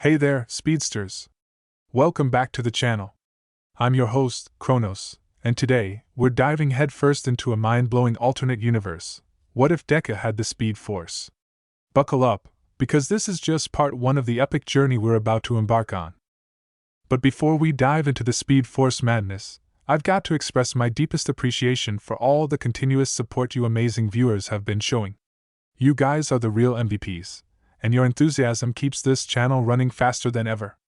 Hey there, speedsters. Welcome back to the channel. I'm your host, Chronos, and today, we're diving headfirst into a mind-blowing alternate universe. What if Deku had the Speed Force? Buckle up, because this is just part one of the epic journey we're about to embark on. But before we dive into the Speed Force madness, I've got to express my deepest appreciation for all the continuous support you amazing viewers have been showing. You guys are the real MVPs, and your enthusiasm keeps this channel running faster than ever.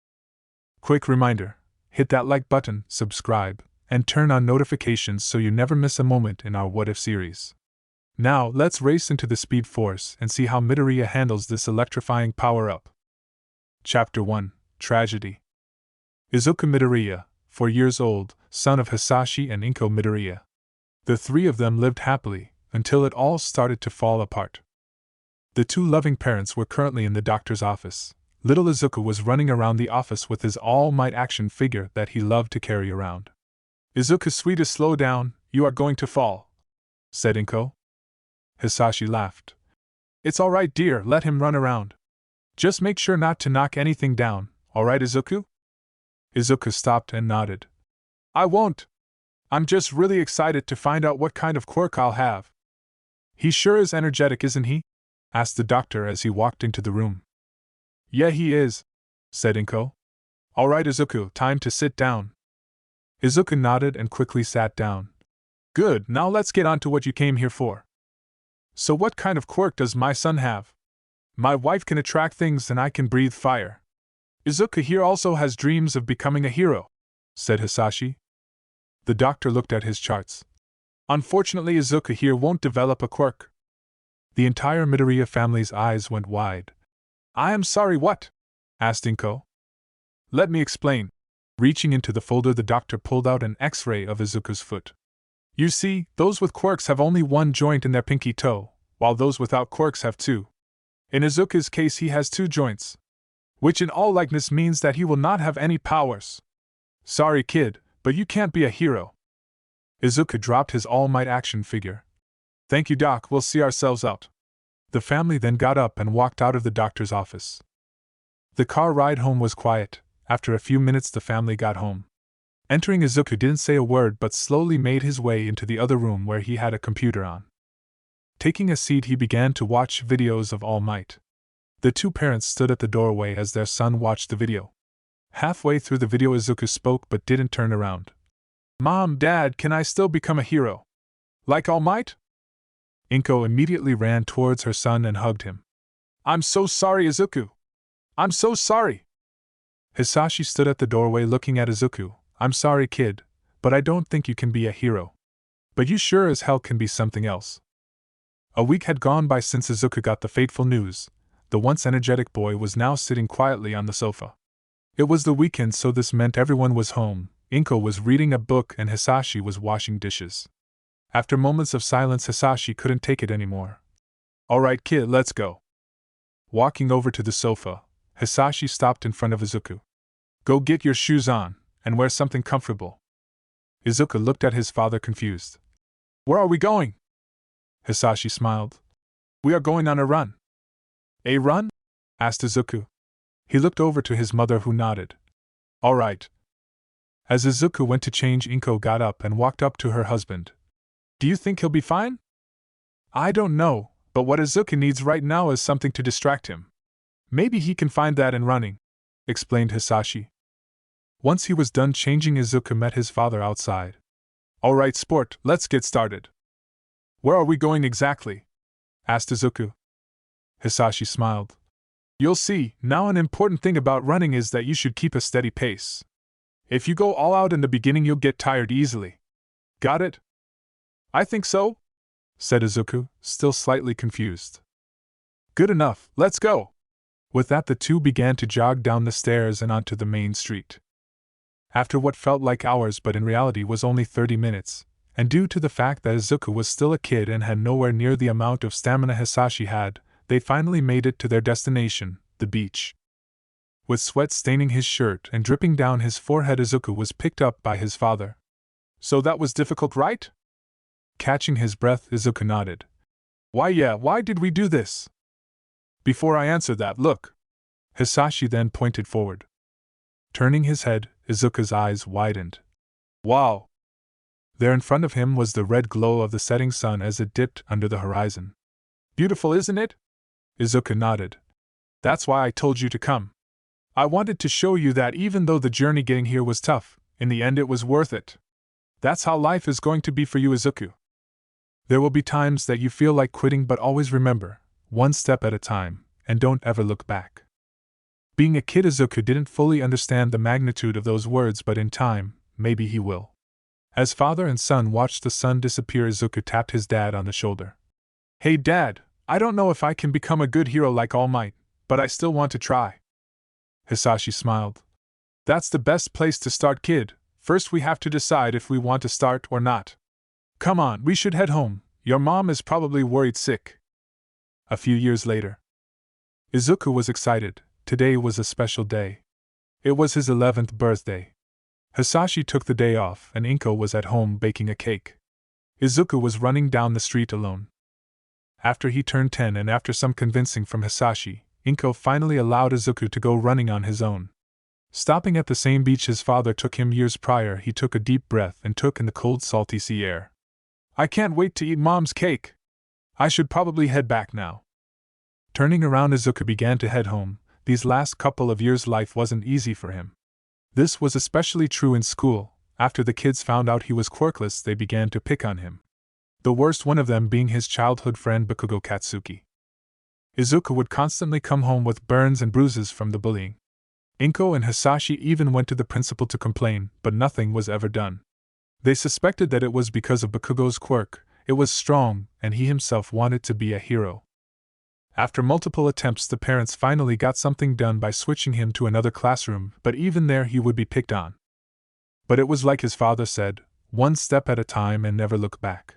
Quick reminder, hit that like button, subscribe, and turn on notifications so you never miss a moment in our What If series. Now, let's race into the Speed Force and see how Midoriya handles this electrifying power-up. Chapter 1, Tragedy. Izuku Midoriya, 4 years old, son of Hisashi and Inko Midoriya. The three of them lived happily, until it all started to fall apart. The two loving parents were currently in the doctor's office. Little Izuku was running around the office with his all-might action figure that he loved to carry around. "Izuku, sweetest, slow down, you are going to fall," said Inko. Hisashi laughed. "It's alright, dear, let him run around. Just make sure not to knock anything down, alright, Izuku?" Izuku stopped and nodded. "I won't. I'm just really excited to find out what kind of quirk I'll have." "He sure is energetic, isn't he?" asked the doctor as he walked into the room. "Yeah, he is," said Inko. "Alright, Izuku, time to sit down." Izuku nodded and quickly sat down. "Good, now let's get on to what you came here for. So what kind of quirk does my son have? My wife can attract things and I can breathe fire. Izuku here also has dreams of becoming a hero," said Hisashi. The doctor looked at his charts. "Unfortunately, Izuku here won't develop a quirk." The entire Midoriya family's eyes went wide. "I am sorry, what?" asked Inko. "Let me explain." Reaching into the folder, the doctor pulled out an X-ray of Izuku's foot. "You see, those with quirks have only one joint in their pinky toe, while those without quirks have two. In Izuku's case, he has two joints, which in all likeness means that he will not have any powers. Sorry, kid, but you can't be a hero." Izuku dropped his all-might action figure. "Thank you, Doc, we'll see ourselves out." The family then got up and walked out of the doctor's office. The car ride home was quiet. After a few minutes, the family got home. Entering, Izuku didn't say a word but slowly made his way into the other room where he had a computer on. Taking a seat, he began to watch videos of All Might. The two parents stood at the doorway as their son watched the video. Halfway through the video, Izuku spoke but didn't turn around. "Mom, Dad, can I still become a hero? Like All Might?" Inko immediately ran towards her son and hugged him. "I'm so sorry, Izuku. I'm so sorry." Hisashi stood at the doorway looking at Izuku. "I'm sorry, kid, but I don't think you can be a hero. But you sure as hell can be something else." A week had gone by since Izuku got the fateful news. The once energetic boy was now sitting quietly on the sofa. It was the weekend, so this meant everyone was home. Inko was reading a book and Hisashi was washing dishes. After moments of silence, Hisashi couldn't take it anymore. "Alright, kid, let's go." Walking over to the sofa, Hisashi stopped in front of Izuku. "Go get your shoes on, and wear something comfortable." Izuku looked at his father confused. "Where are we going?" Hisashi smiled. "We are going on a run." "A run?" asked Izuku. He looked over to his mother, who nodded. "Alright." As Izuku went to change, Inko got up and walked up to her husband. "Do you think he'll be fine?" "I don't know, but what Izuku needs right now is something to distract him. Maybe he can find that in running," explained Hisashi. Once he was done changing, Izuku met his father outside. "Alright, sport, let's get started." "Where are we going exactly?" asked Izuku. Hisashi smiled. "You'll see, now an important thing about running is that you should keep a steady pace. If you go all out in the beginning, you'll get tired easily. Got it?" "I think so," said Izuku, still slightly confused. "Good enough, let's go." With that, the two began to jog down the stairs and onto the main street. After what felt like hours but in reality was only 30 minutes, and due to the fact that Izuku was still a kid and had nowhere near the amount of stamina Hisashi had, they finally made it to their destination, the beach. With sweat staining his shirt and dripping down his forehead, Izuku was picked up by his father. "So that was difficult, right?" Catching his breath, Izuku nodded. "Why, yeah, why did we do this?" "Before I answer that, look." Hisashi then pointed forward. Turning his head, Izuku's eyes widened. Wow! There in front of him was the red glow of the setting sun as it dipped under the horizon. Beautiful, isn't it? Izuku nodded. That's why I told you to come. I wanted to show you that even though the journey getting here was tough, in the end it was worth it. That's how life is going to be for you, Izuku. There will be times that you feel like quitting, but always remember, one step at a time, and don't ever look back. Being a kid, Izuku didn't fully understand the magnitude of those words, but in time, maybe he will. As father and son watched the sun disappear, Izuku tapped his dad on the shoulder. Hey Dad, I don't know if I can become a good hero like All Might, but I still want to try. Hisashi smiled. That's the best place to start, kid. First we have to decide if we want to start or not. Come on, we should head home. Your mom is probably worried sick. A few years later. Izuku was excited. Today was a special day. It was his 11th birthday. Hisashi took the day off and Inko was at home baking a cake. Izuku was running down the street alone. After he turned 10 and after some convincing from Hisashi, Inko finally allowed Izuku to go running on his own. Stopping at the same beach his father took him years prior, he took a deep breath and took in the cold salty sea air. I can't wait to eat Mom's cake. I should probably head back now. Turning around, Izuku began to head home. These last couple of years life wasn't easy for him. This was especially true in school. After the kids found out he was quirkless, they began to pick on him. The worst one of them being his childhood friend Bakugo Katsuki. Izuku would constantly come home with burns and bruises from the bullying. Inko and Hisashi even went to the principal to complain, but nothing was ever done. They suspected that it was because of Bakugo's quirk. It was strong, and he himself wanted to be a hero. After multiple attempts, the parents finally got something done by switching him to another classroom, but even there he would be picked on. But it was like his father said, one step at a time and never look back.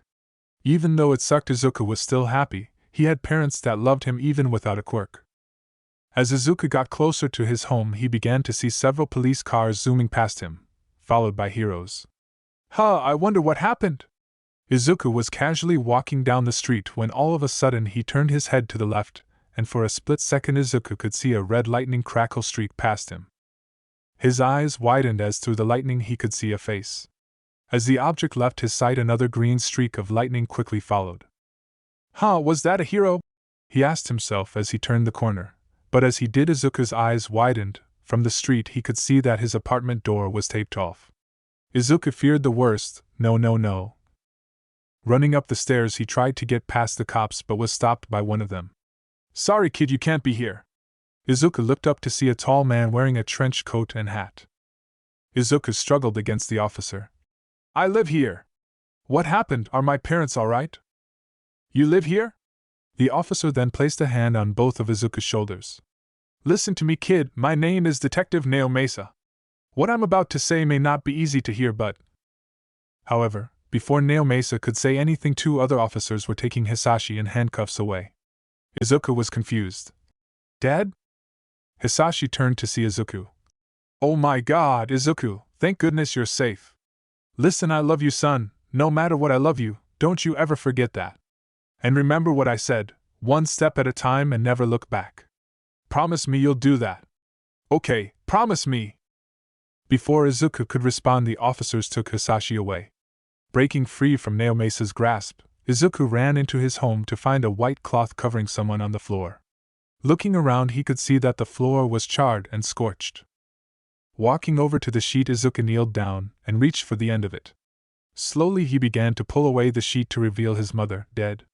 Even though it sucked, Izuku was still happy. He had parents that loved him even without a quirk. As Izuku got closer to his home, he began to see several police cars zooming past him, followed by heroes. I wonder what happened? Izuku was casually walking down the street when all of a sudden he turned his head to the left, and for a split second Izuku could see a red lightning crackle streak past him. His eyes widened as through the lightning he could see a face. As the object left his sight, another green streak of lightning quickly followed. Was that a hero? He asked himself as he turned the corner, but as he did Izuku's eyes widened. From the street he could see that his apartment door was taped off. Izuku feared the worst. No. Running up the stairs he tried to get past the cops but was stopped by one of them. Sorry kid, you can't be here. Izuku looked up to see a tall man wearing a trench coat and hat. Izuku struggled against the officer. I live here. What happened? Are my parents all right? You live here? The officer then placed a hand on both of Izuku's shoulders. Listen to me kid, my name is Detective Naomasa. What I'm about to say may not be easy to hear but… However, before Naomasa could say anything, two other officers were taking Hisashi in handcuffs away. Izuku was confused. Dad? Hisashi turned to see Izuku. Oh my god, Izuku, thank goodness you're safe. Listen, I love you son, no matter what I love you, don't you ever forget that. And remember what I said, one step at a time and never look back. Promise me you'll do that. Okay, promise me. Before Izuku could respond, the officers took Hisashi away. Breaking free from Naomasa's grasp, Izuku ran into his home to find a white cloth covering someone on the floor. Looking around, he could see that the floor was charred and scorched. Walking over to the sheet, Izuku kneeled down and reached for the end of it. Slowly he began to pull away the sheet to reveal his mother, dead.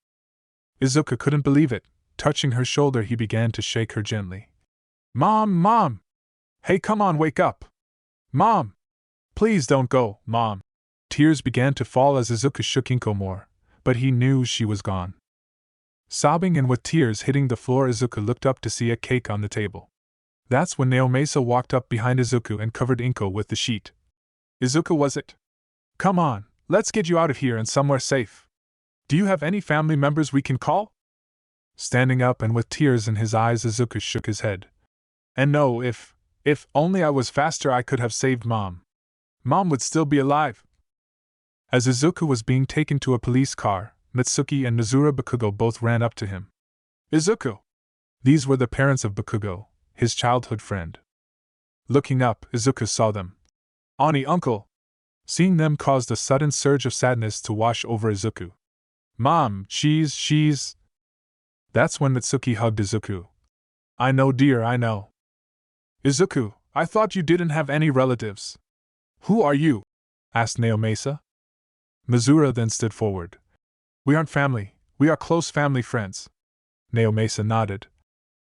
Izuku couldn't believe it. Touching her shoulder, he began to shake her gently. Mom! Hey, come on, wake up! Mom! Please don't go, Mom! Tears began to fall as Izuku shook Inko more, but he knew she was gone. Sobbing and with tears hitting the floor, Izuku looked up to see a cake on the table. That's when Naomasa walked up behind Izuku and covered Inko with the sheet. Izuku, was it? Come on, let's get you out of here and somewhere safe. Do you have any family members we can call? Standing up and with tears in his eyes, Izuku shook his head. And no, if only I was faster, I could have saved Mom. Mom would still be alive. As Izuku was being taken to a police car, Mitsuki and Nozura Bakugo both ran up to him. Izuku! These were the parents of Bakugo. his childhood friend. Looking up, Izuku saw them. Ani uncle! Seeing them caused a sudden surge of sadness to wash over Izuku. Mom, she's… That's when Mitsuki hugged Izuku. I know, dear, I know. Izuku, I thought you didn't have any relatives. Who are you? Asked Naomasa. Mizura then stood forward. We aren't family, we are close family friends. Naomasa nodded.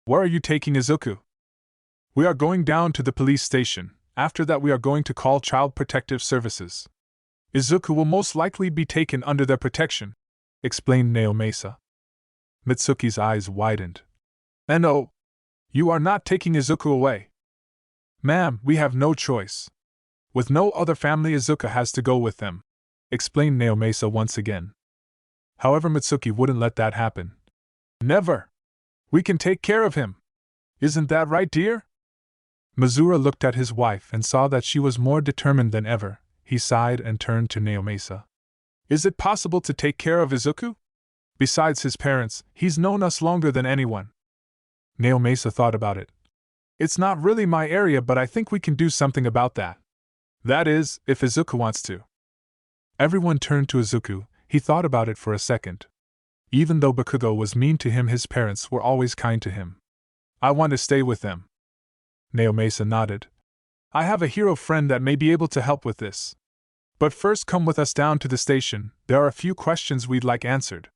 Where are you taking Izuku? We are going down to the police station. After that we are going to call Child Protective Services. Izuku will most likely be taken under their protection, explained Naomasa. Mitsuki's eyes widened. And oh, you are not taking Izuku away. Ma'am, we have no choice. With no other family, Izuku has to go with them, explained Naomasa once again. However, Mitsuki wouldn't let that happen. Never! We can take care of him. Isn't that right, dear? Mizura looked at his wife and saw that she was more determined than ever. He sighed and turned to Naomasa. Is it possible to take care of Izuku? Besides his parents, he's known us longer than anyone. Naomasa thought about it. It's not really my area, but I think we can do something about that. That is, if Izuku wants to. Everyone turned to Izuku. He thought about it for a second. Even though Bakugo was mean to him, his parents were always kind to him. I want to stay with them. Naomasa nodded. I have a hero friend that may be able to help with this. But first come with us down to the station, there are a few questions we'd like answered.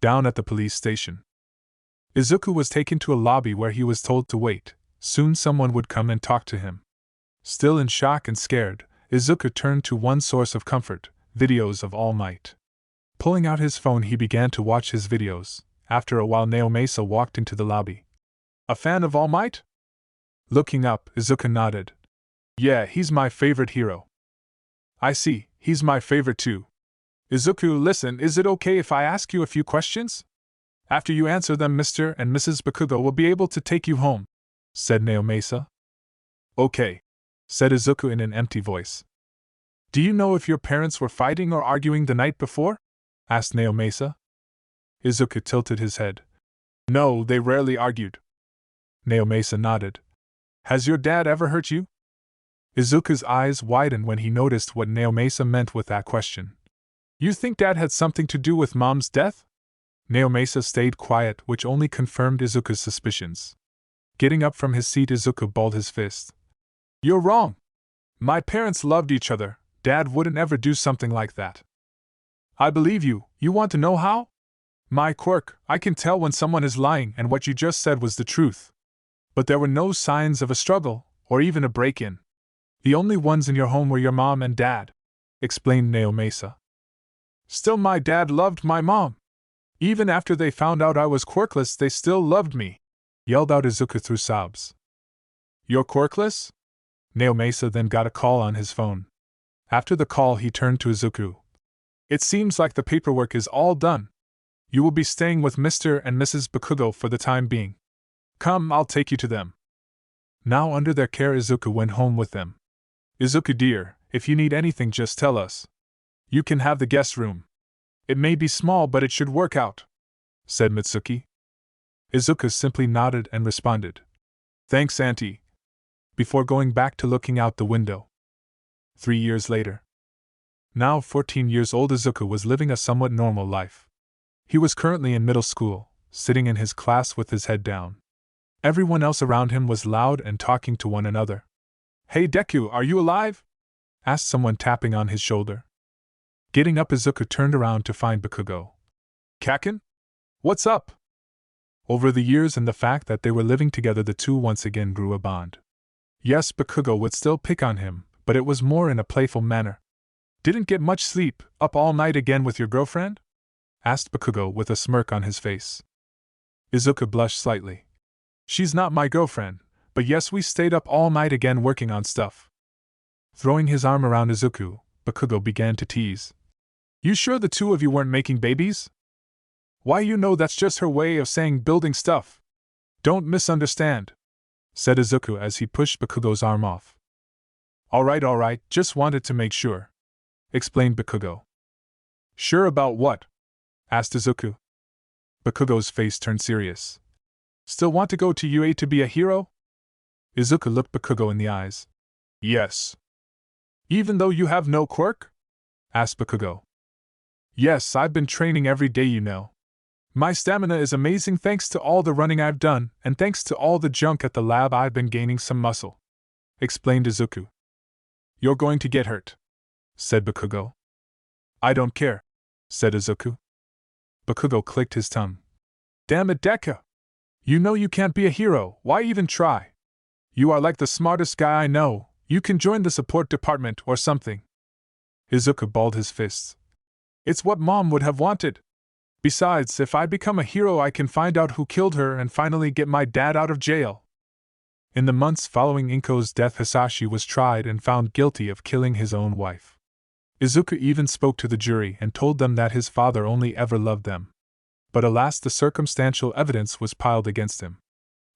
Down at the police station. Izuku was taken to a lobby where he was told to wait. Soon someone would come and talk to him. Still in shock and scared, Izuku turned to one source of comfort, videos of All Might. Pulling out his phone, he began to watch his videos. After a while, Naomasa walked into the lobby. A fan of All Might? Looking up, Izuku nodded. Yeah, he's my favorite hero. I see, he's my favorite too. Izuku, listen, is it okay if I ask you a few questions? After you answer them, Mr. and Mrs. Bakugo will be able to take you home, said Naomasa. Okay, said Izuku in an empty voice. Do you know if your parents were fighting or arguing the night before? Asked Naomasa. Izuku tilted his head. No, they rarely argued. Naomasa nodded. Has your dad ever hurt you? Izuku's eyes widened when he noticed what Naomasa meant with that question. You think Dad had something to do with Mom's death? Naomasa stayed quiet, which only confirmed Izuku's suspicions. Getting up from his seat, Izuku balled his fist. You're wrong! My parents loved each other. Dad wouldn't ever do something like that. I believe you. You want to know how? My quirk, I can tell when someone is lying, and what you just said was the truth. But there were no signs of a struggle, or even a break-in. The only ones in your home were your mom and dad, explained Naomasa. Still, my dad loved my mom. Even after they found out I was quirkless, they still loved me, yelled out Izuku through sobs. You're quirkless? Naomasa then got a call on his phone. After the call, he turned to Izuku. It seems like the paperwork is all done. You will be staying with Mr. and Mrs. Bakugo for the time being. Come, I'll take you to them. Now under their care, Izuku went home with them. Izuku dear, if you need anything, just tell us. You can have the guest room. It may be small, but it should work out, said Mitsuki. Izuku simply nodded and responded. Thanks, Auntie. Before going back to looking out the window. 3 years later. Now 14 years old, Izuku was living a somewhat normal life. He was currently in middle school, sitting in his class with his head down. Everyone else around him was loud and talking to one another. Hey Deku, are you alive? Asked someone, tapping on his shoulder. Getting up, Izuku turned around to find Bakugo. Kaken? What's up? Over the years and the fact that they were living together, the two once again grew a bond. Yes, Bakugo would still pick on him, but it was more in a playful manner. Didn't get much sleep, up all night again with your girlfriend? Asked Bakugo with a smirk on his face. Izuku blushed slightly. She's not my girlfriend, but yes, we stayed up all night again working on stuff. Throwing his arm around Izuku, Bakugo began to tease. You sure the two of you weren't making babies? Why, you know that's just her way of saying building stuff. Don't misunderstand, said Izuku as he pushed Bakugo's arm off. Alright, just wanted to make sure, explained Bakugo. Sure about what? Asked Izuku. Bakugo's face turned serious. Still want to go to UA to be a hero? Izuku looked Bakugo in the eyes. Yes. Even though you have no quirk? Asked Bakugo. Yes, I've been training every day, you know. My stamina is amazing thanks to all the running I've done, and thanks to all the junk at the lab I've been gaining some muscle, explained Izuku. You're going to get hurt, said Bakugo. I don't care, said Izuku. Bakugo clicked his tongue. Damn it, Deku! You know you can't be a hero, why even try? You are like the smartest guy I know, you can join the support department or something. Izuku balled his fists. It's what Mom would have wanted. Besides, if I become a hero I can find out who killed her and finally get my dad out of jail. In the months following Inko's death, Hisashi was tried and found guilty of killing his own wife. Izuku even spoke to the jury and told them that his father only ever loved them. But alas, the circumstantial evidence was piled against him.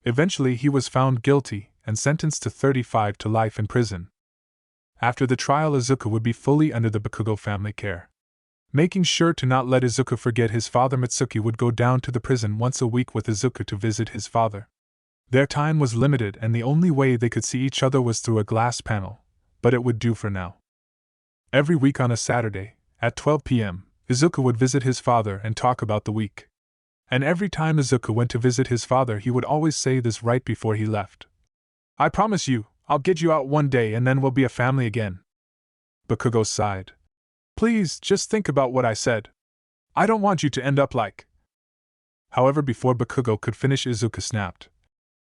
Eventually he was found guilty and sentenced to 35 to life in prison. After the trial, Izuku would be fully under the Bakugo family care. Making sure to not let Izuku forget his father, Mitsuki would go down to the prison once a week with Izuku to visit his father. Their time was limited and the only way they could see each other was through a glass panel, but it would do for now. Every week on a Saturday, at 12 p.m., Izuku would visit his father and talk about the week. And every time Izuku went to visit his father he would always say this right before he left. I promise you, I'll get you out one day and then we'll be a family again. Bakugo sighed. Please, just think about what I said. I don't want you to end up like. However, before Bakugo could finish, Izuku snapped.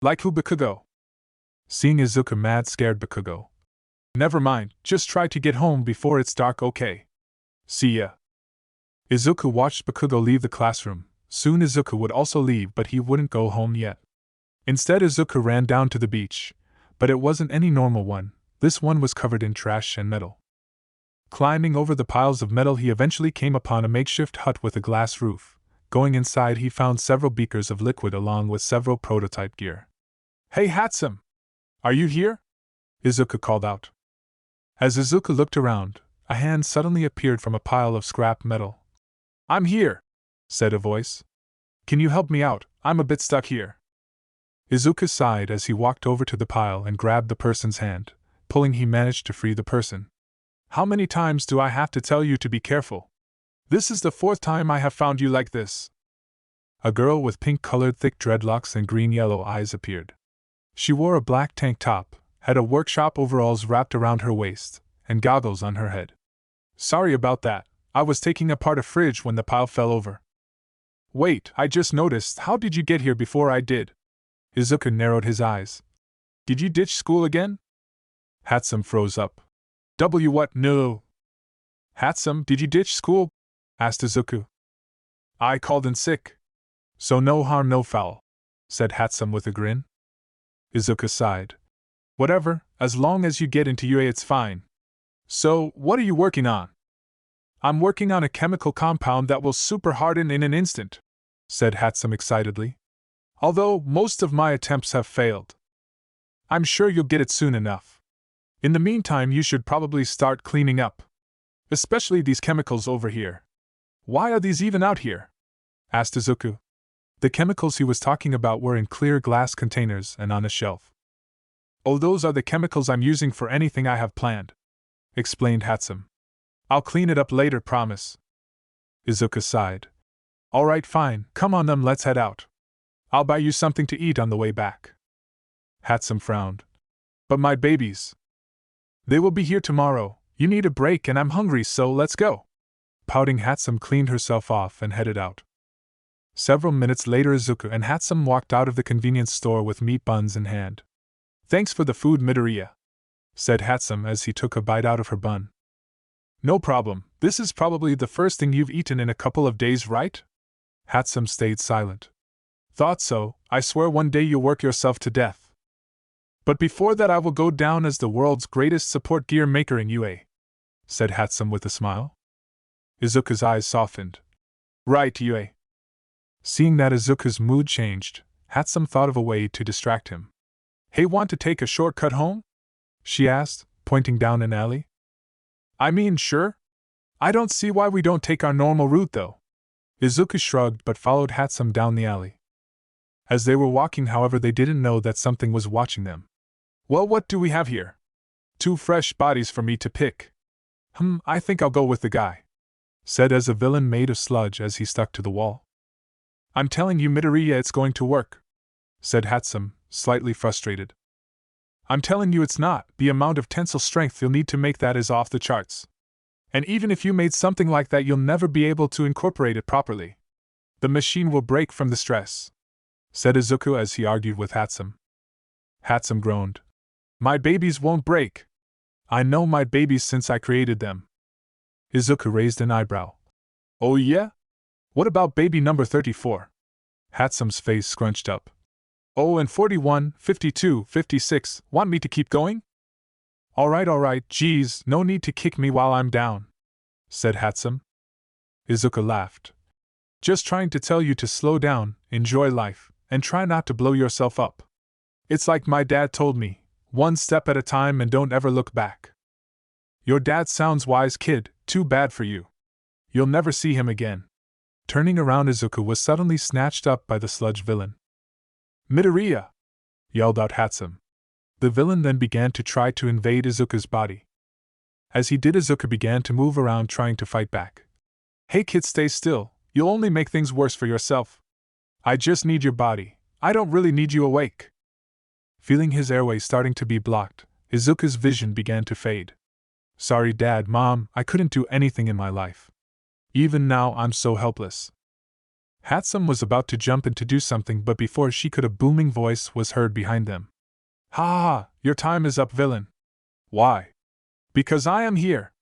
Like who, Bakugo? Seeing Izuku mad scared Bakugo. Never mind, just try to get home before it's dark, okay? See ya. Izuku watched Bakugo leave the classroom. Soon Izuku would also leave, but he wouldn't go home yet. Instead, Izuku ran down to the beach. But it wasn't any normal one, this one was covered in trash and metal. Climbing over the piles of metal, he eventually came upon a makeshift hut with a glass roof. Going inside, he found several beakers of liquid along with several prototype gear. Hey Hatsume! Are you here? Izuku called out. As Izuku looked around, a hand suddenly appeared from a pile of scrap metal. I'm here, said a voice. Can you help me out? I'm a bit stuck here. Izuku sighed as he walked over to the pile and grabbed the person's hand. Pulling, he managed to free the person. How many times do I have to tell you to be careful? This is the 4th time I have found you like this. A girl with pink-colored thick dreadlocks and green-yellow eyes appeared. She wore a black tank top, had a workshop overalls wrapped around her waist, and goggles on her head. Sorry about that, I was taking apart a fridge when the pile fell over. Wait, I just noticed, how did you get here before I did? Izuku narrowed his eyes. Did you ditch school again? Hatsume froze up. What? No. Hatsume, did you ditch school? Asked Izuku. I called in sick. So no harm, no foul, said Hatsume with a grin. Izuku sighed. Whatever, as long as you get into UA it's fine. So, what are you working on? I'm working on a chemical compound that will super harden in an instant, said Hatsume excitedly. Although most of my attempts have failed. I'm sure you'll get it soon enough. In the meantime, you should probably start cleaning up. Especially these chemicals over here. Why are these even out here? Asked Izuku. The chemicals he was talking about were in clear glass containers and on a shelf. Oh, those are the chemicals I'm using for anything I have planned, explained Hatsume. I'll clean it up later, promise. Izuku sighed. Alright, fine, come on then, let's head out. I'll buy you something to eat on the way back. Hatsume frowned. But my babies. They will be here tomorrow, you need a break and I'm hungry, so let's go. Pouting, Hatsume cleaned herself off and headed out. Several minutes later, Izuku and Hatsume walked out of the convenience store with meat buns in hand. Thanks for the food, Midoriya, said Hatsume as he took a bite out of her bun. No problem, this is probably the first thing you've eaten in a couple of days, right? Hatsume stayed silent. Thought so, I swear one day you'll work yourself to death. But before that I will go down as the world's greatest support gear maker in UA, said Hatsume with a smile. Izuku's eyes softened. Right, UA. Seeing that Izuku's mood changed, Hatsume thought of a way to distract him. Hey, want to take a shortcut home? She asked, pointing down an alley. I mean, sure. I don't see why we don't take our normal route though. Izuku shrugged but followed Hatsume down the alley. As they were walking, however, they didn't know that something was watching them. Well, what do we have here? 2 fresh bodies for me to pick. I think I'll go with the guy, said as a villain made of sludge as he stuck to the wall. I'm telling you, Midoriya, it's going to work, said Hatsume, slightly frustrated. I'm telling you it's not. The amount of tensile strength you'll need to make that is off the charts. And even if you made something like that, you'll never be able to incorporate it properly. The machine will break from the stress, said Izuku as he argued with Hatsume. Hatsume groaned. My babies won't break. I know my babies since I created them. Izuku raised an eyebrow. Oh yeah? What about baby number 34? Hatsume's face scrunched up. Oh, and 41, 52, 56, want me to keep going? Alright, geez, no need to kick me while I'm down, said Hatsume. Izuku laughed. Just trying to tell you to slow down, enjoy life, and try not to blow yourself up. It's like my dad told me, 1 step at a time and don't ever look back. Your dad sounds wise, kid, too bad for you. You'll never see him again. Turning around, Izuku was suddenly snatched up by the sludge villain. Midoriya! Yelled out Hatsume. The villain then began to try to invade Izuku's body. As he did, Izuku began to move around trying to fight back. Hey kid, stay still, you'll only make things worse for yourself. I just need your body, I don't really need you awake. Feeling his airway starting to be blocked, Izuku's vision began to fade. Sorry Dad, Mom, I couldn't do anything in my life. Even now I'm so helpless. Hatsume was about to jump in to do something, but before she could, a booming voice was heard behind them. Ha ha ha, your time is up, villain. Why? Because I am here.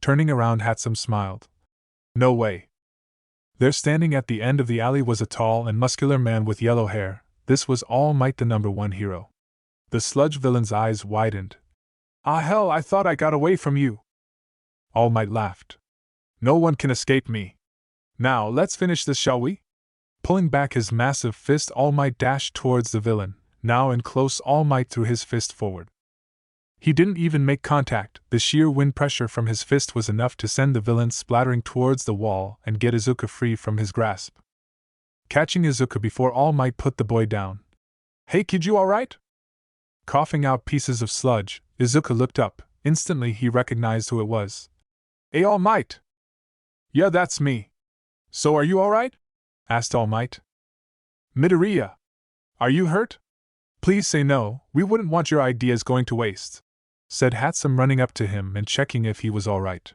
Turning around, Hatsume smiled. No way. There, standing at the end of the alley, was a tall and muscular man with yellow hair. This was All Might, the #1 hero. The sludge villain's eyes widened. Ah hell, I thought I got away from you. All Might laughed. No one can escape me. Now let's finish this, shall we? Pulling back his massive fist, All Might dashed towards the villain. Now in close, All Might threw his fist forward. He didn't even make contact. The sheer wind pressure from his fist was enough to send the villain splattering towards the wall and get Izuku free from his grasp. Catching Izuku before All Might put the boy down. Hey kid, you alright? Coughing out pieces of sludge, Izuku looked up. Instantly he recognized who it was. Hey All Might! Yeah, that's me. So are you alright? Asked All Might. Midoriya! Are you hurt? Please say no, we wouldn't want your ideas going to waste, said Hatsume, running up to him and checking if he was alright.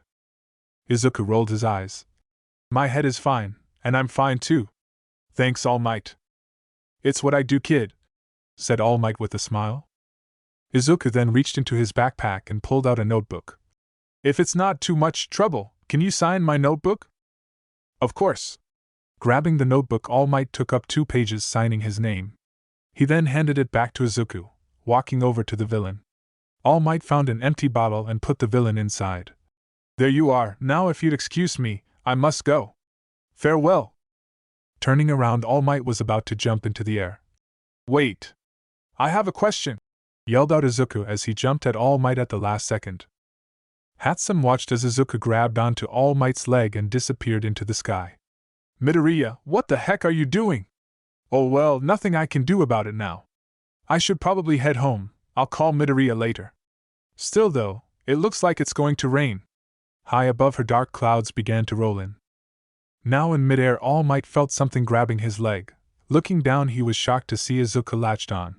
Izuku rolled his eyes. My head is fine, and I'm fine too. Thanks, All Might. It's what I do, kid, said All Might with a smile. Izuku then reached into his backpack and pulled out a notebook. If it's not too much trouble, can you sign my notebook? Of course. Grabbing the notebook, All Might took up 2 pages signing his name. He then handed it back to Izuku, walking over to the villain. All Might found an empty bottle and put the villain inside. There you are, now if you'd excuse me, I must go. Farewell. Turning around, All Might was about to jump into the air. Wait. I have a question, yelled out Izuku as he jumped at All Might at the last second. Hatsume watched as Izuku grabbed onto All Might's leg and disappeared into the sky. Midoriya, what the heck are you doing? Oh well, nothing I can do about it now. I should probably head home, I'll call Midoriya later. Still though, it looks like it's going to rain. High above her, dark clouds began to roll in. Now in midair, All Might felt something grabbing his leg. Looking down, he was shocked to see Izuku latched on.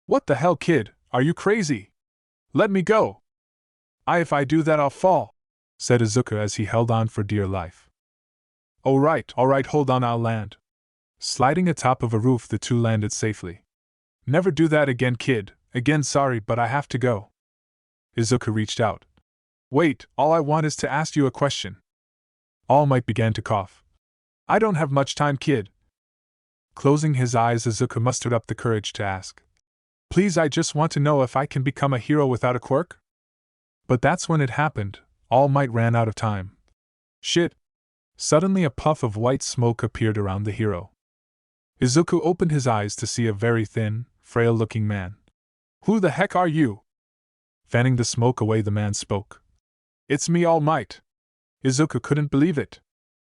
What the hell, kid, are you crazy? Let me go. If I do that I'll fall, said Izuku as he held on for dear life. Alright, hold on, I'll land. Sliding atop of a roof, the two landed safely. Never do that again, kid. Again, sorry, but I have to go. Izuku reached out. Wait, all I want is to ask you a question. All Might began to cough. I don't have much time, kid. Closing his eyes, Izuku mustered up the courage to ask. Please, I just want to know if I can become a hero without a quirk? But that's when it happened. All Might ran out of time. Shit! Suddenly a puff of white smoke appeared around the hero. Izuku opened his eyes to see a very thin, frail-looking man. Who the heck are you? Fanning the smoke away, the man spoke. It's me, All Might. Izuku couldn't believe it.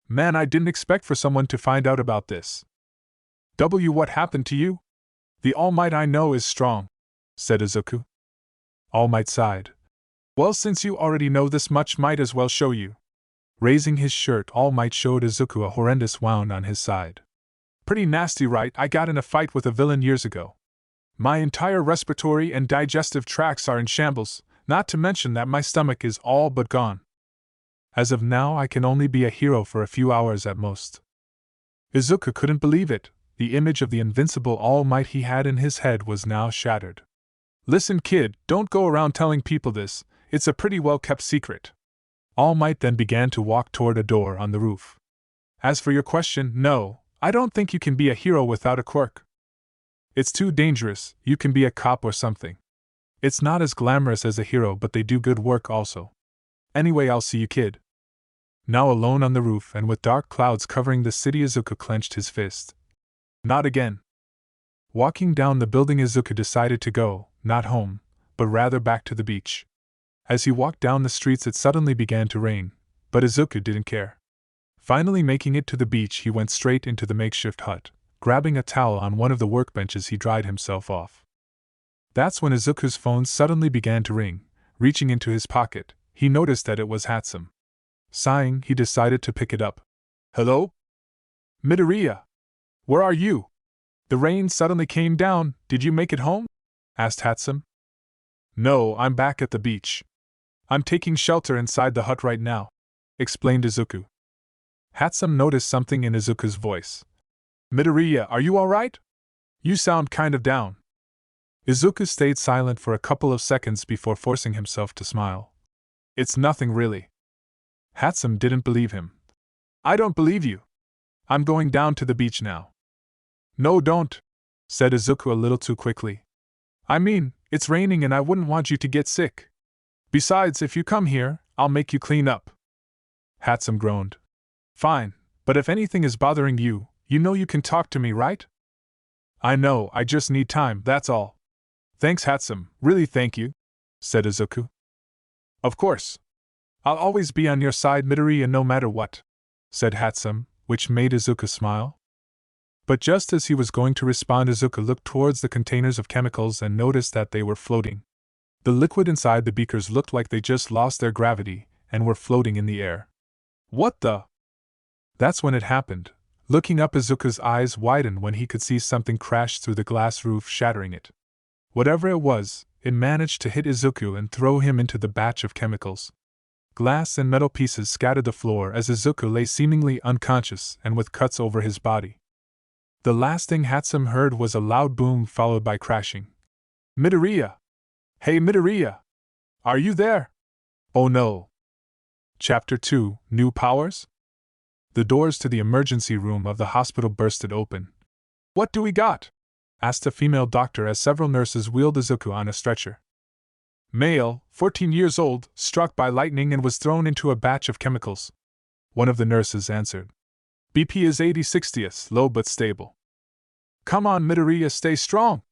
Man, I didn't expect for someone to find out about this. What happened to you? The All Might I know is strong, said Izuku. All Might sighed. Well, since you already know this much, might as well show you. Raising his shirt, All Might showed Izuku a horrendous wound on his side. Pretty nasty, right? I got in a fight with a villain years ago. My entire respiratory and digestive tracts are in shambles, not to mention that my stomach is all but gone. As of now, I can only be a hero for a few hours at most. Izuku couldn't believe it. The image of the invincible All Might he had in his head was now shattered. Listen, kid, don't go around telling people this, it's a pretty well-kept secret. All Might then began to walk toward a door on the roof. As for your question, no, I don't think you can be a hero without a quirk. It's too dangerous, you can be a cop or something. It's not as glamorous as a hero, but they do good work also. Anyway, I'll see you, kid. Now alone on the roof and with dark clouds covering the city, Izuku clenched his fist. Not again. Walking down the building, Izuku decided to go, not home, but rather back to the beach. As he walked down the streets, it suddenly began to rain, but Izuku didn't care. Finally making it to the beach, he went straight into the makeshift hut. Grabbing a towel on one of the workbenches, he dried himself off. That's when Izuku's phone suddenly began to ring. Reaching into his pocket, he noticed that it was Hatsume. Sighing, he decided to pick it up. Hello? Midoriya! Where are you? The rain suddenly came down, did you make it home? Asked Hatsume. No, I'm back at the beach. I'm taking shelter inside the hut right now, explained Izuku. Hatsume noticed something in Izuku's voice. Midoriya, are you alright? You sound kind of down. Izuku stayed silent for a couple of seconds before forcing himself to smile. It's nothing really. Hatsume didn't believe him. I don't believe you. I'm going down to the beach now. No, don't, said Izuku a little too quickly. I mean, it's raining and I wouldn't want you to get sick. Besides, if you come here, I'll make you clean up. Hatsume groaned. Fine, but if anything is bothering you, you know you can talk to me, right? I know, I just need time, that's all. Thanks, Hatsume, really thank you, said Izuku. Of course. I'll always be on your side, Midoriya, no matter what, said Hatsume, which made Izuku smile. But just as he was going to respond, Izuku looked towards the containers of chemicals and noticed that they were floating. The liquid inside the beakers looked like they just lost their gravity and were floating in the air. What the? That's when it happened. Looking up, Izuku's eyes widened when he could see something crash through the glass roof, shattering it. Whatever it was, it managed to hit Izuku and throw him into the batch of chemicals. Glass and metal pieces scattered the floor as Izuku lay seemingly unconscious and with cuts over his body. The last thing Hatsume heard was a loud boom followed by crashing. Midoriya! Hey, Midoriya! Are you there? Oh no! Chapter 2, New Powers? The doors to the emergency room of the hospital bursted open. What do we got? Asked a female doctor as several nurses wheeled Izuku on a stretcher. Male, 14 years old, struck by lightning and was thrown into a batch of chemicals. One of the nurses answered. BP is 80/60th, low but stable. Come on, Midoriya, stay strong,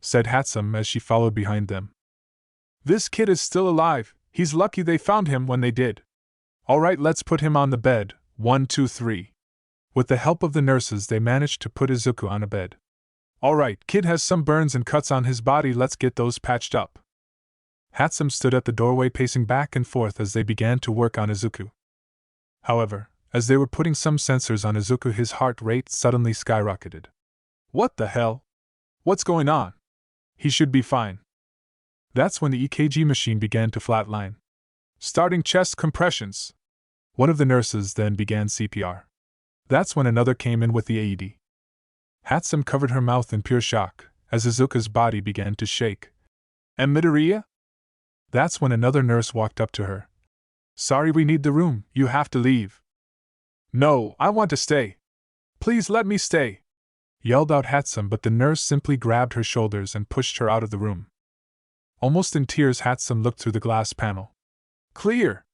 said Hatsume as she followed behind them. This kid is still alive, he's lucky they found him when they did. Alright, let's put him on the bed, 1, 2, 3. With the help of the nurses, they managed to put Izuku on a bed. Alright, kid has some burns and cuts on his body, let's get those patched up. Hatsume stood at the doorway pacing back and forth as they began to work on Izuku. However, as they were putting some sensors on Izuku, his heart rate suddenly skyrocketed. What the hell? What's going on? He should be fine. That's when the EKG machine began to flatline. Starting chest compressions. One of the nurses then began CPR. That's when another came in with the AED. Hatsume covered her mouth in pure shock as Izuku's body began to shake. And Midoriya? That's when another nurse walked up to her. Sorry, we need the room, you have to leave. No, I want to stay. Please let me stay, yelled out Hatsume, but the nurse simply grabbed her shoulders and pushed her out of the room. Almost in tears, Hatsume looked through the glass panel. Clear!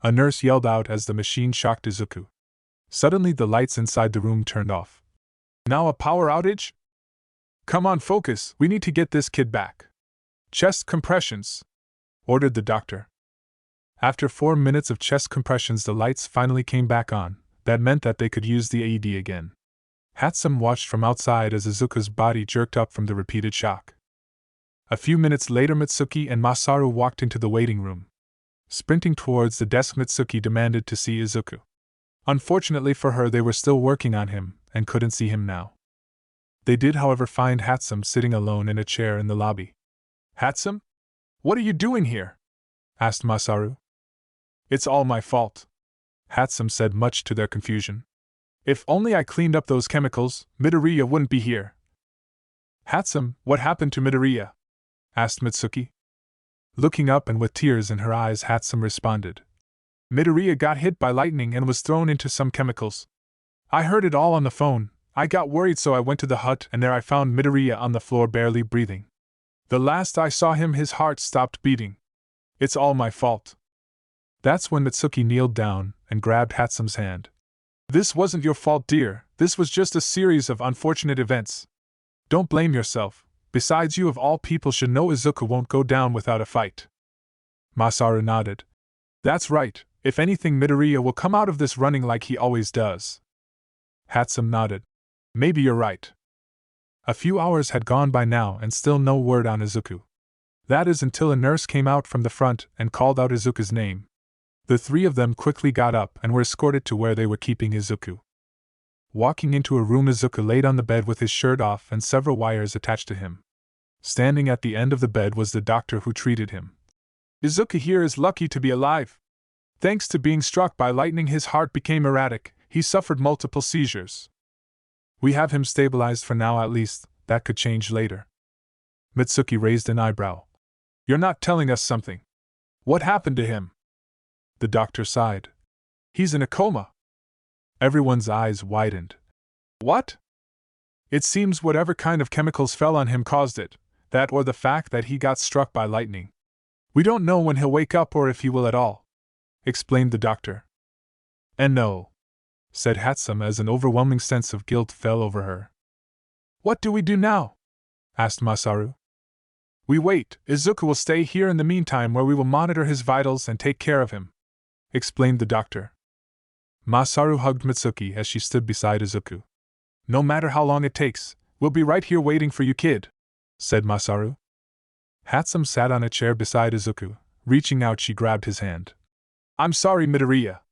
A nurse yelled out as the machine shocked Izuku. Suddenly the lights inside the room turned off. Now a power outage? Come on, focus, we need to get this kid back. Chest compressions, ordered the doctor. After 4 minutes of chest compressions, the lights finally came back on. That meant that they could use the AED again. Hatsume watched from outside as Izuku's body jerked up from the repeated shock. A few minutes later, Mitsuki and Masaru walked into the waiting room. Sprinting towards the desk, Mitsuki demanded to see Izuku. Unfortunately for her, they were still working on him and couldn't see him now. They did, however, find Hatsume sitting alone in a chair in the lobby. "Hatsume? What are you doing here?" asked Masaru. "It's all my fault," Hatsume said, much to their confusion. "If only I cleaned up those chemicals, Midoriya wouldn't be here." "Hatsume, what happened to Midoriya?" asked Mitsuki. Looking up and with tears in her eyes, Hatsume responded. "Midoriya got hit by lightning and was thrown into some chemicals. I heard it all on the phone. I got worried, so I went to the hut, and there I found Midoriya on the floor, barely breathing. The last I saw him, his heart stopped beating. It's all my fault." That's when Mitsuki kneeled down and grabbed Hatsume's hand. "This wasn't your fault, dear. This was just a series of unfortunate events. Don't blame yourself. Besides, you of all people should know Izuku won't go down without a fight." Masaru nodded. "That's right. If anything, Midoriya will come out of this running like he always does." Hatsume nodded. "Maybe you're right." A few hours had gone by now and still no word on Izuku. That is until a nurse came out from the front and called out Izuku's name. The three of them quickly got up and were escorted to where they were keeping Izuku. Walking into a room, Izuku laid on the bed with his shirt off and several wires attached to him. Standing at the end of the bed was the doctor who treated him. "Izuku here is lucky to be alive. Thanks to being struck by lightning, his heart became erratic. He suffered multiple seizures. We have him stabilized for now, at least. That could change later." Mitsuki raised an eyebrow. "You're not telling us something. What happened to him?" The doctor sighed. "He's in a coma." Everyone's eyes widened. "What?" "It seems whatever kind of chemicals fell on him caused it, that or the fact that he got struck by lightning. We don't know when he'll wake up or if he will at all," explained the doctor. "And no," said Hatsume as an overwhelming sense of guilt fell over her. "What do we do now?" asked Masaru. "We wait. Izuku will stay here in the meantime, where we will monitor his vitals and take care of him," explained the doctor. Masaru hugged Mitsuki as she stood beside Izuku. "No matter how long it takes, we'll be right here waiting for you, kid," said Masaru. Hatsume sat on a chair beside Izuku. Reaching out, she grabbed his hand. "I'm sorry, Midoriya."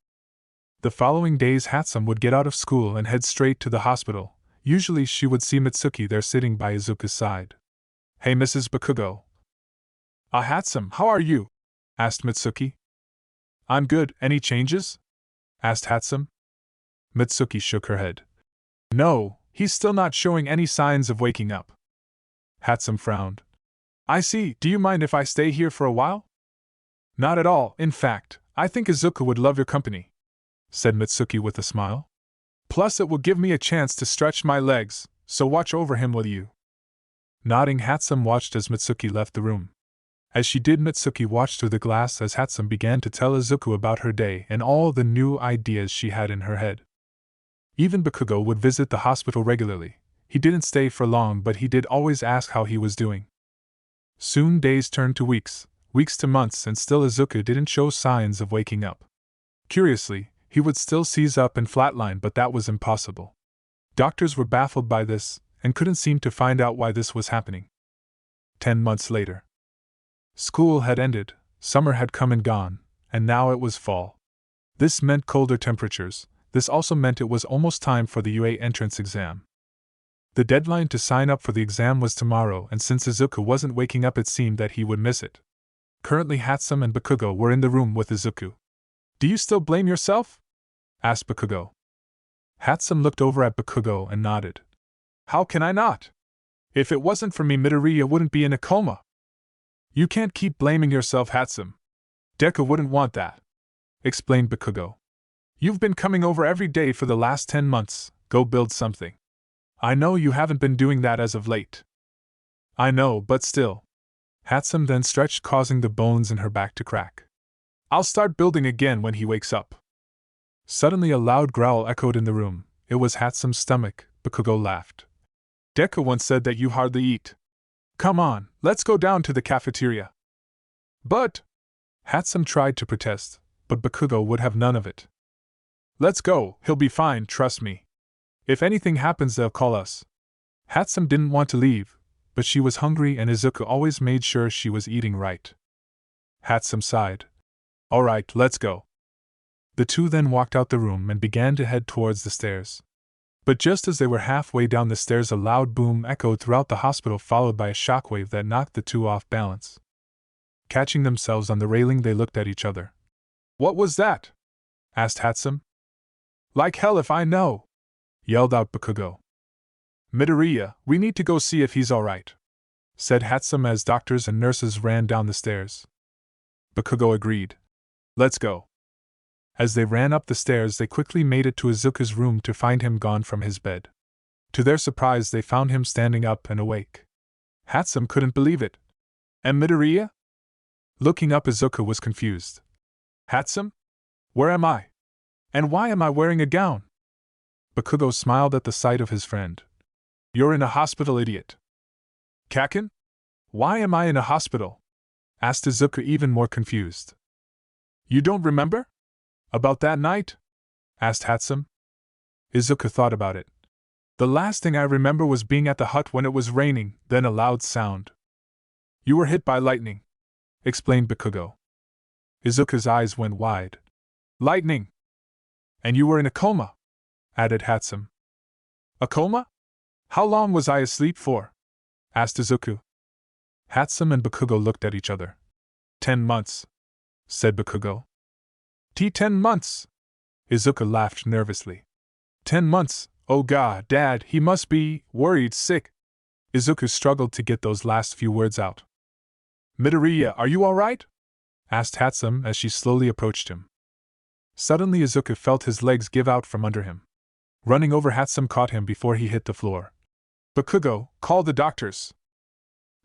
The following days, Hatsume would get out of school and head straight to the hospital. Usually she would see Mitsuki there sitting by Izuku's side. "Hey, Mrs. Bakugo." Hatsume, how are you?" asked Mitsuki. "I'm good. Any changes?" asked Hatsume. Mitsuki shook her head. "No, he's still not showing any signs of waking up." Hatsume frowned. "I see. Do you mind if I stay here for a while?" "Not at all. In fact, I think Izuku would love your company," said Mitsuki with a smile. "Plus, it will give me a chance to stretch my legs, so watch over him, will you?" Nodding, Hatsume watched as Mitsuki left the room. As she did, Mitsuki watched through the glass as Hatsume began to tell Izuku about her day and all the new ideas she had in her head. Even Bakugo would visit the hospital regularly. He didn't stay for long, but he did always ask how he was doing. Soon days turned to weeks, weeks to months, and still Izuku didn't show signs of waking up. Curiously, he would still seize up and flatline, but that was impossible. Doctors were baffled by this, and couldn't seem to find out why this was happening. 10 months later. School had ended, summer had come and gone, and now it was fall. This meant colder temperatures. This also meant it was almost time for the UA entrance exam. The deadline to sign up for the exam was tomorrow, and since Izuku wasn't waking up, it seemed that he would miss it. Currently, Hatsume and Bakugo were in the room with Izuku. "Do you still blame yourself?" asked Bakugo. Hatsume looked over at Bakugo and nodded. "How can I not? If it wasn't for me, Midoriya wouldn't be in a coma." "You can't keep blaming yourself, Hatsume. Deku wouldn't want that," explained Bakugo. "You've been coming over every day for the last 10 months, go build something. I know you haven't been doing that as of late." "I know, but still." Hatsume then stretched, causing the bones in her back to crack. "I'll start building again when he wakes up." Suddenly a loud growl echoed in the room. It was Hatsume's stomach. Bakugo laughed. "Deku once said that you hardly eat. Come on, let's go down to the cafeteria." "But..." Hatsume tried to protest, but Bakugo would have none of it. "Let's go, he'll be fine, trust me. If anything happens, they'll call us." Hatsume didn't want to leave, but she was hungry and Izuku always made sure she was eating right. Hatsume sighed. Alright, let's go. The two then walked out the room and began to head towards the stairs. But just as they were halfway down the stairs, a loud boom echoed throughout the hospital, followed by a shockwave that knocked the two off balance. Catching themselves on the railing, they looked at each other. What was that? Asked Hatsume. Like hell if I know! Yelled out Bakugo. Midoriya, we need to go see if he's alright, said Hatsume as doctors and nurses ran down the stairs. Bakugo agreed. Let's go. As they ran up the stairs, they quickly made it to Izuku's room to find him gone from his bed. To their surprise, they found him standing up and awake. Hatsume couldn't believe it. And Midoriya? Looking up, Izuku was confused. Hatsume? Where am I? And why am I wearing a gown? Bakugo smiled at the sight of his friend. You're in a hospital, idiot. Kaken? Why am I in a hospital? Asked Izuku, even more confused. You don't remember? About that night? Asked Hatsume. Izuku thought about it. The last thing I remember was being at the hut when it was raining, then a loud sound. You were hit by lightning, explained Bakugo. Izuku's eyes went wide. Lightning! And you were in a coma, added Hatsume. A coma? How long was I asleep for? Asked Izuku. Hatsume and Bakugo looked at each other. 10 months, said Bakugo. 10 months? Izuku laughed nervously. 10 months, oh god, Dad, he must be worried sick. Izuku struggled to get those last few words out. Midoriya, are you alright? Asked Hatsume as she slowly approached him. Suddenly Izuku felt his legs give out from under him. Running over, Hatsume caught him before he hit the floor. Bakugo, call the doctors.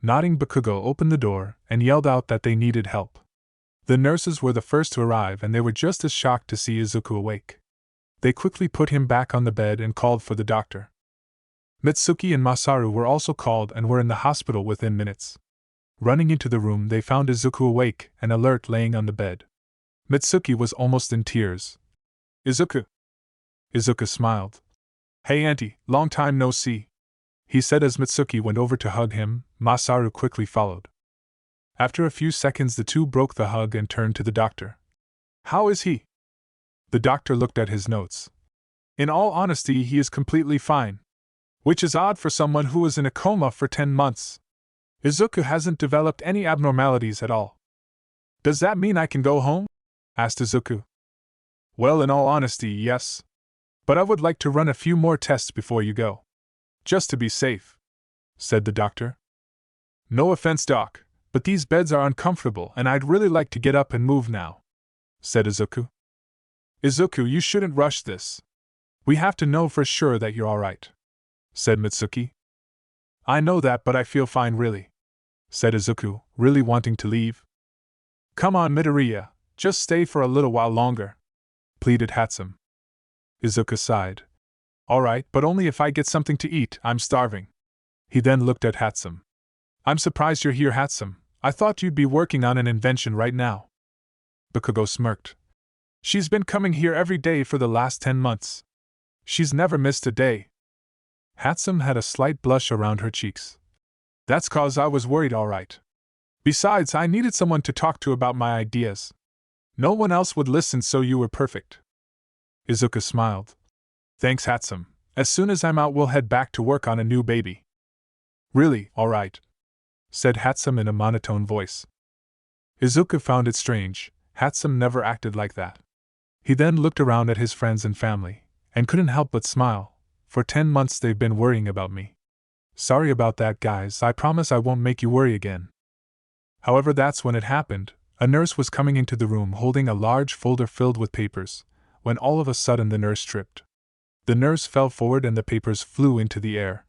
Nodding, Bakugo opened the door and yelled out that they needed help. The nurses were the first to arrive and they were just as shocked to see Izuku awake. They quickly put him back on the bed and called for the doctor. Mitsuki and Masaru were also called and were in the hospital within minutes. Running into the room, they found Izuku awake and alert, laying on the bed. Mitsuki was almost in tears. Izuku. Izuku smiled. Hey auntie, long time no see, he said as Mitsuki went over to hug him. Masaru quickly followed. After a few seconds, the two broke the hug and turned to the doctor. How is he? The doctor looked at his notes. In all honesty, he is completely fine. Which is odd for someone who was in a coma for 10 months. Izuku hasn't developed any abnormalities at all. Does that mean I can go home? Asked Izuku. Well, in all honesty, yes. But I would like to run a few more tests before you go. Just to be safe, said the doctor. No offense, Doc, but these beds are uncomfortable and I'd really like to get up and move now, said Izuku. Izuku, you shouldn't rush this. We have to know for sure that you're alright, said Mitsuki. I know that, but I feel fine really, said Izuku, really wanting to leave. Come on, Midoriya, just stay for a little while longer, pleaded Hatsume. Izuku sighed. Alright, but only if I get something to eat, I'm starving. He then looked at Hatsume. I'm surprised you're here, Hatsume. I thought you'd be working on an invention right now. Bakugo smirked. She's been coming here every day for the last 10 months. She's never missed a day. Hatsume had a slight blush around her cheeks. That's 'cause I was worried, alright. Besides, I needed someone to talk to about my ideas. No one else would listen, so you were perfect. Izuku smiled. Thanks, Hatsume. As soon as I'm out, we'll head back to work on a new baby. Really, alright, said Hatsume in a monotone voice. Izuku found it strange. Hatsume never acted like that. He then looked around at his friends and family, and couldn't help but smile. For 10 months they've been worrying about me. Sorry about that, guys. I promise I won't make you worry again. However, that's when it happened. A nurse was coming into the room holding a large folder filled with papers, when all of a sudden the nurse tripped. The nurse fell forward and the papers flew into the air.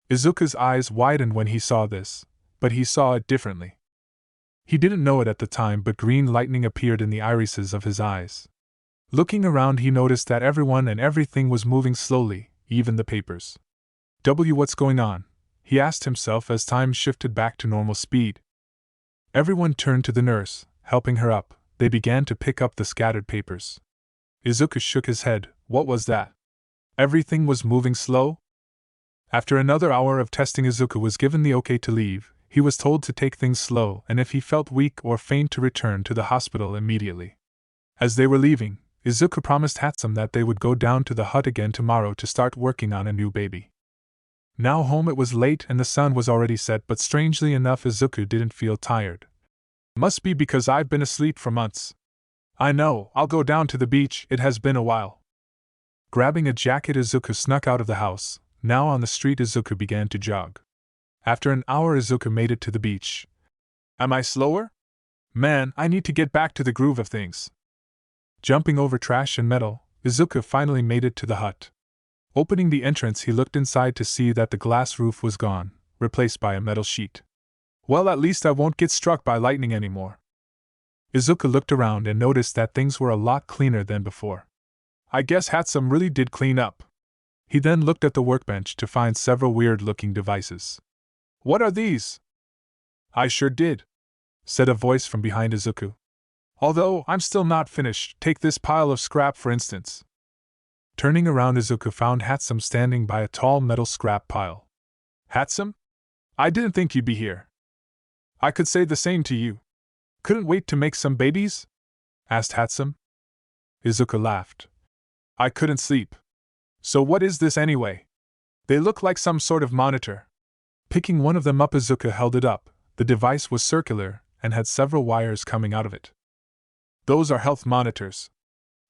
Izuku's eyes widened when he saw this, but he saw it differently. He didn't know it at the time, but green lightning appeared in the irises of his eyes. Looking around, he noticed that everyone and everything was moving slowly, even the papers. What's going on? He asked himself as time shifted back to normal speed. Everyone turned to the nurse, helping her up. They began to pick up the scattered papers. Izuku shook his head. What was that? Everything was moving slow? After another hour of testing, Izuku was given the okay to leave. He was told to take things slow and if he felt weak or faint to return to the hospital immediately. As they were leaving, Izuku promised Hatsume that they would go down to the hut again tomorrow to start working on a new baby. Now home, it was late and the sun was already set, but strangely enough Izuku didn't feel tired. Must be because I've been asleep for months. I know, I'll go down to the beach, it has been a while. Grabbing a jacket, Izuku snuck out of the house. Now on the street, Izuku began to jog. After an hour, Izuku made it to the beach. Am I slower? Man, I need to get back to the groove of things. Jumping over trash and metal, Izuku finally made it to the hut. Opening the entrance, he looked inside to see that the glass roof was gone, replaced by a metal sheet. Well, at least I won't get struck by lightning anymore. Izuku looked around and noticed that things were a lot cleaner than before. I guess Hatsume really did clean up. He then looked at the workbench to find several weird-looking devices. What are these? I sure did, said a voice from behind Izuku. Although, I'm still not finished. Take this pile of scrap for instance. Turning around, Izuku found Hatsume standing by a tall metal scrap pile. Hatsume? I didn't think you'd be here. I could say the same to you. Couldn't wait to make some babies? Asked Hatsume. Izuku laughed. I couldn't sleep. So what is this anyway? They look like some sort of monitor. Picking one of them up, Izuku held it up. The device was circular and had several wires coming out of it. Those are health monitors.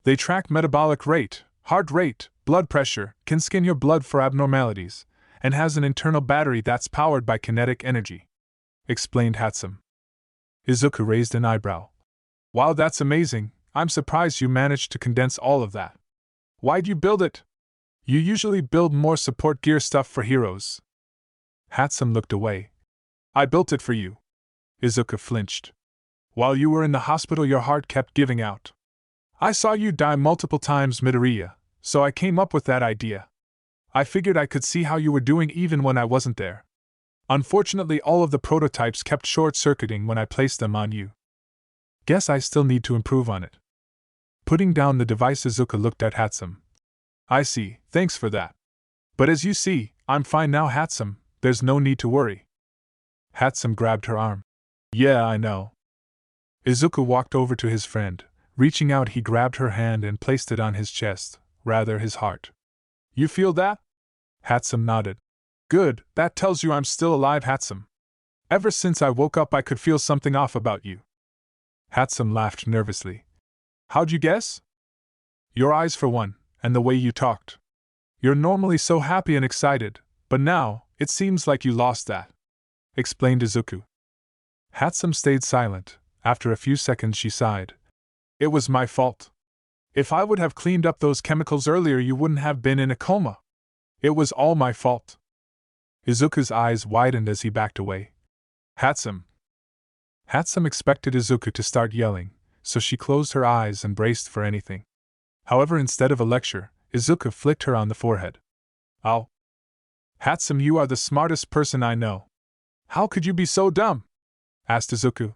They track metabolic rate, heart rate, blood pressure, can scan your blood for abnormalities, and has an internal battery that's powered by kinetic energy, explained Hatsume. Izuku raised an eyebrow. Wow, that's amazing. I'm surprised you managed to condense all of that. Why'd you build it? You usually build more support gear stuff for heroes. Hatsume looked away. I built it for you. Izuku flinched. While you were in the hospital, your heart kept giving out. I saw you die multiple times Midoriya, so I came up with that idea. I figured I could see how you were doing even when I wasn't there. Unfortunately, all of the prototypes kept short-circuiting when I placed them on you. Guess I still need to improve on it. Putting down the device, Izuku looked at Hatsume. I see, thanks for that. But as you see, I'm fine now, Hatsume, there's no need to worry. Hatsume grabbed her arm. Yeah, I know. Izuku walked over to his friend. Reaching out, he grabbed her hand and placed it on his chest, rather his heart. You feel that? Hatsume nodded. Good, that tells you I'm still alive, Hatsume. Ever since I woke up I could feel something off about you. Hatsume laughed nervously. How'd you guess? Your eyes for one, and the way you talked. You're normally so happy and excited, but now, it seems like you lost that, explained Izuku. Hatsume stayed silent. After a few seconds she sighed. It was my fault. If I would have cleaned up those chemicals earlier, you wouldn't have been in a coma. It was all my fault. Izuku's eyes widened as he backed away. Hatsume. Hatsume expected Izuku to start yelling, so she closed her eyes and braced for anything. However, instead of a lecture, Izuku flicked her on the forehead. Ow. Hatsume, you are the smartest person I know. How could you be so dumb? Asked Izuku.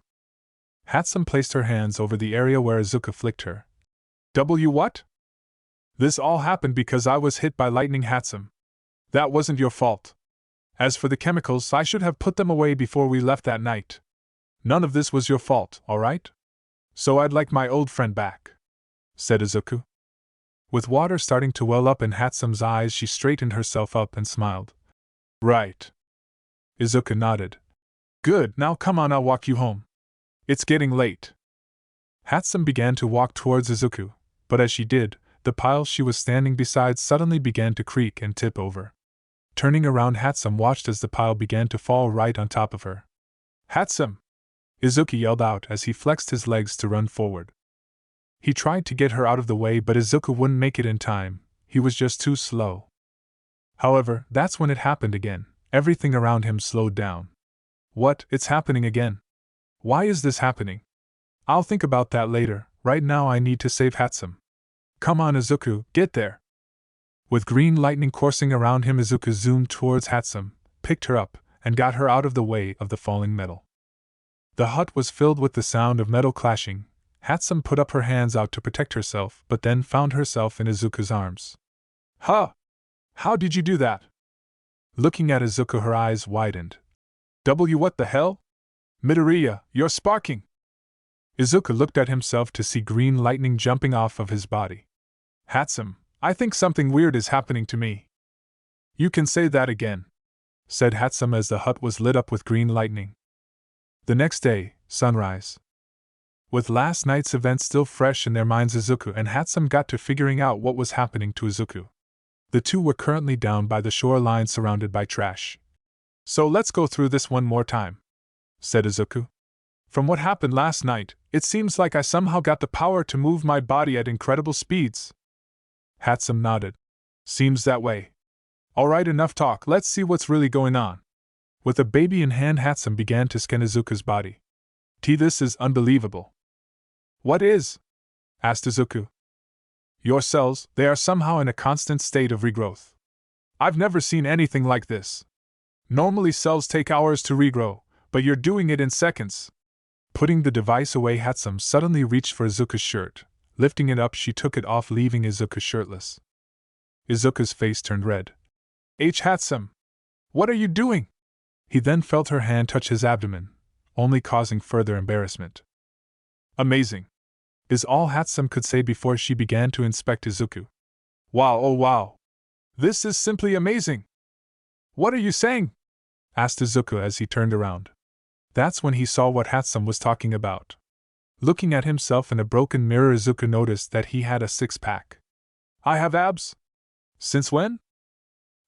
Hatsume placed her hands over the area where Izuku flicked her. What? This all happened because I was hit by lightning, Hatsume. That wasn't your fault. As for the chemicals, I should have put them away before we left that night. None of this was your fault, alright? So I'd like my old friend back, said Izuku. With water starting to well up in Hatsume's eyes, she straightened herself up and smiled. Right. Izuku nodded. Good, now come on, I'll walk you home. It's getting late. Hatsume began to walk towards Izuku, but as she did, the pile she was standing beside suddenly began to creak and tip over. Turning around, Hatsume watched as the pile began to fall right on top of her. Hatsume! Izuku yelled out as he flexed his legs to run forward. He tried to get her out of the way, but Izuku wouldn't make it in time. He was just too slow. However, that's when it happened again. Everything around him slowed down. What? It's happening again. Why is this happening? I'll think about that later. Right now I need to save Hatsume. Come on, Izuku, get there. With green lightning coursing around him, Izuku zoomed towards Hatsume, picked her up, and got her out of the way of the falling metal. The hut was filled with the sound of metal clashing. Hatsume put up her hands out to protect herself, but then found herself in Izuku's arms. Huh! How did you do that? Looking at Izuku, her eyes widened. What the hell? Midoriya, you're sparking! Izuku looked at himself to see green lightning jumping off of his body. Hatsume, I think something weird is happening to me. You can say that again, said Hatsume as the hut was lit up with green lightning. The next day, sunrise. With last night's event still fresh in their minds, Izuku and Hatsume got to figuring out what was happening to Izuku. The two were currently down by the shoreline surrounded by trash. So let's go through this one more time, said Izuku. From what happened last night, it seems like I somehow got the power to move my body at incredible speeds. Hatsume nodded. Seems that way. Alright, enough talk, let's see what's really going on. With a baby in hand, Hatsume began to scan Izuku's body. This is unbelievable. What is? Asked Izuku. Your cells, they are somehow in a constant state of regrowth. I've never seen anything like this. Normally cells take hours to regrow, but you're doing it in seconds. Putting the device away, Hatsume suddenly reached for Izuku's shirt. Lifting it up, she took it off, leaving Izuku shirtless. Izuku's face turned red. Hatsume! What are you doing? He then felt her hand touch his abdomen, only causing further embarrassment. Amazing, is all Hatsume could say before she began to inspect Izuku. Wow, oh wow! This is simply amazing! What are you saying? Asked Izuku as he turned around. That's when he saw what Hatsume was talking about. Looking at himself in a broken mirror, Izuku noticed that he had a six-pack. I have abs? Since when?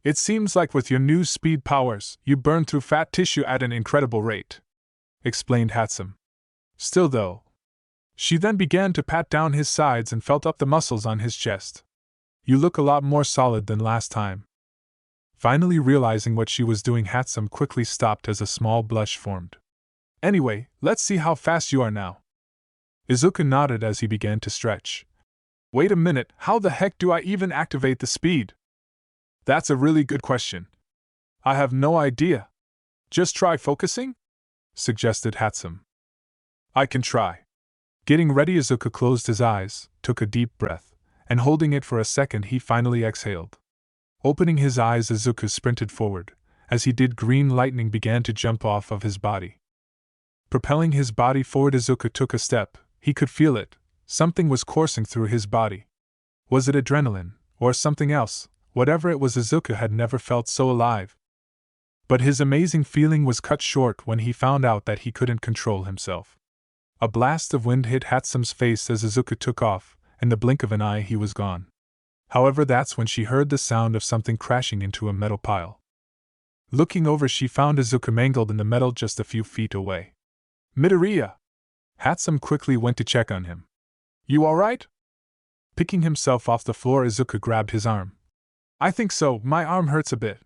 It seems like with your new speed powers, you burn through fat tissue at an incredible rate, explained Hatsume. Still though. She then began to pat down his sides and felt up the muscles on his chest. You look a lot more solid than last time. Finally realizing what she was doing, Hatsume quickly stopped as a small blush formed. Anyway, let's see how fast you are now. Izuku nodded as he began to stretch. Wait a minute, how the heck do I even activate the speed? That's a really good question. I have no idea. Just try focusing? Suggested Hatsume. I can try. Getting ready, Izuku closed his eyes, took a deep breath, and holding it for a second, he finally exhaled. Opening his eyes, Izuku sprinted forward. As he did, green lightning began to jump off of his body. Propelling his body forward, Izuku took a step. He could feel it. Something was coursing through his body. Was it adrenaline, or something else? Whatever it was, Izuku had never felt so alive. But his amazing feeling was cut short when he found out that he couldn't control himself. A blast of wind hit Hatsume's face as Izuku took off. In the blink of an eye, he was gone. However, that's when she heard the sound of something crashing into a metal pile. Looking over, she found Izuku mangled in the metal just a few feet away. Midoriya! Hatsume quickly went to check on him. You alright? Picking himself off the floor, Izuku grabbed his arm. I think so, my arm hurts a bit.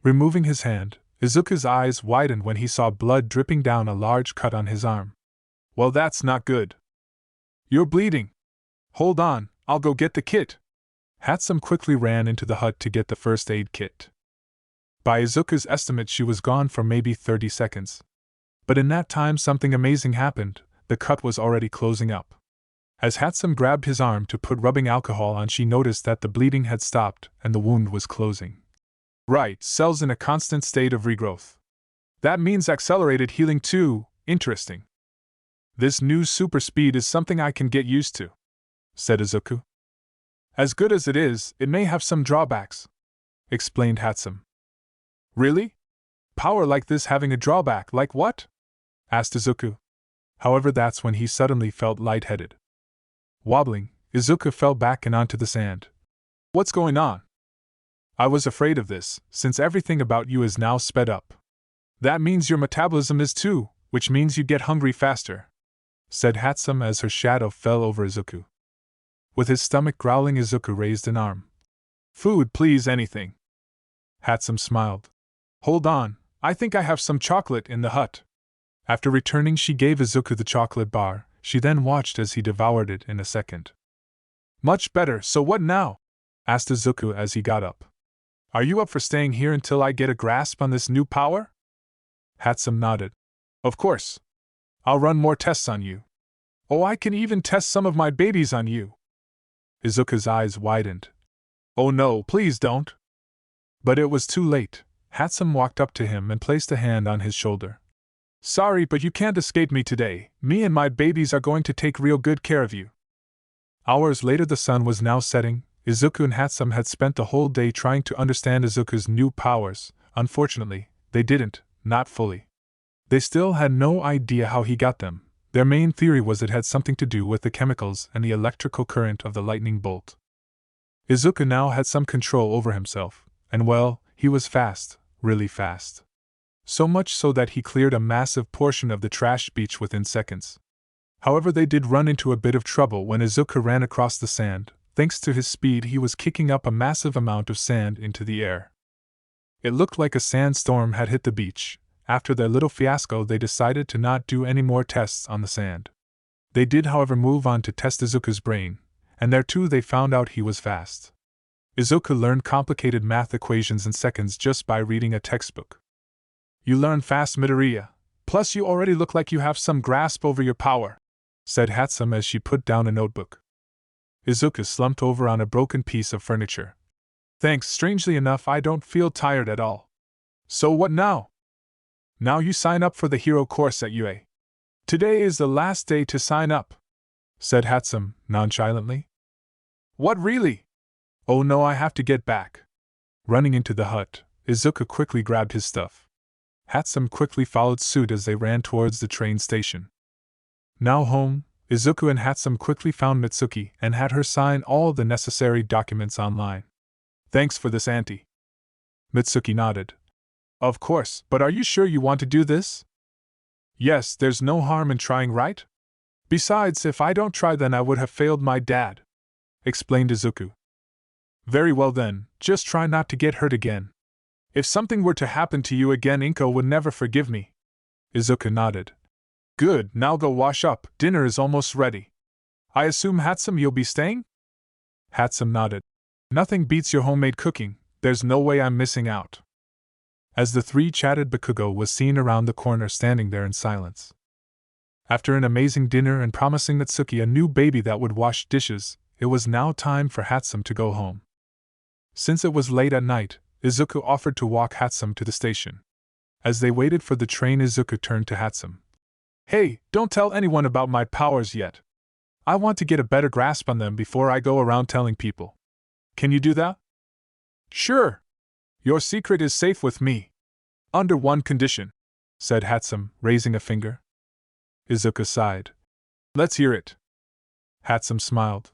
Removing his hand, Izuku's eyes widened when he saw blood dripping down a large cut on his arm. Well, that's not good. You're bleeding. Hold on, I'll go get the kit. Hatsume quickly ran into the hut to get the first aid kit. By Izuku's estimate, she was gone for maybe 30 seconds. But in that time, something amazing happened. The cut was already closing up. As Hatsume grabbed his arm to put rubbing alcohol on, she noticed that the bleeding had stopped and the wound was closing. Right, cells in a constant state of regrowth. That means accelerated healing too. Interesting. This new super speed is something I can get used to, said Izuku. As good as it is, it may have some drawbacks, explained Hatsume. Really? Power like this having a drawback, like what? Asked Izuku. However, that's when he suddenly felt lightheaded. Wobbling, Izuku fell back and onto the sand. What's going on? I was afraid of this, since everything about you is now sped up. That means your metabolism is too, which means you get hungry faster, said Hatsume as her shadow fell over Izuku. With his stomach growling, Izuku raised an arm. Food, please, anything. Hatsume smiled. Hold on, I think I have some chocolate in the hut. After returning, she gave Izuku the chocolate bar. She then watched as he devoured it in a second. Much better, so what now? Asked Izuku as he got up. Are you up for staying here until I get a grasp on this new power? Hatsume nodded. Of course. I'll run more tests on you. Oh, I can even test some of my babies on you. Izuku's eyes widened. Oh no, please don't. But it was too late. Hatsume walked up to him and placed a hand on his shoulder. Sorry, but you can't escape me today. Me and my babies are going to take real good care of you. Hours later, the sun was now setting. Izuku and Hatsume had spent the whole day trying to understand Izuku's new powers. Unfortunately, they didn't, not fully. They still had no idea how he got them. Their main theory was it had something to do with the chemicals and the electrical current of the lightning bolt. Izuku now had some control over himself, and well, he was fast, really fast. So much so that he cleared a massive portion of the trash beach within seconds. However, they did run into a bit of trouble when Izuku ran across the sand. Thanks to his speed, he was kicking up a massive amount of sand into the air. It looked like a sandstorm had hit the beach. After their little fiasco, they decided to not do any more tests on the sand. They did, however, move on to test Izuku's brain, and there too they found out he was fast. Izuku learned complicated math equations in seconds just by reading a textbook. You learn fast, Midoriya. Plus you already look like you have some grasp over your power, said Hatsume as she put down a notebook. Izuku slumped over on a broken piece of furniture. Thanks, strangely enough I don't feel tired at all. So what now? Now you sign up for the hero course at UA. Today is the last day to sign up, said Hatsume, nonchalantly. What, really? Oh no, I have to get back. Running into the hut, Izuku quickly grabbed his stuff. Hatsume quickly followed suit as they ran towards the train station. Now home, Izuku and Hatsume quickly found Mitsuki and had her sign all the necessary documents online. Thanks for this, Auntie. Mitsuki nodded. Of course, but are you sure you want to do this? Yes, there's no harm in trying, right? Besides, if I don't try then I would have failed my dad, explained Izuku. Very well then, just try not to get hurt again. If something were to happen to you again, Inko would never forgive me. Izuku nodded. Good, now go wash up, dinner is almost ready. I assume, Hatsume, you'll be staying? Hatsume nodded. Nothing beats your homemade cooking, there's no way I'm missing out. As the three chatted, Bakugo was seen around the corner standing there in silence. After an amazing dinner and promising Natsuki a new baby that would wash dishes, it was now time for Hatsume to go home. Since it was late at night, Izuku offered to walk Hatsume to the station. As they waited for the train, Izuku turned to Hatsume. Hey, don't tell anyone about my powers yet. I want to get a better grasp on them before I go around telling people. Can you do that? Sure. Your secret is safe with me. Under one condition, said Hatsume, raising a finger. Izuku sighed. Let's hear it. Hatsume smiled.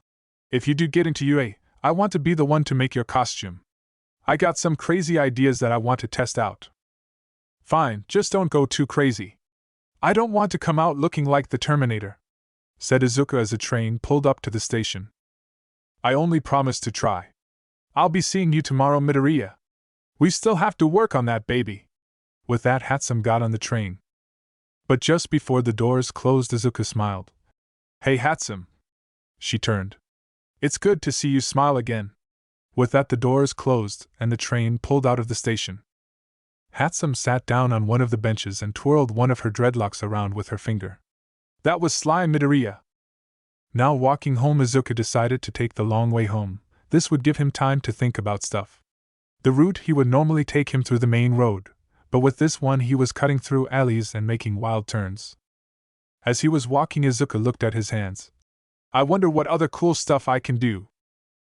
If you do get into UA, I want to be the one to make your costume. I got some crazy ideas that I want to test out. Fine, just don't go too crazy. I don't want to come out looking like the Terminator, said Izuku as the train pulled up to the station. I only promise to try. I'll be seeing you tomorrow, Midoriya. We still have to work on that baby. With that, Hatsume got on the train. But just before the doors closed, Izuku smiled. Hey, Hatsume. She turned. It's good to see you smile again. With that, the doors closed and the train pulled out of the station. Hatsume sat down on one of the benches and twirled one of her dreadlocks around with her finger. That was sly, Midoriya. Now walking home, Izuku decided to take the long way home. This would give him time to think about stuff. The route he would normally take him through the main road, but with this one he was cutting through alleys and making wild turns. As he was walking, Izuku looked at his hands. I wonder what other cool stuff I can do.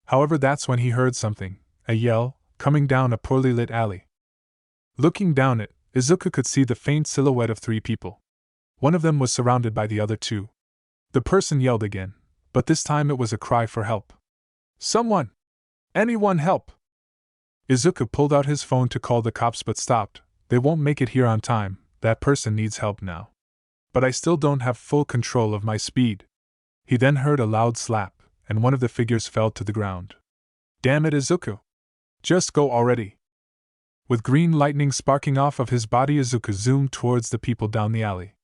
However, that's when he heard something, a yell, coming down a poorly lit alley. Looking down it, Izuku could see the faint silhouette of three people. One of them was surrounded by the other two. The person yelled again, but this time it was a cry for help. Someone! Anyone help! Izuku pulled out his phone to call the cops but stopped. They won't make it here on time, that person needs help now. But I still don't have full control of my speed. He then heard a loud slap, and one of the figures fell to the ground. Damn it, Izuku! Just go already! With green lightning sparking off of his body, Izuku zoomed towards the people down the alley.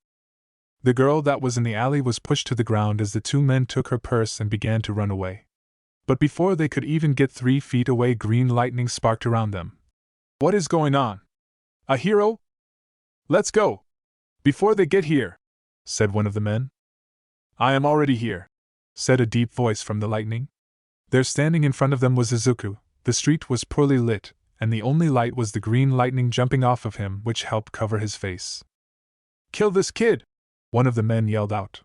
The girl that was in the alley was pushed to the ground as the two men took her purse and began to run away. But before they could even get 3 feet away, green lightning sparked around them. What is going on? A hero? Let's go! Before they get here, said one of the men. I am already here, said a deep voice from the lightning. There standing in front of them was Izuku. The street was poorly lit, and the only light was the green lightning jumping off of him, which helped cover his face. "Kill this kid!" one of the men yelled out.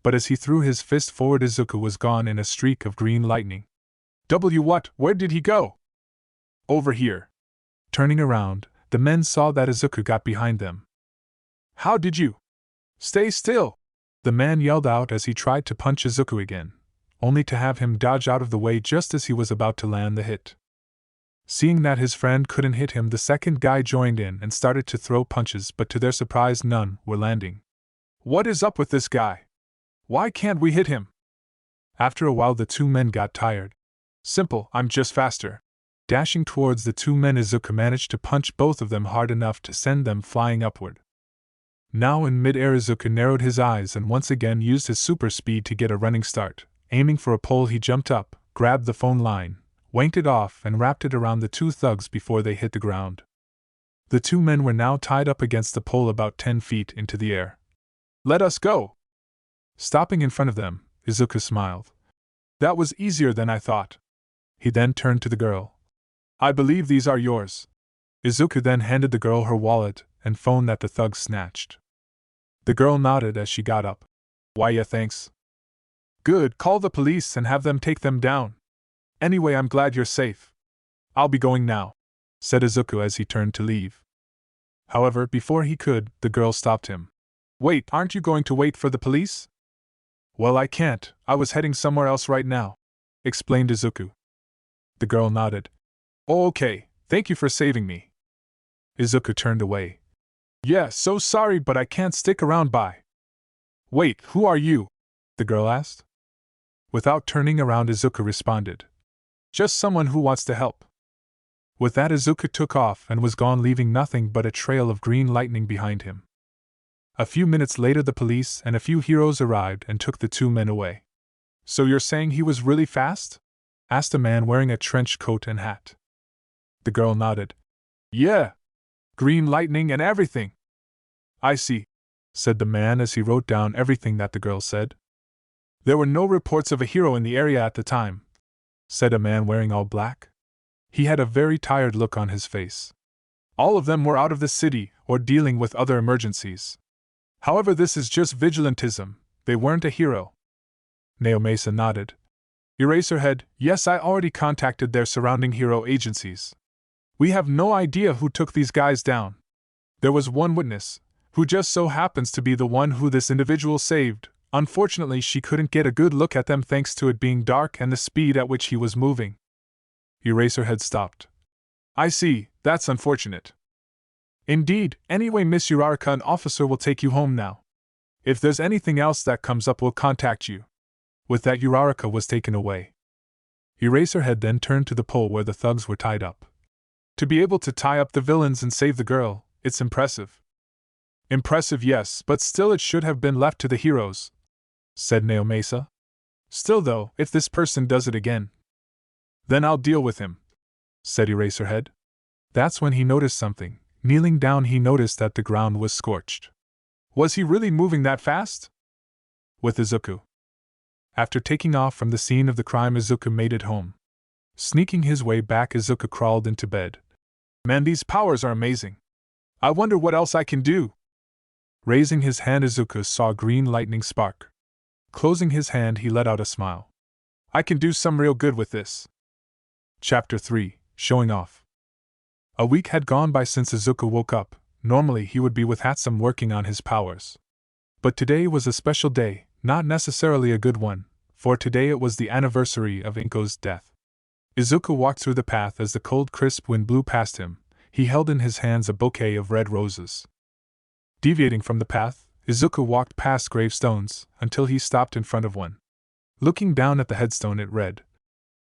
But as he threw his fist forward, Izuku was gone in a streak of green lightning. What? Where did he go?" "Over here." Turning around, the men saw that Izuku got behind them. "How did you?" "Stay still!" the man yelled out as he tried to punch Izuku again, only to have him dodge out of the way just as he was about to land the hit. Seeing that his friend couldn't hit him, the second guy joined in and started to throw punches, but to their surprise none were landing. "What is up with this guy? Why can't we hit him?" After a while the two men got tired. "Simple, I'm just faster." Dashing towards the two men, Izuku managed to punch both of them hard enough to send them flying upward. Now in mid-air, Izuku narrowed his eyes and once again used his super speed to get a running start. Aiming for a pole, he jumped up, grabbed the phone line, wanked it off and wrapped it around the two thugs before they hit the ground. The two men were now tied up against the pole about 10 feet into the air. "Let us go!" Stopping in front of them, Izuku smiled. "That was easier than I thought." He then turned to the girl. "I believe these are yours." Izuku then handed the girl her wallet and phone that the thugs snatched. The girl nodded as she got up. "Why, yeah, thanks." "Good, call the police and have them take them down. Anyway, I'm glad you're safe. I'll be going now," said Izuku as he turned to leave. However, before he could, the girl stopped him. "Wait, aren't you going to wait for the police?" "Well, I can't, I was heading somewhere else right now," explained Izuku. The girl nodded. "Oh, okay, thank you for saving me." Izuku turned away. "Yeah, so sorry, but I can't stick around by." "Wait, who are you?" the girl asked. Without turning around, Izuku responded. "Just someone who wants to help." With that, Izuku took off and was gone, leaving nothing but a trail of green lightning behind him. A few minutes later, the police and a few heroes arrived and took the two men away. "So you're saying he was really fast?" asked a man wearing a trench coat and hat. The girl nodded. "Yeah. Green lightning and everything." "I see," said the man as he wrote down everything that the girl said. "There were no reports of a hero in the area at the time," said a man wearing all black. He had a very tired look on his face. "All of them were out of the city or dealing with other emergencies. However, this is just vigilantism, they weren't a hero." Naomasa nodded. Eraserhead, yes, I already contacted their surrounding hero agencies. We have no idea who took these guys down. There was one witness, who just so happens to be the one who this individual saved. Unfortunately, she couldn't get a good look at them thanks to it being dark and the speed at which he was moving. Eraserhead stopped. "I see, that's unfortunate." "Indeed, anyway, Miss Uraraka, an officer will take you home now. If there's anything else that comes up, we'll contact you." With that, Uraraka was taken away. Eraserhead then turned to the pole where the thugs were tied up. "To be able to tie up the villains and save the girl, it's impressive." "Impressive, yes, but still it should have been left to the heroes," said Naomasa. "Still though, if this person does it again, then I'll deal with him," said Eraserhead. That's when he noticed something. Kneeling down, he noticed that the ground was scorched. Was he really moving that fast? With Izuku. After taking off from the scene of the crime, Izuku made it home. Sneaking his way back, Izuku crawled into bed. "Man, these powers are amazing. I wonder what else I can do." Raising his hand, Izuku saw green lightning spark. Closing his hand, he let out a smile. "I can do some real good with this." Chapter 3: Showing Off. A week had gone by since Izuku woke up. Normally he would be with Hatsume working on his powers. But today was a special day, not necessarily a good one, for today it was the anniversary of Inko's death. Izuku walked through the path as the cold crisp wind blew past him. He held in his hands a bouquet of red roses. Deviating from the path, Izuku walked past gravestones until he stopped in front of one. Looking down at the headstone, it read,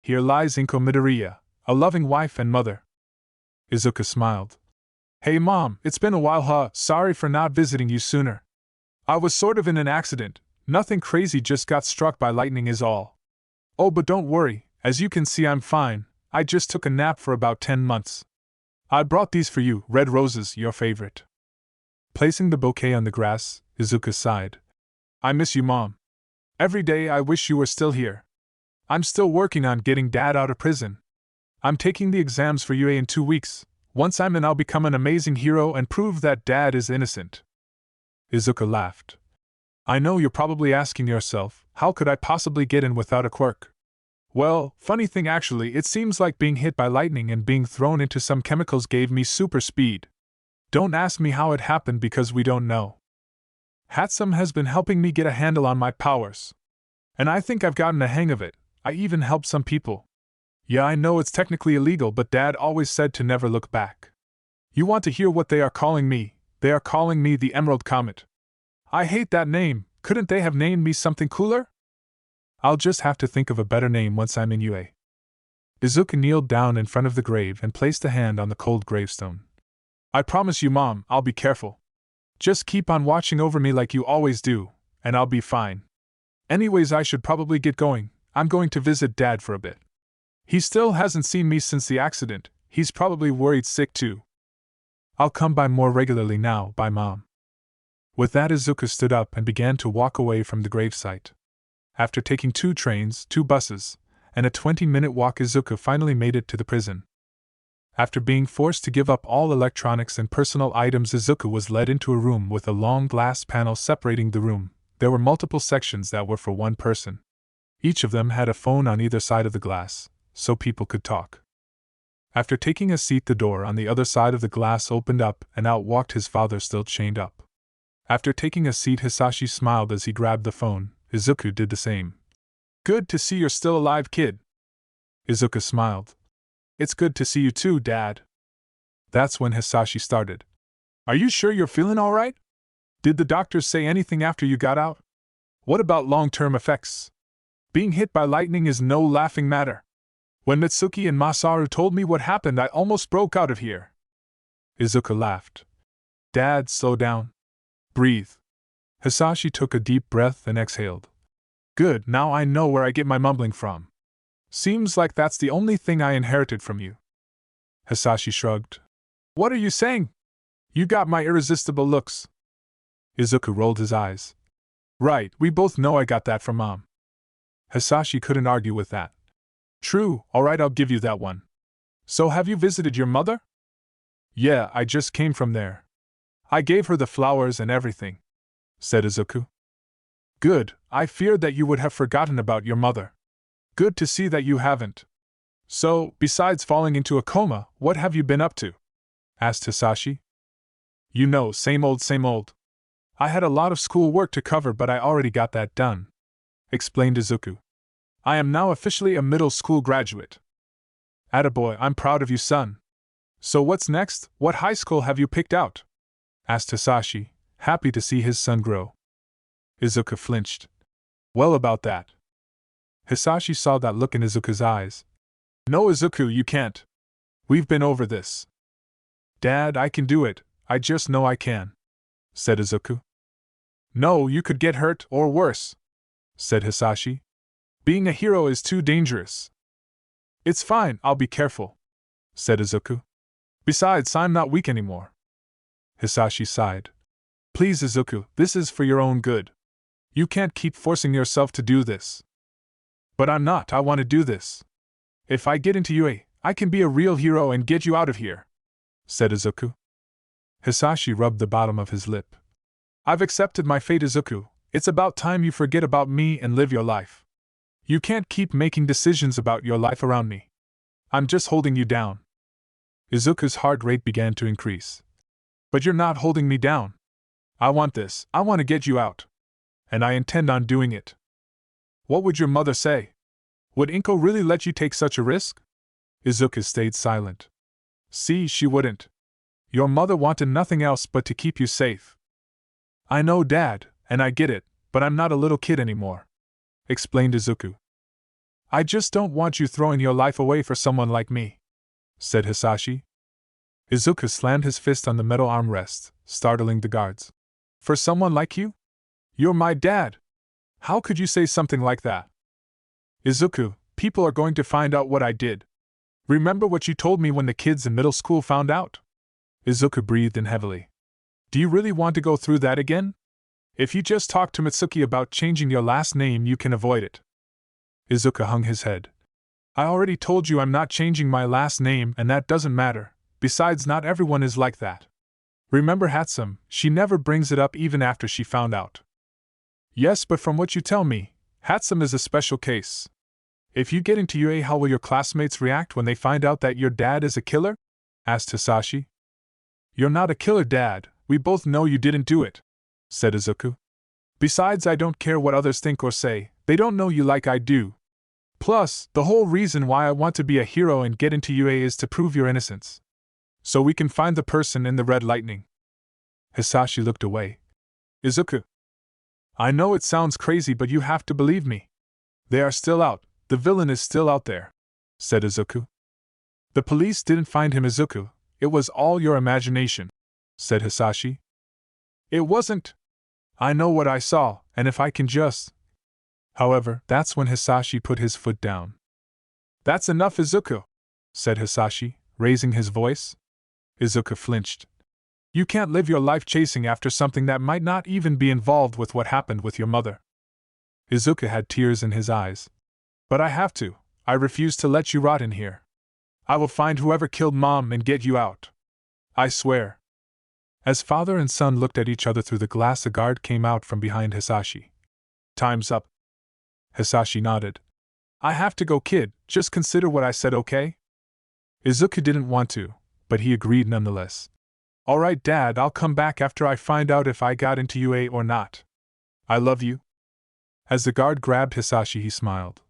"Here lies Inko Midoriya, a loving wife and mother." Izuku smiled. "Hey Mom, it's been a while, huh? Sorry for not visiting you sooner. I was sort of in an accident, nothing crazy, just got struck by lightning is all. Oh, but don't worry, as you can see I'm fine, I just took a nap for about 10 months. I brought these for you, red roses, your favorite." Placing the bouquet on the grass, Izuku sighed. "I miss you, Mom. Every day I wish you were still here. I'm still working on getting Dad out of prison." I'm taking the exams for UA in 2 weeks. Once I'm in, I'll become an amazing hero and prove that Dad is innocent. Izuku laughed. I know you're probably asking yourself, how could I possibly get in without a quirk? Well, funny thing actually, it seems like being hit by lightning and being thrown into some chemicals gave me super speed. Don't ask me how it happened because we don't know. Hatsume has been helping me get a handle on my powers. And I think I've gotten a hang of it. I even helped some people. Yeah, I know it's technically illegal, but Dad always said to never look back. You want to hear what they are calling me? They are calling me the Emerald Comet. I hate that name. Couldn't they have named me something cooler? I'll just have to think of a better name once I'm in UA. Izuku kneeled down in front of the grave and placed a hand on the cold gravestone. I promise you, Mom, I'll be careful. Just keep on watching over me like you always do, and I'll be fine. Anyways, I should probably get going. I'm going to visit Dad for a bit. He still hasn't seen me since the accident. He's probably worried sick too. I'll come by more regularly now, bye Mom. With that, Izuku stood up and began to walk away from the gravesite. After taking 2 trains, 2 buses, and a 20-minute walk, Izuku finally made it to the prison. After being forced to give up all electronics and personal items, Izuku was led into a room with a long glass panel separating the room. There were multiple sections that were for one person. Each of them had a phone on either side of the glass, so people could talk. After taking a seat, the door on the other side of the glass opened up and out walked his father, still chained up. After taking a seat, Hisashi smiled as he grabbed the phone. Izuku did the same. Good to see you're still alive, kid. Izuku smiled. It's good to see you too, Dad. That's when Hisashi started. Are you sure you're feeling all right? Did the doctors say anything after you got out? What about long-term effects? Being hit by lightning is no laughing matter. When Mitsuki and Masaru told me what happened, I almost broke out of here. Izuku laughed. Dad, slow down. Breathe. Hisashi took a deep breath and exhaled. Good, now I know where I get my mumbling from. Seems like that's the only thing I inherited from you. Hisashi shrugged. What are you saying? You got my irresistible looks. Izuku rolled his eyes. Right, we both know I got that from Mom. Hisashi couldn't argue with that. True, alright, I'll give you that one. So have you visited your mother? Yeah, I just came from there. I gave her the flowers and everything, said Izuku. Good, I feared that you would have forgotten about your mother. Good to see that you haven't. So, besides falling into a coma, what have you been up to? Asked Hisashi. You know, same old, same old. I had a lot of school work to cover, but I already got that done, explained Izuku. I am now officially a middle school graduate. Attaboy, I'm proud of you, son. So what's next? What high school have you picked out? Asked Hisashi, happy to see his son grow. Izuku flinched. Well, about that. Hisashi saw that look in Izuku's eyes. No, Izuku, you can't. We've been over this. Dad, I can do it, I just know I can, said Izuku. No, you could get hurt, or worse, said Hisashi. Being a hero is too dangerous. It's fine, I'll be careful, said Izuku. Besides, I'm not weak anymore. Hisashi sighed. Please, Izuku, this is for your own good. You can't keep forcing yourself to do this. But I'm not, I want to do this. If I get into UA, I can be a real hero and get you out of here, said Izuku. Hisashi rubbed the bottom of his lip. I've accepted my fate, Izuku. It's about time you forget about me and live your life. You can't keep making decisions about your life around me. I'm just holding you down. Izuku's heart rate began to increase. But you're not holding me down. I want this, I want to get you out. And I intend on doing it. What would your mother say? Would Inko really let you take such a risk? Izuku stayed silent. See, she wouldn't. Your mother wanted nothing else but to keep you safe. I know, Dad, and I get it, but I'm not a little kid anymore, explained Izuku. I just don't want you throwing your life away for someone like me, said Hisashi. Izuku slammed his fist on the metal armrest, startling the guards. For someone like you? You're my dad. How could you say something like that? Izuku, people are going to find out what I did. Remember what you told me when the kids in middle school found out? Izuku breathed in heavily. Do you really want to go through that again? If you just talk to Mitsuki about changing your last name, you can avoid it. Izuku hung his head. I already told you I'm not changing my last name and that doesn't matter, besides not everyone is like that. Remember Hatsume, she never brings it up even after she found out. Yes, but from what you tell me, Hatsume is a special case. If you get into UA, how will your classmates react when they find out that your dad is a killer? Asked Hisashi. You're not a killer, Dad, we both know you didn't do it, said Izuku. Besides, I don't care what others think or say, they don't know you like I do. Plus, the whole reason why I want to be a hero and get into UA is to prove your innocence. So we can find the person in the red lightning. Hisashi looked away. Izuku. I know it sounds crazy, but you have to believe me. They are still out, the villain is still out there, said Izuku. The police didn't find him, Izuku, it was all your imagination, said Hisashi. It wasn't. I know what I saw, and if I can just... However, that's when Hisashi put his foot down. That's enough, Izuku, said Hisashi, raising his voice. Izuku flinched. You can't live your life chasing after something that might not even be involved with what happened with your mother. Izuku had tears in his eyes. But I have to. I refuse to let you rot in here. I will find whoever killed Mom and get you out. I swear. As father and son looked at each other through the glass, a guard came out from behind Hisashi. Time's up. Hisashi nodded. I have to go, kid, just consider what I said, okay? Izuku didn't want to, but he agreed nonetheless. Alright, Dad, I'll come back after I find out if I got into UA or not. I love you. As the guard grabbed Hisashi, he smiled.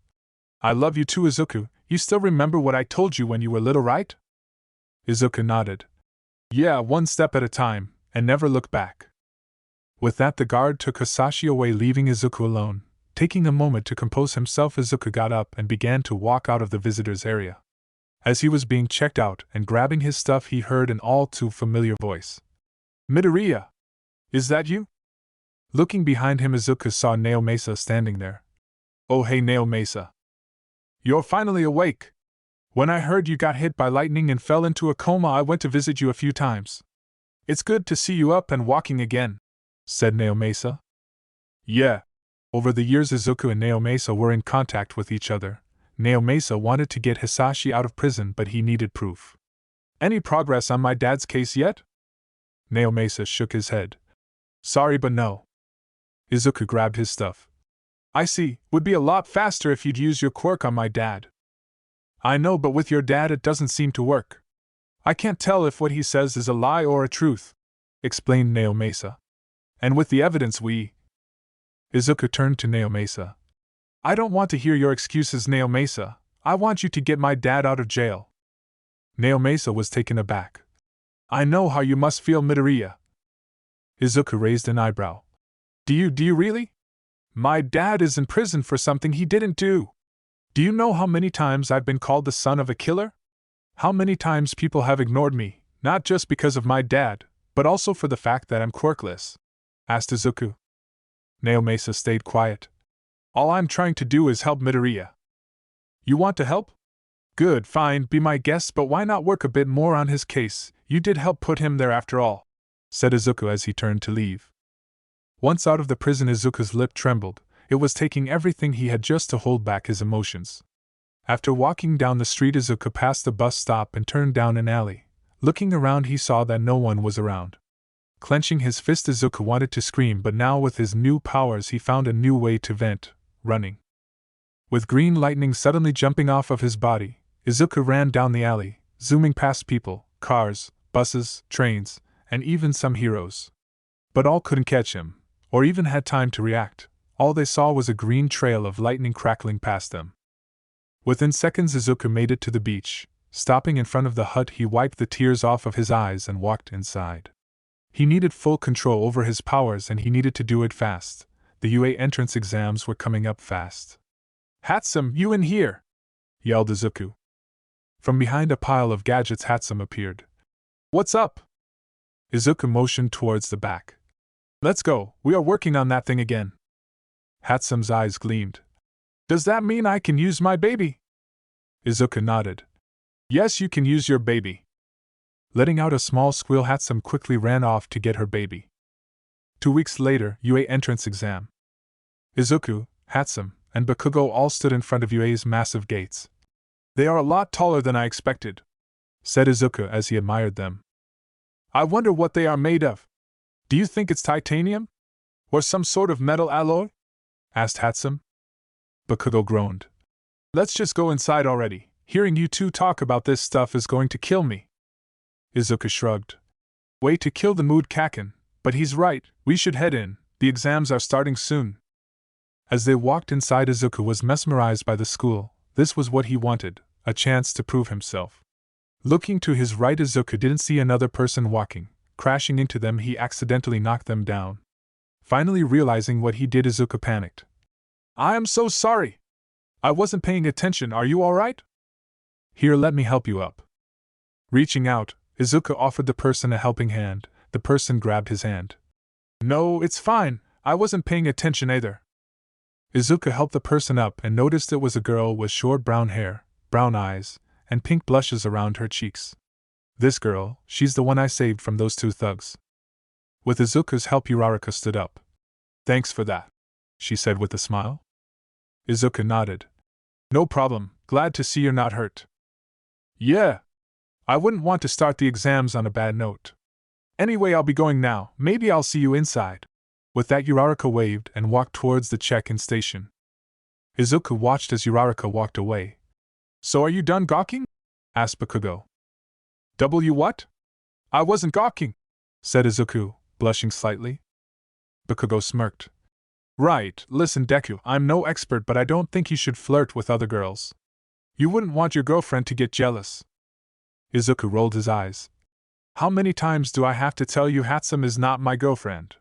I love you too, Izuku. You still remember what I told you when you were little, right? Izuku nodded. Yeah, one step at a time, and never look back. With that, the guard took Hisashi away, leaving Izuku alone. Taking a moment to compose himself, Izuku got up and began to walk out of the visitors' area. As he was being checked out and grabbing his stuff, he heard an all too familiar voice. Midoriya! Is that you? Looking behind him, Izuku saw Naomasa standing there. Oh hey Naomasa. You're finally awake! When I heard you got hit by lightning and fell into a coma, I went to visit you a few times. It's good to see you up and walking again, said Naomasa. Yeah. Over the years, Izuku and Naomasa were in contact with each other. Naomasa wanted to get Hisashi out of prison, but he needed proof. Any progress on my dad's case yet? Naomasa shook his head. Sorry, but no. Izuku grabbed his stuff. I see, would be a lot faster if you'd use your quirk on my dad. I know, but with your dad it doesn't seem to work. I can't tell if what he says is a lie or a truth, explained Naomasa. And with the evidence Izuku turned to Naomasa. I don't want to hear your excuses, Naomasa. I want you to get my dad out of jail. Naomasa was taken aback. I know how you must feel, Midoriya. Izuku raised an eyebrow. Do you really? My dad is in prison for something he didn't do. Do you know how many times I've been called the son of a killer? How many times people have ignored me, not just because of my dad, but also for the fact that I'm quirkless? Asked Izuku. Naomasa stayed quiet. All I'm trying to do is help Midoriya. You want to help? Good, fine, be my guest, but why not work a bit more on his case? You did help put him there after all, said Izuku as he turned to leave. Once out of the prison, Izuku's lip trembled. It was taking everything he had just to hold back his emotions. After walking down the street, Izuku passed the bus stop and turned down an alley. Looking around, he saw that no one was around. Clenching his fist, Izuku wanted to scream, but now with his new powers he found a new way to vent: running. With green lightning suddenly jumping off of his body, Izuku ran down the alley, zooming past people, cars, buses, trains, and even some heroes. But all couldn't catch him, or even had time to react. All they saw was a green trail of lightning crackling past them. Within seconds, Izuku made it to the beach. Stopping in front of the hut, he wiped the tears off of his eyes and walked inside. He needed full control over his powers, and he needed to do it fast. The UA entrance exams were coming up fast. Hatsume, you in here! Yelled Izuku. From behind a pile of gadgets, Hatsume appeared. What's up? Izuku motioned towards the back. Let's go, we are working on that thing again. Hatsume's eyes gleamed. Does that mean I can use my baby? Izuku nodded. Yes, you can use your baby. Letting out a small squeal, Hatsume quickly ran off to get her baby. 2 weeks later, UA entrance exam. Izuku, Hatsume, and Bakugo all stood in front of UA's massive gates. They are a lot taller than I expected, said Izuku as he admired them. I wonder what they are made of. Do you think it's titanium? Or some sort of metal alloy? Asked Hatsume. Bakugo groaned. Let's just go inside already. Hearing you two talk about this stuff is going to kill me. Izuku shrugged. Way to kill the mood, Kaken, but he's right, we should head in, the exams are starting soon. As they walked inside, Izuku was mesmerized by the school. This was what he wanted, a chance to prove himself. Looking to his right, Izuku didn't see another person walking. Crashing into them, he accidentally knocked them down. Finally realizing what he did, Izuku panicked. I am so sorry. I wasn't paying attention, are you alright? Here, let me help you up. Reaching out, Izuku offered the person a helping hand. The person grabbed his hand. No, it's fine, I wasn't paying attention either. Izuku helped the person up and noticed it was a girl with short brown hair, brown eyes, and pink blushes around her cheeks. This girl, she's the one I saved from those two thugs. With Izuku's help, Uraraka stood up. Thanks for that, she said with a smile. Izuku nodded. No problem, glad to see you're not hurt. Yeah. I wouldn't want to start the exams on a bad note. Anyway, I'll be going now, maybe I'll see you inside. With that, Uraraka waved and walked towards the check-in station. Izuku watched as Uraraka walked away. So are you done gawking? Asked Bakugo. What? I wasn't gawking, said Izuku, blushing slightly. Bakugo smirked. Right, listen Deku, I'm no expert but I don't think you should flirt with other girls. You wouldn't want your girlfriend to get jealous. Izuku rolled his eyes. How many times do I have to tell you Hatsume is not my girlfriend?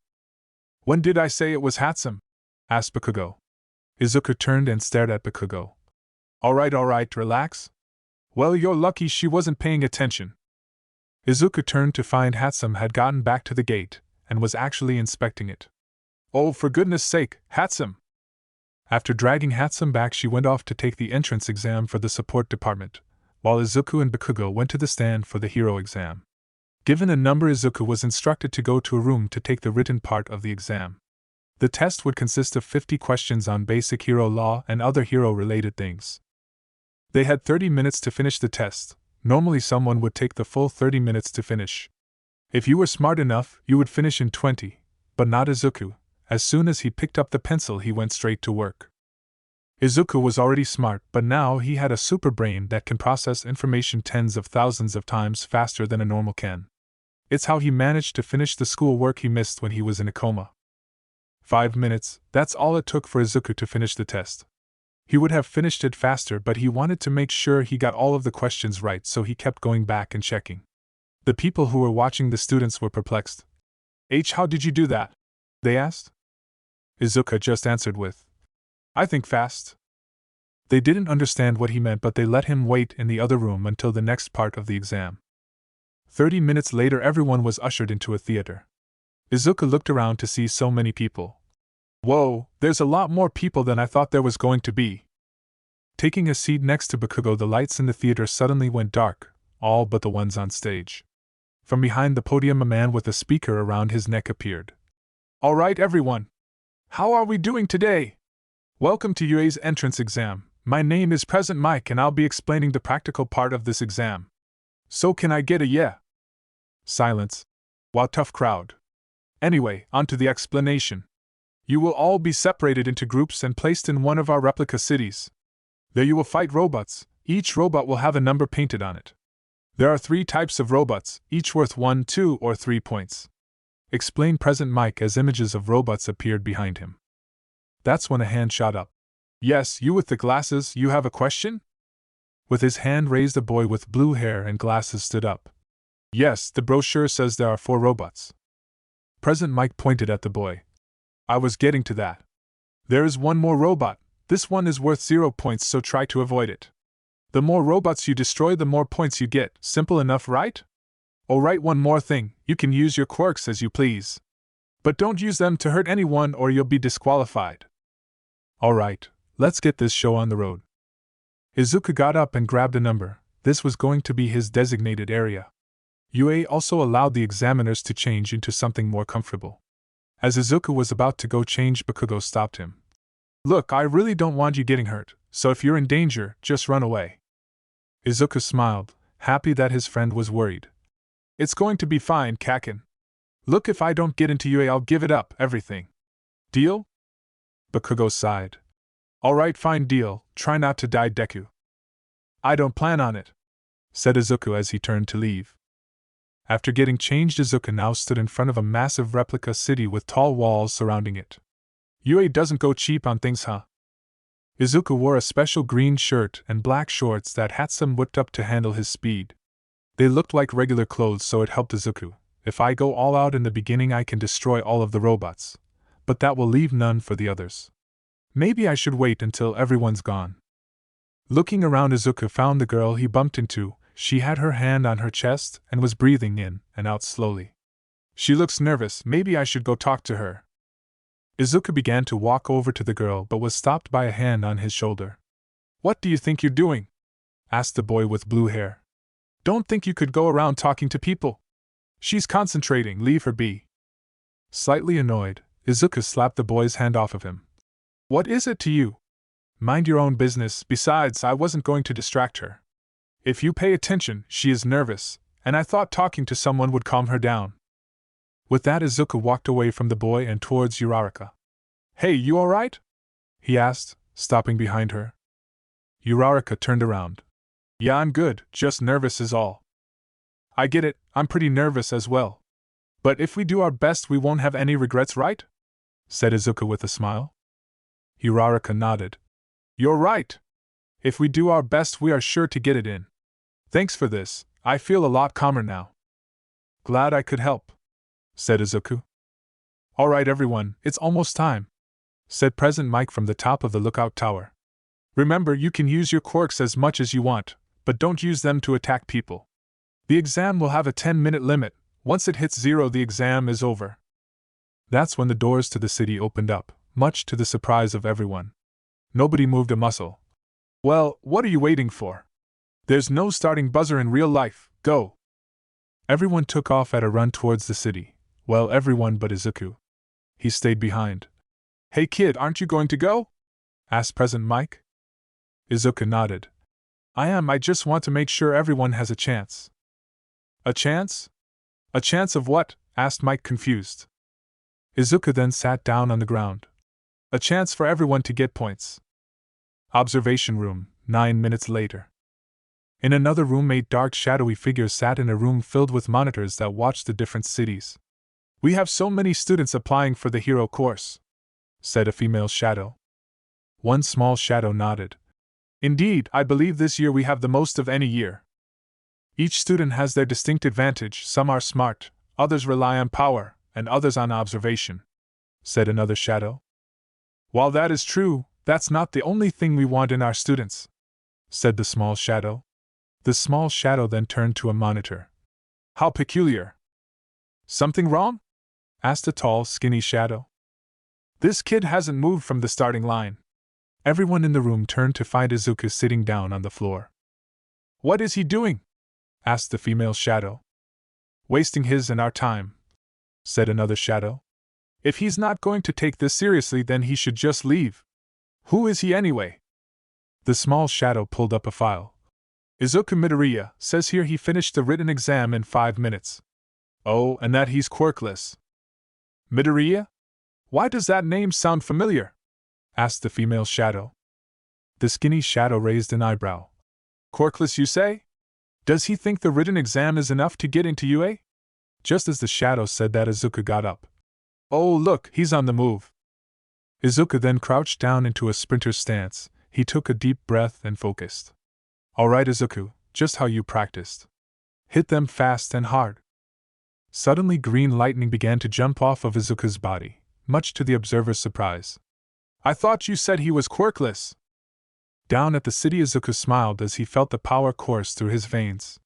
When did I say it was Hatsume? Asked Bakugo. Izuku turned and stared at Bakugo. Alright, relax. Well, you're lucky she wasn't paying attention. Izuku turned to find Hatsume had gotten back to the gate, and was actually inspecting it. Oh, for goodness sake, Hatsume! After dragging Hatsume back, she went off to take the entrance exam for the support department, while Izuku and Bakugo went to the stand for the hero exam. Given a number, Izuku was instructed to go to a room to take the written part of the exam. The test would consist of 50 questions on basic hero law and other hero-related things. They had 30 minutes to finish the test. Normally someone would take the full 30 minutes to finish. If you were smart enough, you would finish in 20, but not Izuku. As soon as he picked up the pencil, he went straight to work. Izuku was already smart, but now he had a super brain that can process information tens of thousands of times faster than a normal can. It's how he managed to finish the school work he missed when he was in a coma. 5 minutes, that's all it took for Izuku to finish the test. He would have finished it faster, but he wanted to make sure he got all of the questions right, so he kept going back and checking. The people who were watching the students were perplexed. How did you do that? They asked. Izuku just answered with, I think fast. They didn't understand what he meant, but they let him wait in the other room until the next part of the exam. 30 minutes later, everyone was ushered into a theater. Izuku looked around to see so many people. Whoa, there's a lot more people than I thought there was going to be. Taking a seat next to Bakugo, the lights in the theater suddenly went dark, all but the ones on stage. From behind the podium, a man with a speaker around his neck appeared. All right, everyone. How are we doing today? Welcome to UA's entrance exam. My name is President Mike and I'll be explaining the practical part of this exam. So can I get a yeah? Silence. Wow, tough crowd. Anyway, on to the explanation. You will all be separated into groups and placed in one of our replica cities. There you will fight robots. Each robot will have a number painted on it. There are 3 types of robots, each worth 1, 2, or 3 points. Explained President Mike as images of robots appeared behind him. That's when a hand shot up. Yes, you with the glasses, you have a question? With his hand raised, a boy with blue hair and glasses stood up. Yes, the brochure says there are 4 robots. President Mike pointed at the boy. I was getting to that. There is one more robot. This one is worth 0 points, so try to avoid it. The more robots you destroy, the more points you get. Simple enough, right? Oh, right, one more thing. You can use your quirks as you please. But don't use them to hurt anyone or you'll be disqualified. Alright, let's get this show on the road. Izuku got up and grabbed a number. This was going to be his designated area. UA also allowed the examiners to change into something more comfortable. As Izuku was about to go change, Bakugo stopped him. Look, I really don't want you getting hurt, so if you're in danger, just run away. Izuku smiled, happy that his friend was worried. It's going to be fine, Kakin. Look, if I don't get into UA, I'll give it up, everything. Deal? Bakugo sighed. Alright, fine, deal, try not to die, Deku. I don't plan on it, said Izuku as he turned to leave. After getting changed, Izuku now stood in front of a massive replica city with tall walls surrounding it. UA doesn't go cheap on things, huh? Izuku wore a special green shirt and black shorts that Hatsume whipped up to handle his speed. They looked like regular clothes, so it helped Izuku. If I go all out in the beginning, I can destroy all of the robots, but that will leave none for the others. Maybe I should wait until everyone's gone. Looking around, Izuku found the girl he bumped into. She had her hand on her chest and was breathing in and out slowly. She looks nervous, maybe I should go talk to her. Izuku began to walk over to the girl but was stopped by a hand on his shoulder. What do you think you're doing? Asked the boy with blue hair. Don't think you could go around talking to people. She's concentrating, leave her be. Slightly annoyed, Izuku slapped the boy's hand off of him. What is it to you? Mind your own business, besides I wasn't going to distract her. If you pay attention, she is nervous, and I thought talking to someone would calm her down. With that, Izuku walked away from the boy and towards Uraraka. Hey, you alright? He asked, stopping behind her. Uraraka turned around. Yeah, I'm good, just nervous is all. I get it, I'm pretty nervous as well. But if we do our best, we won't have any regrets, right? Said Izuku with a smile. Uraraka nodded. You're right. If we do our best, we are sure to get it in. Thanks for this, I feel a lot calmer now. Glad I could help, said Izuku. Alright everyone, it's almost time, said President Mike from the top of the lookout tower. Remember, you can use your quirks as much as you want, but don't use them to attack people. The exam will have a 10-minute limit. Once it hits 0, the exam is over. That's when the doors to the city opened up, much to the surprise of everyone. Nobody moved a muscle. Well, what are you waiting for? There's no starting buzzer in real life, go! Everyone took off at a run towards the city. Well, everyone but Izuku. He stayed behind. Hey kid, aren't you going to go? Asked President Mike. Izuku nodded. I am, I just want to make sure everyone has a chance. A chance? A chance of what? Asked Mike, confused. Izuku then sat down on the ground. A chance for everyone to get points. Observation room, 9 minutes later. In another room, 8 dark shadowy figures sat in a room filled with monitors that watched the different cities. We have so many students applying for the hero course, said a female shadow. One small shadow nodded. Indeed, I believe this year we have the most of any year. Each student has their distinct advantage, some are smart, others rely on power, and others on observation, said another shadow. While that is true, that's not the only thing we want in our students, said the small shadow. The small shadow then turned to a monitor. How peculiar. Something wrong? Asked a tall, skinny shadow. This kid hasn't moved from the starting line. Everyone in the room turned to find Izuku sitting down on the floor. What is he doing? Asked the female shadow. Wasting his and our time, said another shadow. If he's not going to take this seriously, then he should just leave. Who is he anyway? The small shadow pulled up a file. Izuku Midoriya says here he finished the written exam in 5 minutes. Oh, and that he's quirkless. Midoriya? Why does that name sound familiar? Asked the female shadow. The skinny shadow raised an eyebrow. Quirkless, you say? Does he think the written exam is enough to get into UA? Just as the shadow said that, Izuku got up. Oh look, he's on the move. Izuku then crouched down into a sprinter's stance. He took a deep breath and focused. Alright Izuku, just how you practiced. Hit them fast and hard. Suddenly green lightning began to jump off of Izuku's body, much to the observer's surprise. I thought you said he was quirkless. Down at the city, Izuku smiled as he felt the power course through his veins.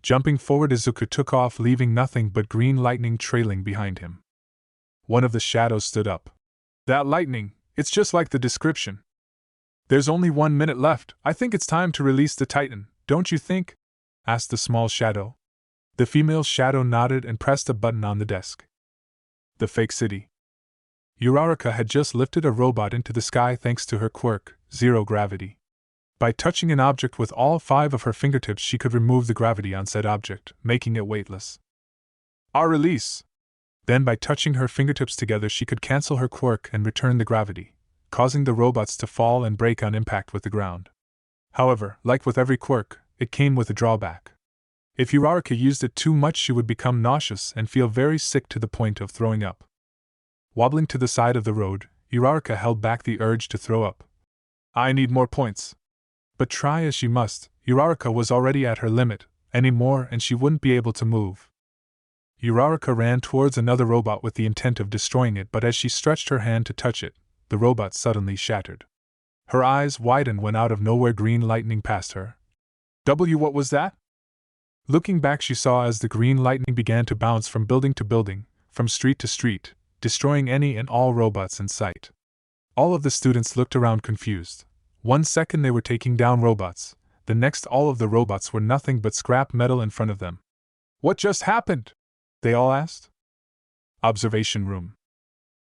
Jumping forward, Izuku took off, leaving nothing but green lightning trailing behind him. One of the shadows stood up. That lightning, it's just like the description. There's only 1 minute left, I think it's time to release the Titan, don't you think? Asked the small shadow. The female shadow nodded and pressed a button on the desk. The fake city. Uraraka had just lifted a robot into the sky thanks to her quirk, zero gravity. By touching an object with all 5 of her fingertips, she could remove the gravity on said object, making it weightless. Release! Then by touching her fingertips together, she could cancel her quirk and return the gravity, causing the robots to fall and break on impact with the ground. However, like with every quirk, it came with a drawback. If Uraraka used it too much, she would become nauseous and feel very sick to the point of throwing up. Wobbling to the side of the road, Uraraka held back the urge to throw up. I need more points. But try as she must, Uraraka was already at her limit, any more and she wouldn't be able to move. Uraraka ran towards another robot with the intent of destroying it, but as she stretched her hand to touch it, the robot suddenly shattered. Her eyes widened when out of nowhere green lightning passed her. What was that? Looking back, she saw as the green lightning began to bounce from building to building, from street to street, destroying any and all robots in sight. All of the students looked around confused. 1 second they were taking down robots, the next all of the robots were nothing but scrap metal in front of them. What just happened? They all asked. Observation room.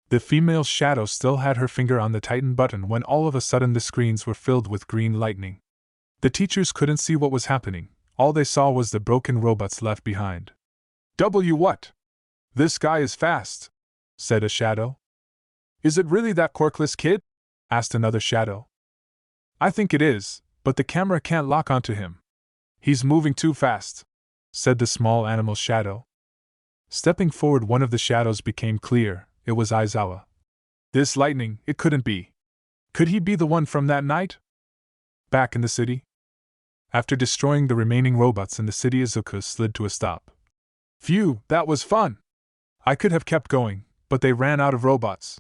The female shadow still had her finger on the Titan button when all of a sudden the screens were filled with green lightning. The teachers couldn't see what was happening, all they saw was the broken robots left behind. What? This guy is fast, said a shadow. Is it really that Quirkless kid? Asked another shadow. I think it is, but the camera can't lock onto him. He's moving too fast, said the small animal shadow. Stepping forward, one of the shadows became clear. It was Aizawa. This lightning, it couldn't be. Could he be the one from that night? Back in the city? After destroying the remaining robots in the city, Izuku slid to a stop. Phew, that was fun! I could have kept going, but they ran out of robots.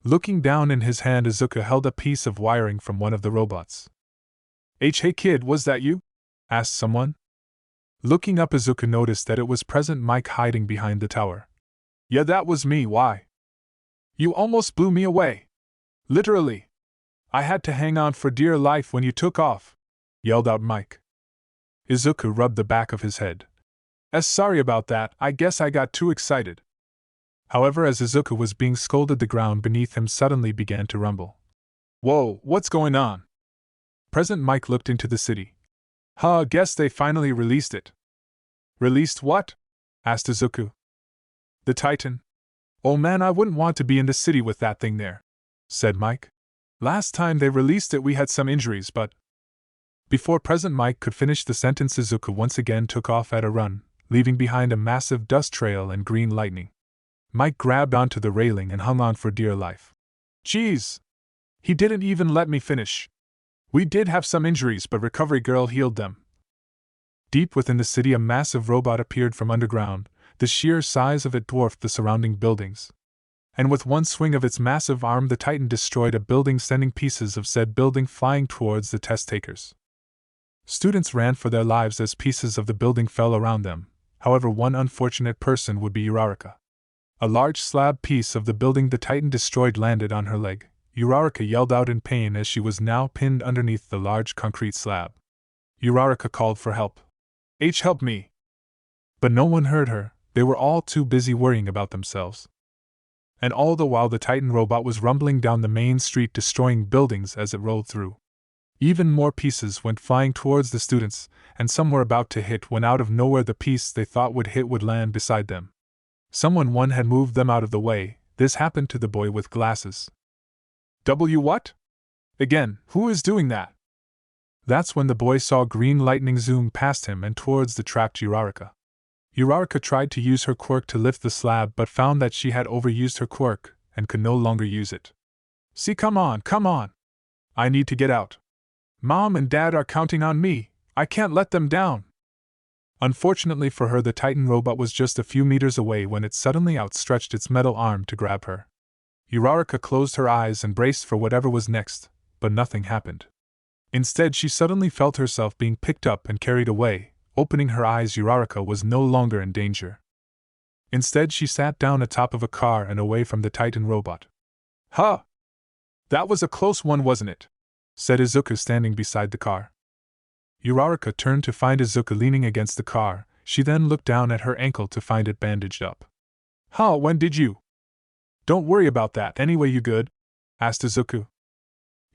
Looking down in his hand, Izuku held a piece of wiring from one of the robots. Hey kid, was that you? Asked someone. Looking up, Izuku noticed that it was Present Mike hiding behind the tower. Yeah, that was me, why? You almost blew me away. Literally. I had to hang on for dear life when you took off, yelled out Mike. Izuku rubbed the back of his head. Sorry about that, I guess I got too excited. However, as Izuku was being scolded, the ground beneath him suddenly began to rumble. Whoa, what's going on? Present Mike looked into the city. Guess they finally released it. Released what? Asked Izuku. The Titan. Oh man, I wouldn't want to be in the city with that thing there, said Mike. Last time they released it we had some injuries, but... Before Present Mike could finish the sentence, Izuku once again took off at a run, leaving behind a massive dust trail and green lightning. Mike grabbed onto the railing and hung on for dear life. Jeez! He didn't even let me finish. We did have some injuries, but Recovery Girl healed them. Deep within the city, a massive robot appeared from underground. The sheer size of it dwarfed the surrounding buildings. And with one swing of its massive arm, the Titan destroyed a building, sending pieces of said building flying towards the test takers. Students ran for their lives as pieces of the building fell around them. However, one unfortunate person would be Uraraka. A large slab piece of the building the Titan destroyed landed on her leg. Uraraka yelled out in pain as she was now pinned underneath the large concrete slab. Uraraka called for help. Help me! But no one heard her, they were all too busy worrying about themselves. And all the while the Titan robot was rumbling down the main street, destroying buildings as it rolled through. Even more pieces went flying towards the students, and some were about to hit when out of nowhere the piece they thought would hit would land beside them. Someone had moved them out of the way. This happened to the boy with glasses. What? Again, who is doing that? That's when the boy saw green lightning zoom past him and towards the trapped Uraraka. Uraraka tried to use her quirk to lift the slab but found that she had overused her quirk and could no longer use it. See, come on! I need to get out. Mom and Dad are counting on me, I can't let them down. Unfortunately for her, the Titan robot was just a few meters away when it suddenly outstretched its metal arm to grab her. Uraraka closed her eyes and braced for whatever was next, but nothing happened. Instead, she suddenly felt herself being picked up and carried away. Opening her eyes, Uraraka was no longer in danger. Instead, she sat down atop of a car and away from the Titan robot. That was a close one, wasn't it? Said Izuku, standing beside the car. Uraraka turned to find Izuku leaning against the car. She then looked down at her ankle to find it bandaged up. When did you? Don't worry about that, anyway, you good? Asked Izuku.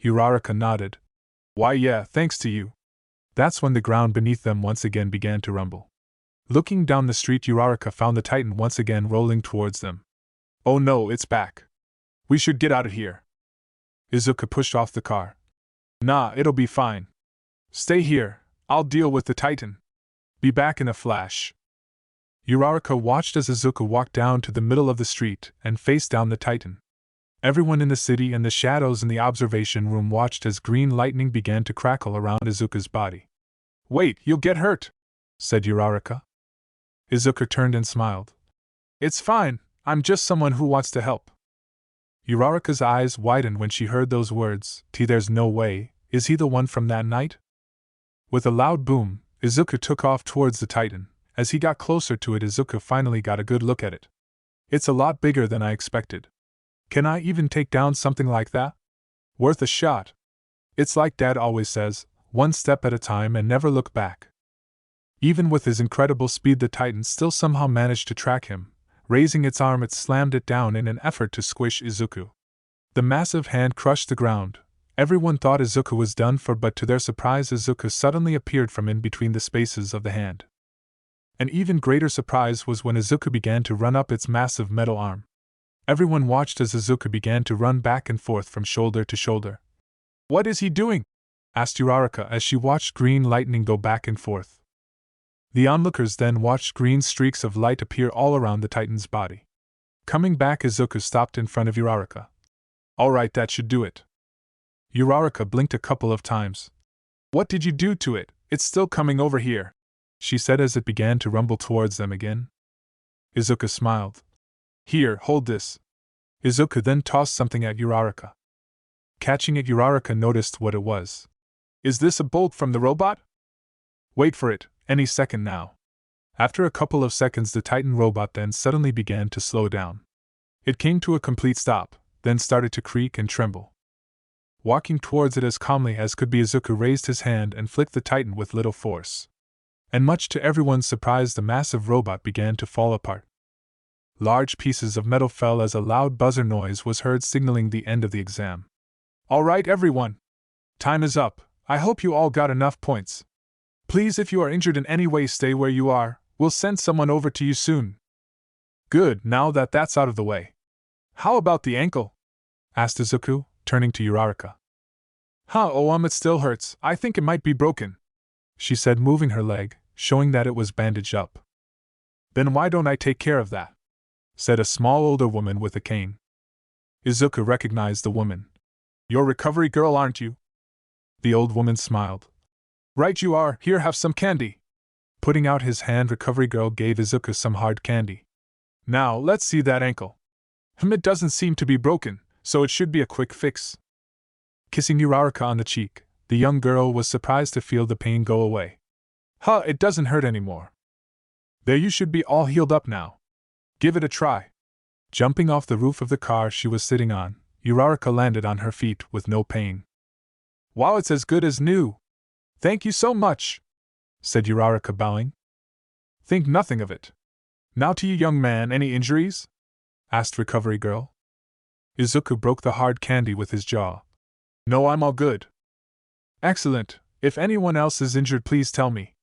Uraraka nodded. Why yeah, thanks to you. That's when the ground beneath them once again began to rumble. Looking down the street, Uraraka found the Titan once again rolling towards them. Oh no, it's back. We should get out of here. Izuku pushed off the car. Nah, it'll be fine. Stay here, I'll deal with the Titan. Be back in a flash. Uraraka watched as Izuku walked down to the middle of the street and faced down the Titan. Everyone in the city and the shadows in the observation room watched as green lightning began to crackle around Izuku's body. Wait, you'll get hurt, said Uraraka. Izuku turned and smiled. It's fine, I'm just someone who wants to help. Uraraka's eyes widened when she heard those words. There's no way, is he the one from that night? With a loud boom, Izuku took off towards the Titan. As he got closer to it, Izuku finally got a good look at it. It's a lot bigger than I expected. Can I even take down something like that? Worth a shot. It's like Dad always says, one step at a time and never look back. Even with his incredible speed, the Titan still somehow managed to track him. Raising its arm, it slammed it down in an effort to squish Izuku. The massive hand crushed the ground. Everyone thought Izuku was done for, but to their surprise, Izuku suddenly appeared from in between the spaces of the hand. An even greater surprise was when Izuku began to run up its massive metal arm. Everyone watched as Izuku began to run back and forth from shoulder to shoulder. What is he doing? Asked Uraraka as she watched green lightning go back and forth. The onlookers then watched green streaks of light appear all around the Titan's body. Coming back, Izuku stopped in front of Uraraka. Alright, that should do it. Uraraka blinked a couple of times. What did you do to it? It's still coming over here, she said as it began to rumble towards them again. Izuku smiled. Here, hold this. Izuku then tossed something at Uraraka. Catching it, Uraraka noticed what it was. Is this a bolt from the robot? Wait for it, any second now. After a couple of seconds, the Titan robot then suddenly began to slow down. It came to a complete stop, then started to creak and tremble. Walking towards it as calmly as could be, Izuku raised his hand and flicked the Titan with little force. And much to everyone's surprise, the massive robot began to fall apart. Large pieces of metal fell as a loud buzzer noise was heard signaling the end of the exam. All right, everyone. Time is up. I hope you all got enough points. Please, if you are injured in any way, stay where you are. We'll send someone over to you soon. Good, now that that's out of the way. How about the ankle? Asked Izuku, turning to Uraraka. It still hurts. I think it might be broken, she said, moving her leg, showing that it was bandaged up. Then why don't I take care of that? Said a small older woman with a cane. Izuku recognized the woman. You're recovery girl, aren't you? The old woman smiled. Right you are, here, have some candy. Putting out his hand, recovery girl gave Izuku some hard candy. Now, let's see that ankle. It doesn't seem to be broken, so it should be a quick fix. Kissing Uraraka on the cheek, the young girl was surprised to feel the pain go away. It doesn't hurt anymore. There, you should be all healed up now. Give it a try. Jumping off the roof of the car she was sitting on, Uraraka landed on her feet with no pain. Wow, it's as good as new. Thank you so much, said Uraraka, bowing. Think nothing of it. Now to you, young man, any injuries? Asked recovery girl. Izuku broke the hard candy with his jaw. No, I'm all good. Excellent. If anyone else is injured, please tell me.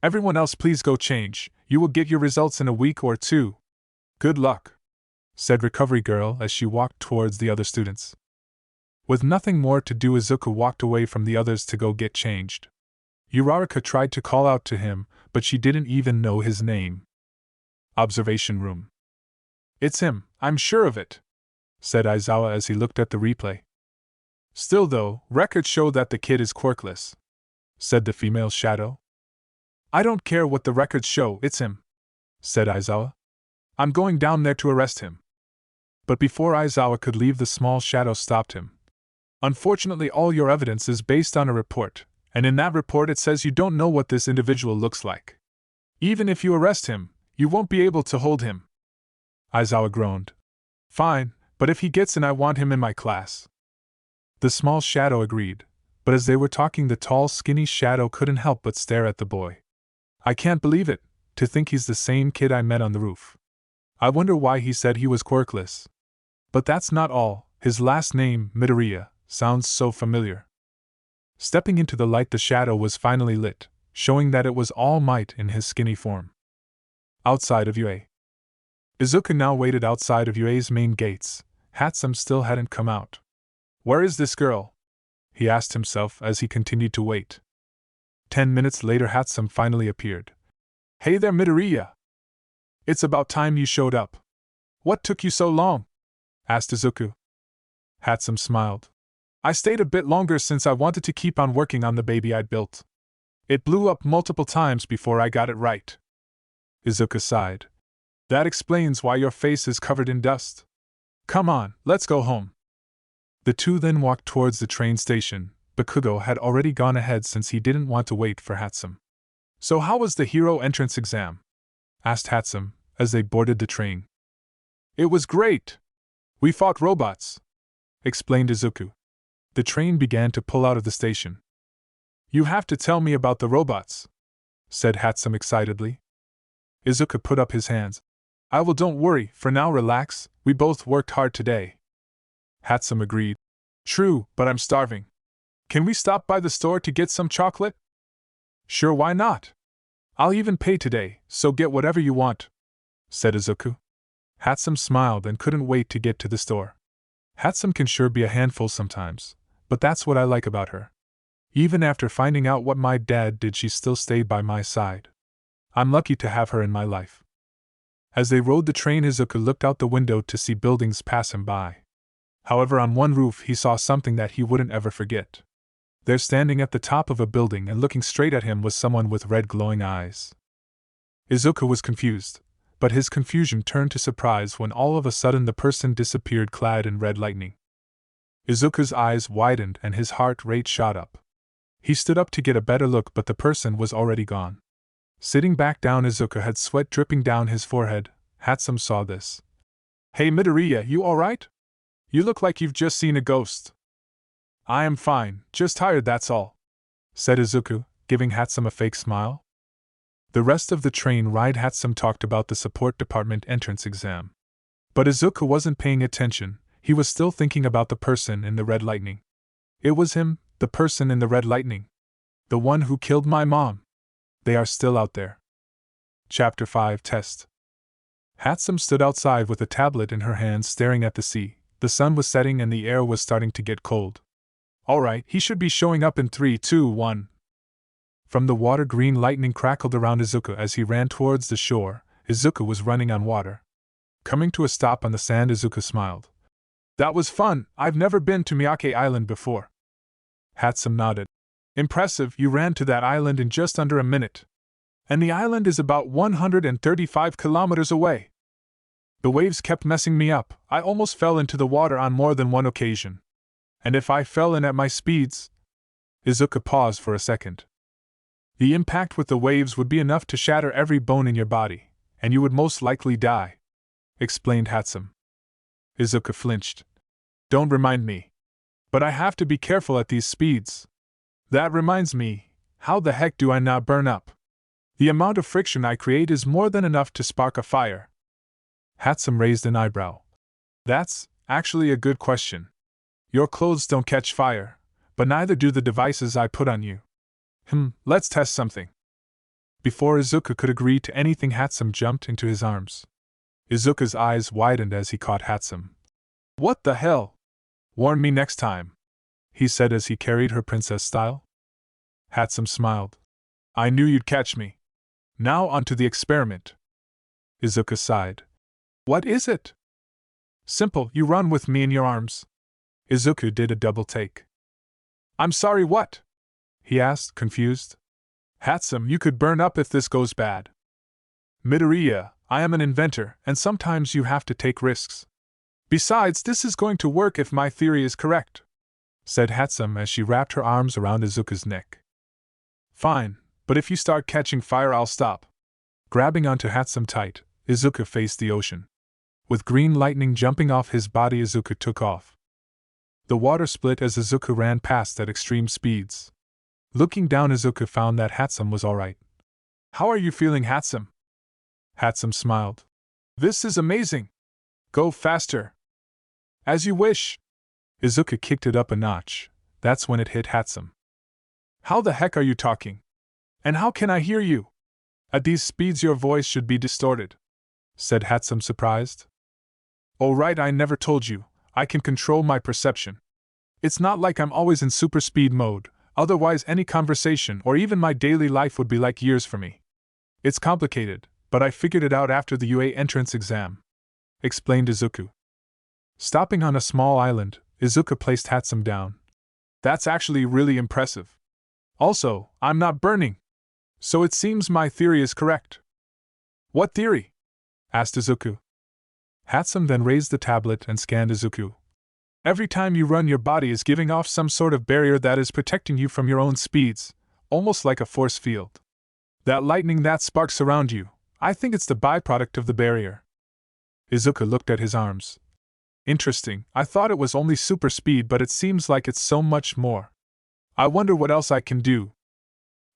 Everyone else, please go change. You will get your results in a week or two. Good luck, said recovery girl as she walked towards the other students. With nothing more to do, Izuku walked away from the others to go get changed. Uraraka tried to call out to him, but she didn't even know his name. Observation room. It's him, I'm sure of it, said Aizawa as he looked at the replay. Still though, records show that the kid is quirkless, said the female shadow. I don't care what the records show, it's him, said Aizawa. I'm going down there to arrest him. But before Aizawa could leave, the small shadow stopped him. Unfortunately, all your evidence is based on a report, and in that report it says you don't know what this individual looks like. Even if you arrest him, you won't be able to hold him. Aizawa groaned. Fine, but if he gets in, I want him in my class. The small shadow agreed, but as they were talking, the tall, skinny shadow couldn't help but stare at the boy. I can't believe it, to think he's the same kid I met on the roof. I wonder why he said he was quirkless. But that's not all, his last name, Midoriya, sounds so familiar. Stepping into the light, the shadow was finally lit, showing that it was All Might in his skinny form. Outside of UA. Izuku now waited outside of UA's main gates. Hatsume still hadn't come out. Where is this girl? He asked himself as he continued to wait. 10 minutes later, Hatsume finally appeared. Hey there, Midoriya! It's about time you showed up. What took you so long? Asked Izuku. Hatsume smiled. I stayed a bit longer since I wanted to keep on working on the baby I'd built. It blew up multiple times before I got it right. Izuku sighed. That explains why your face is covered in dust. Come on, let's go home. The two then walked towards the train station. Bakugo had already gone ahead since he didn't want to wait for Hatsume. So how was the hero entrance exam? Asked Hatsume as they boarded the train. It was great. We fought robots, explained Izuku. The train began to pull out of the station. You have to tell me about the robots, said Hatsume excitedly. Izuku put up his hands. I will, don't worry, for now relax, we both worked hard today. Hatsume agreed. True, but I'm starving. Can we stop by the store to get some chocolate? Sure, why not? I'll even pay today, so get whatever you want, said Izuku. Hatsume smiled and couldn't wait to get to the store. Hatsume can sure be a handful sometimes, but that's what I like about her. Even after finding out what my dad did, she still stayed by my side. I'm lucky to have her in my life. As they rode the train, Izuku looked out the window to see buildings pass him by. However, on one roof he saw something that he wouldn't ever forget. There, standing at the top of a building and looking straight at him, was someone with red glowing eyes. Izuku was confused, but his confusion turned to surprise when all of a sudden the person disappeared clad in red lightning. Izuku's eyes widened and his heart rate shot up. He stood up to get a better look, but the person was already gone. Sitting back down, Izuku had sweat dripping down his forehead. Hatsume saw this. Hey Midoriya, you alright? You look like you've just seen a ghost. I am fine, just tired, that's all, said Izuku, giving Hatsume a fake smile. The rest of the train ride, Hatsume talked about the support department entrance exam. But Izuku wasn't paying attention, he was still thinking about the person in the red lightning. It was him, the person in the red lightning. The one who killed my mom. They are still out there. Chapter 5 Test. Hatsume stood outside with a tablet in her hands, staring at the sea. The sun was setting and the air was starting to get cold. Alright, he should be showing up in 3, 2, 1. From the water, green lightning crackled around Izuku as he ran towards the shore. Izuku was running on water. Coming to a stop on the sand, Izuku smiled. That was fun, I've never been to Miyake Island before. Hatsume nodded. Impressive, you ran to that island in just under a minute. And the island is about 135 kilometers away. The waves kept messing me up, I almost fell into the water on more than one occasion. And if I fell in at my speeds... Izuku paused for a second. The impact with the waves would be enough to shatter every bone in your body, and you would most likely die, explained Hatsume. Izuku flinched. Don't remind me. But I have to be careful at these speeds. That reminds me, how the heck do I not burn up? The amount of friction I create is more than enough to spark a fire. Hatsume raised an eyebrow. That's actually a good question. Your clothes don't catch fire, but neither do the devices I put on you. Let's test something. Before Izuku could agree to anything, Hatsume jumped into his arms. Izuku's eyes widened as he caught Hatsume. What the hell? Warn me next time, he said as he carried her princess style. Hatsume smiled. I knew you'd catch me. Now on to the experiment. Izuku sighed. What is it? Simple, you run with me in your arms. Izuku did a double take. I'm sorry, what? He asked, confused. Hatsume, you could burn up if this goes bad. Midoriya, I am an inventor, and sometimes you have to take risks. Besides, this is going to work if my theory is correct, said Hatsume as she wrapped her arms around Izuku's neck. Fine, but if you start catching fire, I'll stop. Grabbing onto Hatsume tight, Izuku faced the ocean. With green lightning jumping off his body, Izuku took off. The water split as Izuku ran past at extreme speeds. Looking down, Izuku found that Hatsume was alright. How are you feeling, Hatsume? Hatsume smiled. This is amazing. Go faster. As you wish. Izuku kicked it up a notch. That's when it hit Hatsume. How the heck are you talking? And how can I hear you? At these speeds your voice should be distorted, said Hatsume, surprised. Oh right, I never told you, I can control my perception. It's not like I'm always in super speed mode, otherwise any conversation or even my daily life would be like years for me. It's complicated, but I figured it out after the UA entrance exam, explained Izuku. Stopping on a small island, Izuku placed Hatsume down. That's actually really impressive. Also, I'm not burning. So it seems my theory is correct. What theory? Asked Izuku. Hatsume then raised the tablet and scanned Izuku. Every time you run, your body is giving off some sort of barrier that is protecting you from your own speeds, almost like a force field. That lightning that sparks around you, I think it's the byproduct of the barrier. Izuku looked at his arms. Interesting, I thought it was only super speed, but it seems like it's so much more. I wonder what else I can do.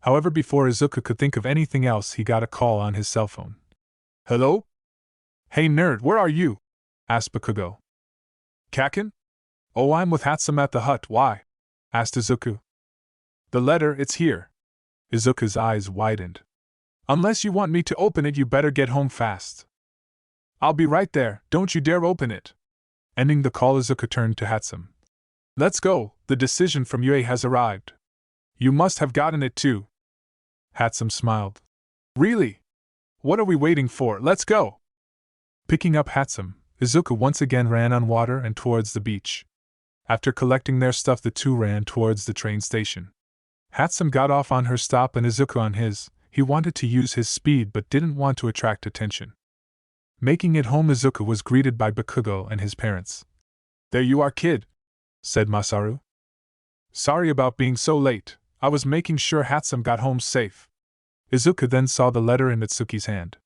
However, before Izuku could think of anything else, he got a call on his cell phone. Hello? Hey nerd, where are you? Asked Bakugo. Kaken? Oh, I'm with Hatsume at the hut, why? Asked Izuku. The letter, it's here. Izuku's eyes widened. Unless you want me to open it, you better get home fast. I'll be right there, don't you dare open it. Ending the call, Izuku turned to Hatsume. Let's go, the decision from UA has arrived. You must have gotten it too. Hatsume smiled. Really? What are we waiting for? Let's go! Picking up Hatsume, Izuku once again ran on water and towards the beach. After collecting their stuff, the two ran towards the train station. Hatsume got off on her stop and Izuku on his. He wanted to use his speed but didn't want to attract attention. Making it home, Izuku was greeted by Bakugo and his parents. There you are, kid, said Masaru. Sorry about being so late, I was making sure Hatsume got home safe. Izuku then saw the letter in Mitsuki's hand.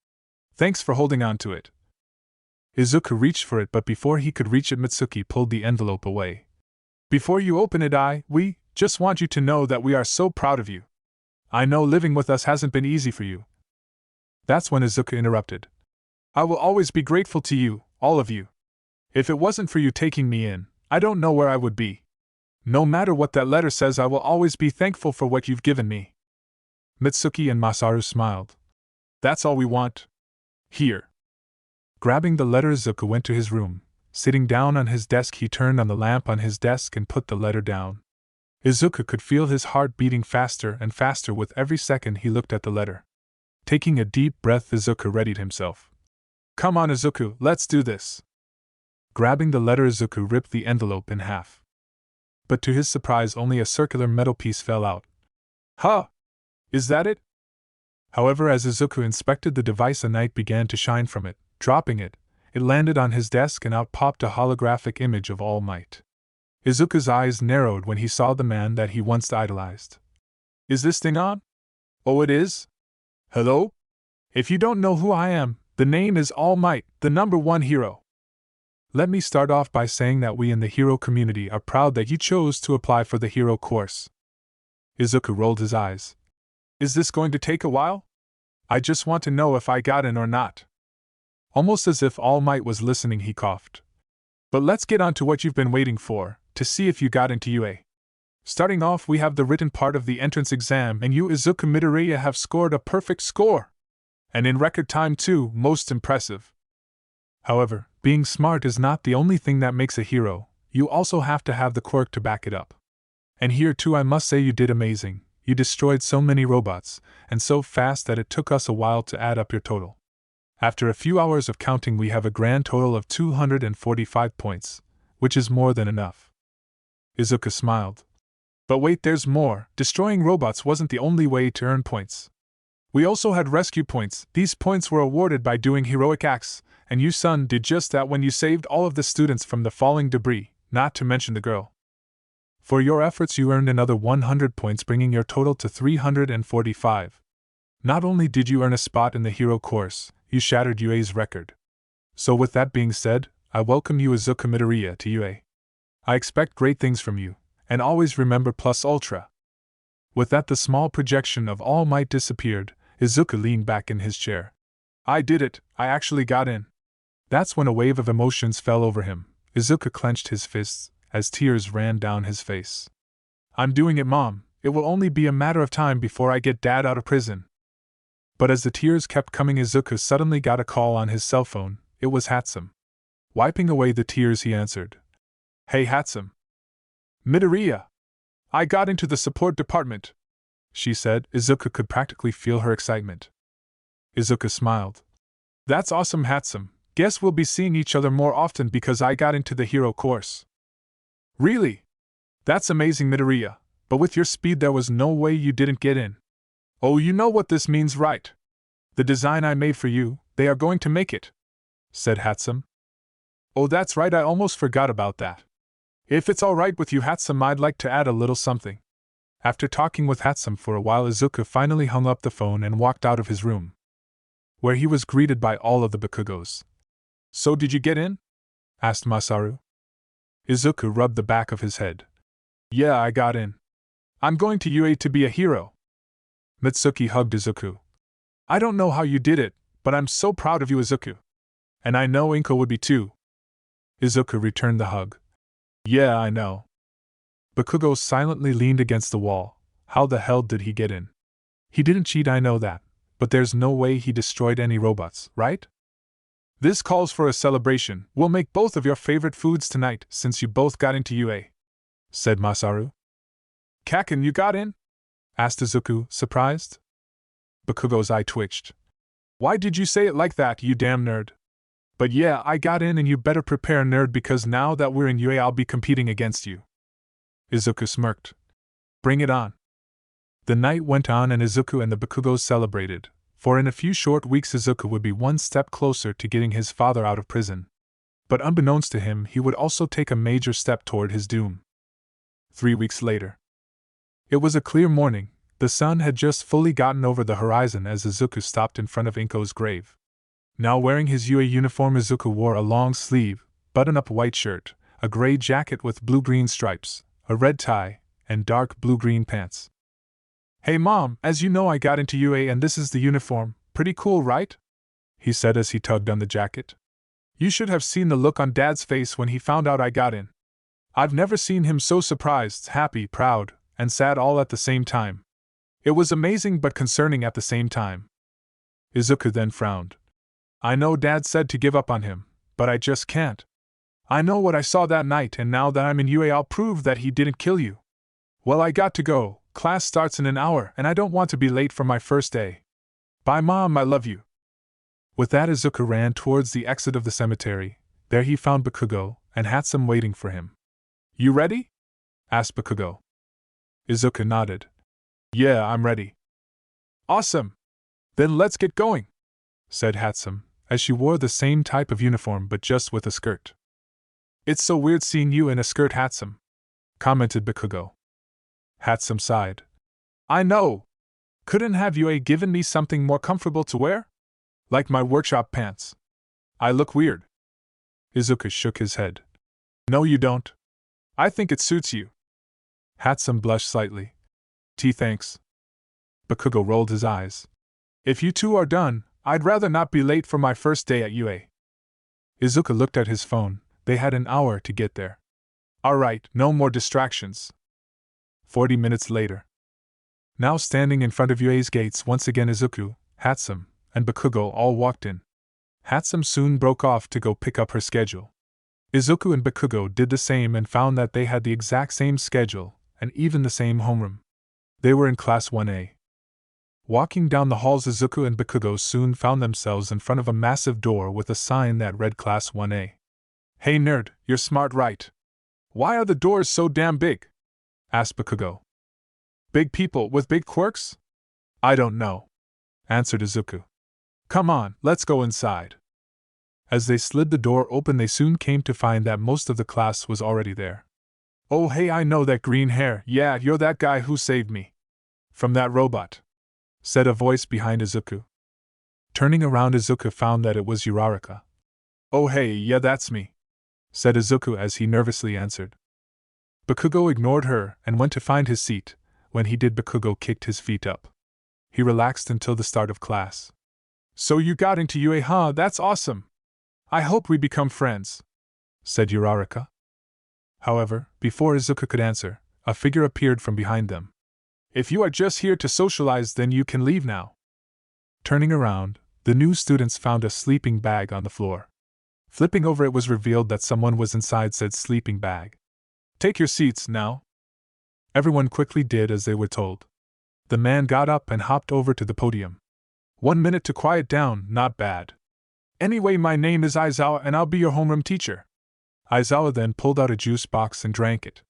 Thanks for holding on to it. Izuku reached for it, but before he could reach it, Mitsuki pulled the envelope away. Before you open it, we just want you to know that we are so proud of you. I know living with us hasn't been easy for you. That's when Izuku interrupted. I will always be grateful to you, all of you. If it wasn't for you taking me in, I don't know where I would be. No matter what that letter says, I will always be thankful for what you've given me. Mitsuki and Masaru smiled. That's all we want. Here. Grabbing the letter, Izuku went to his room. Sitting down on his desk, he turned on the lamp on his desk and put the letter down. Izuku could feel his heart beating faster and faster with every second he looked at the letter. Taking a deep breath, Izuku readied himself. Come on, Izuku, let's do this. Grabbing the letter, Izuku ripped the envelope in half. But to his surprise, only a circular metal piece fell out. Huh! Is that it? However, as Izuku inspected the device, a light began to shine from it. Dropping it, it landed on his desk and out popped a holographic image of All Might. Izuku's eyes narrowed when he saw the man that he once idolized. Is this thing on? Oh, it is? Hello? If you don't know who I am, the name is All Might, the #1 hero. Let me start off by saying that we in the hero community are proud that you chose to apply for the hero course. Izuku rolled his eyes. Is this going to take a while? I just want to know if I got in or not. Almost as if All Might was listening, he coughed. But let's get on to what you've been waiting for, to see if you got into UA. Starting off, we have the written part of the entrance exam, and you, Izuku Midoriya, have scored a perfect score. And in record time too, most impressive. However, being smart is not the only thing that makes a hero, you also have to have the quirk to back it up. And here too I must say you did amazing, you destroyed so many robots, and so fast that it took us a while to add up your total. After a few hours of counting, we have a grand total of 245 points, which is more than enough. Izuku smiled. But wait, there's more. Destroying robots wasn't the only way to earn points. We also had rescue points. These points were awarded by doing heroic acts, and you, son, did just that when you saved all of the students from the falling debris, not to mention the girl. For your efforts, you earned another 100 points, bringing your total to 345. Not only did you earn a spot in the hero course, you shattered UA's record. So with that being said, I welcome you, Izuku Midoriya, to UA. I expect great things from you, and always remember Plus Ultra. With that, the small projection of All Might disappeared. Izuku leaned back in his chair. I did it, I actually got in. That's when a wave of emotions fell over him. Izuku clenched his fists, as tears ran down his face. I'm doing it, Mom, it will only be a matter of time before I get Dad out of prison. But as the tears kept coming, Izuku suddenly got a call on his cell phone. It was Hatsume. Wiping away the tears, he answered. Hey Hatsume. Midoriya. I got into the support department, she said. Izuku could practically feel her excitement. Izuku smiled. That's awesome, Hatsume. Guess we'll be seeing each other more often because I got into the hero course. Really? That's amazing, Midoriya, but with your speed there was no way you didn't get in. Oh, you know what this means, right? The design I made for you, they are going to make it, said Hatsume. Oh, that's right, I almost forgot about that. If it's alright with you, Hatsume, I'd like to add a little something. After talking with Hatsume for a while, Izuku finally hung up the phone and walked out of his room, where he was greeted by all of the Bakugos. So did you get in? Asked Masaru. Izuku rubbed the back of his head. Yeah, I got in. I'm going to UA to be a hero. Mitsuki hugged Izuku. I don't know how you did it, but I'm so proud of you, Izuku. And I know Inko would be too. Izuku returned the hug. Yeah, I know. Bakugo silently leaned against the wall. How the hell did he get in? He didn't cheat, I know that, but there's no way he destroyed any robots, right? This calls for a celebration. We'll make both of your favorite foods tonight since you both got into UA, said Masaru. Kaken, you got in? Asked Izuku, surprised. Bakugo's eye twitched. Why did you say it like that, you damn nerd? But yeah, I got in and you better prepare, nerd, because now that we're in UA I'll be competing against you. Izuku smirked. Bring it on. The night went on and Izuku and the Bakugos celebrated, for in a few short weeks Izuku would be one step closer to getting his father out of prison. But unbeknownst to him, he would also take a major step toward his doom. 3 weeks later. It was a clear morning. The sun had just fully gotten over the horizon as Izuku stopped in front of Inko's grave. Now wearing his UA uniform, Izuku wore a long-sleeve, button-up white shirt, a gray jacket with blue-green stripes, a red tie, and dark blue-green pants. Hey Mom, as you know I got into UA and this is the uniform, pretty cool, right? He said as he tugged on the jacket. You should have seen the look on Dad's face when he found out I got in. I've never seen him so surprised, happy, proud, and sad all at the same time. It was amazing but concerning at the same time. Izuku then frowned. I know Dad said to give up on him, but I just can't. I know what I saw that night, and now that I'm in UA I'll prove that he didn't kill you. Well, I got to go. Class starts in an hour and I don't want to be late for my first day. Bye Mom, I love you. With that, Izuku ran towards the exit of the cemetery. There he found Bakugo and Hatsume waiting for him. You ready? Asked Bakugo. Izuku nodded. Yeah, I'm ready. Awesome. Then let's get going, said Hatsume, as she wore the same type of uniform but just with a skirt. It's so weird seeing you in a skirt, Hatsume, commented Bakugo. Hatsume sighed. I know. Couldn't have you given me something more comfortable to wear? Like my workshop pants. I look weird. Izuku shook his head. No, you don't. I think it suits you. Hatsume blushed slightly. Thanks. Bakugo rolled his eyes. If you two are done, I'd rather not be late for my first day at UA. Izuku looked at his phone. They had an hour to get there. Alright, no more distractions. 40 minutes later. Now standing in front of UA's gates once again, Izuku, Hatsume, and Bakugo all walked in. Hatsume soon broke off to go pick up her schedule. Izuku and Bakugo did the same and found that they had the exact same schedule, and even the same homeroom. They were in Class 1A. Walking down the halls, Izuku and Bakugo soon found themselves in front of a massive door with a sign that read Class 1A. Hey nerd, you're smart, right? Why are the doors so damn big? Asked Bakugo. Big people with big quirks? I don't know, answered Izuku. Come on, let's go inside. As they slid the door open, they soon came to find that most of the class was already there. Oh hey, I know that green hair, yeah, you're that guy who saved me from that robot, said a voice behind Izuku. Turning around, Izuku found that it was Uraraka. Oh hey, yeah, that's me, said Izuku as he nervously answered. Bakugo ignored her and went to find his seat. When he did, Bakugo kicked his feet up. He relaxed until the start of class. So you got into UA, huh? That's awesome. I hope we become friends, said Uraraka. However, before Izuku could answer, a figure appeared from behind them. If you are just here to socialize, then you can leave now. Turning around, the new students found a sleeping bag on the floor. Flipping over, it was revealed that someone was inside said sleeping bag. Take your seats now. Everyone quickly did as they were told. The man got up and hopped over to the podium. 1 minute to quiet down, not bad. Anyway, my name is Aizawa and I'll be your homeroom teacher. Aizawa then pulled out a juice box and drank it.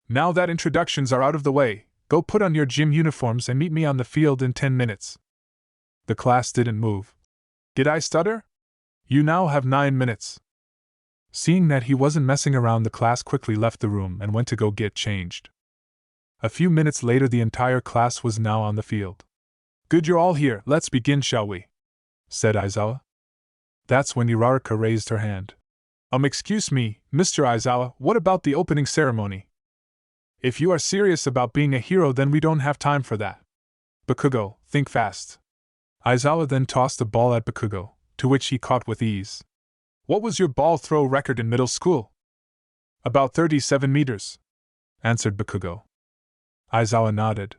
Now that introductions are out of the way, go put on your gym uniforms and meet me on the field in 10 minutes. The class didn't move. Did I stutter? You now have 9 minutes. Seeing that he wasn't messing around, the class quickly left the room and went to go get changed. A few minutes later, the entire class was now on the field. Good, you're all here, let's begin, shall we? Said Aizawa. That's when Uraraka raised her hand. Excuse me, Mr. Aizawa, what about the opening ceremony? If you are serious about being a hero, then we don't have time for that. Bakugo, think fast. Aizawa then tossed a ball at Bakugo, to which he caught with ease. What was your ball throw record in middle school? About 37 meters, answered Bakugo. Aizawa nodded.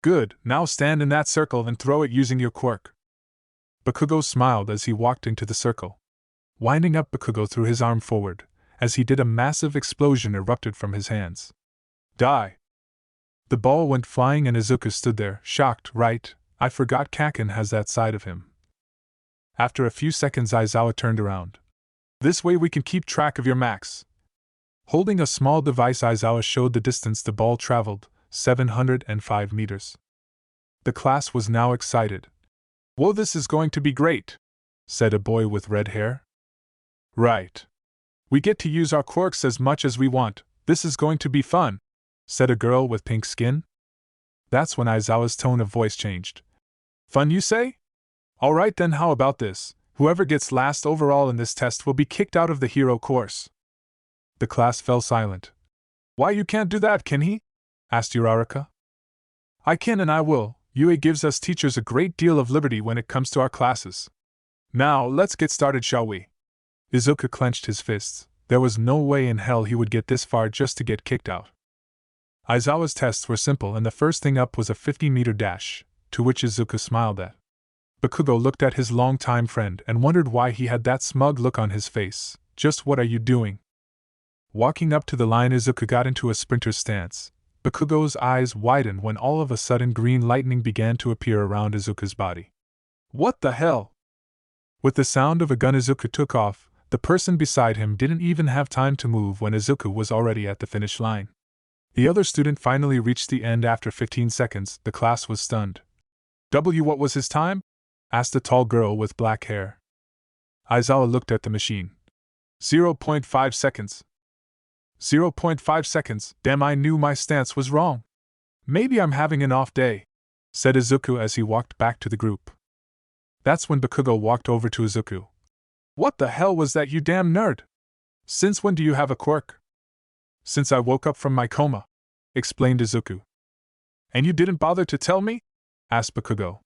Good, now stand in that circle and throw it using your quirk. Bakugo smiled as he walked into the circle. Winding up, Bakugo threw his arm forward. As he did, a massive explosion erupted from his hands. Die! The ball went flying and Izuku stood there, shocked. Right, I forgot Kaken has that side of him. After a few seconds, Aizawa turned around. This way we can keep track of your max. Holding a small device, Aizawa showed the distance the ball traveled, 705 meters. The class was now excited. Whoa, this is going to be great, said a boy with red hair. Right. We get to use our quirks as much as we want, this is going to be fun, said a girl with pink skin. That's when Aizawa's tone of voice changed. Fun, you say? Alright then, how about this? Whoever gets last overall in this test will be kicked out of the hero course. The class fell silent. Why, you can't do that, can he? Asked Uraraka. I can and I will. UA gives us teachers a great deal of liberty when it comes to our classes. Now, let's get started, shall we? Izuku clenched his fists. There was no way in hell he would get this far just to get kicked out. Aizawa's tests were simple, and the first thing up was a 50-meter dash, to which Izuku smiled at. Bakugo looked at his longtime friend and wondered why he had that smug look on his face. Just what are you doing? Walking up to the line, Izuku got into a sprinter's stance. Bakugo's eyes widened when all of a sudden green lightning began to appear around Izuku's body. What the hell? With the sound of a gun, Izuku took off. The person beside him didn't even have time to move when Izuku was already at the finish line. The other student finally reached the end after 15 seconds. The class was stunned. What was his time? Asked a tall girl with black hair. Aizawa looked at the machine. 0.5 seconds. 0.5 seconds, damn, I knew my stance was wrong. Maybe I'm having an off day, said Izuku as he walked back to the group. That's when Bakugo walked over to Izuku. What the hell was that, you damn nerd? Since when do you have a quirk? Since I woke up from my coma, explained Izuku. And you didn't bother to tell me? Asked Bakugo.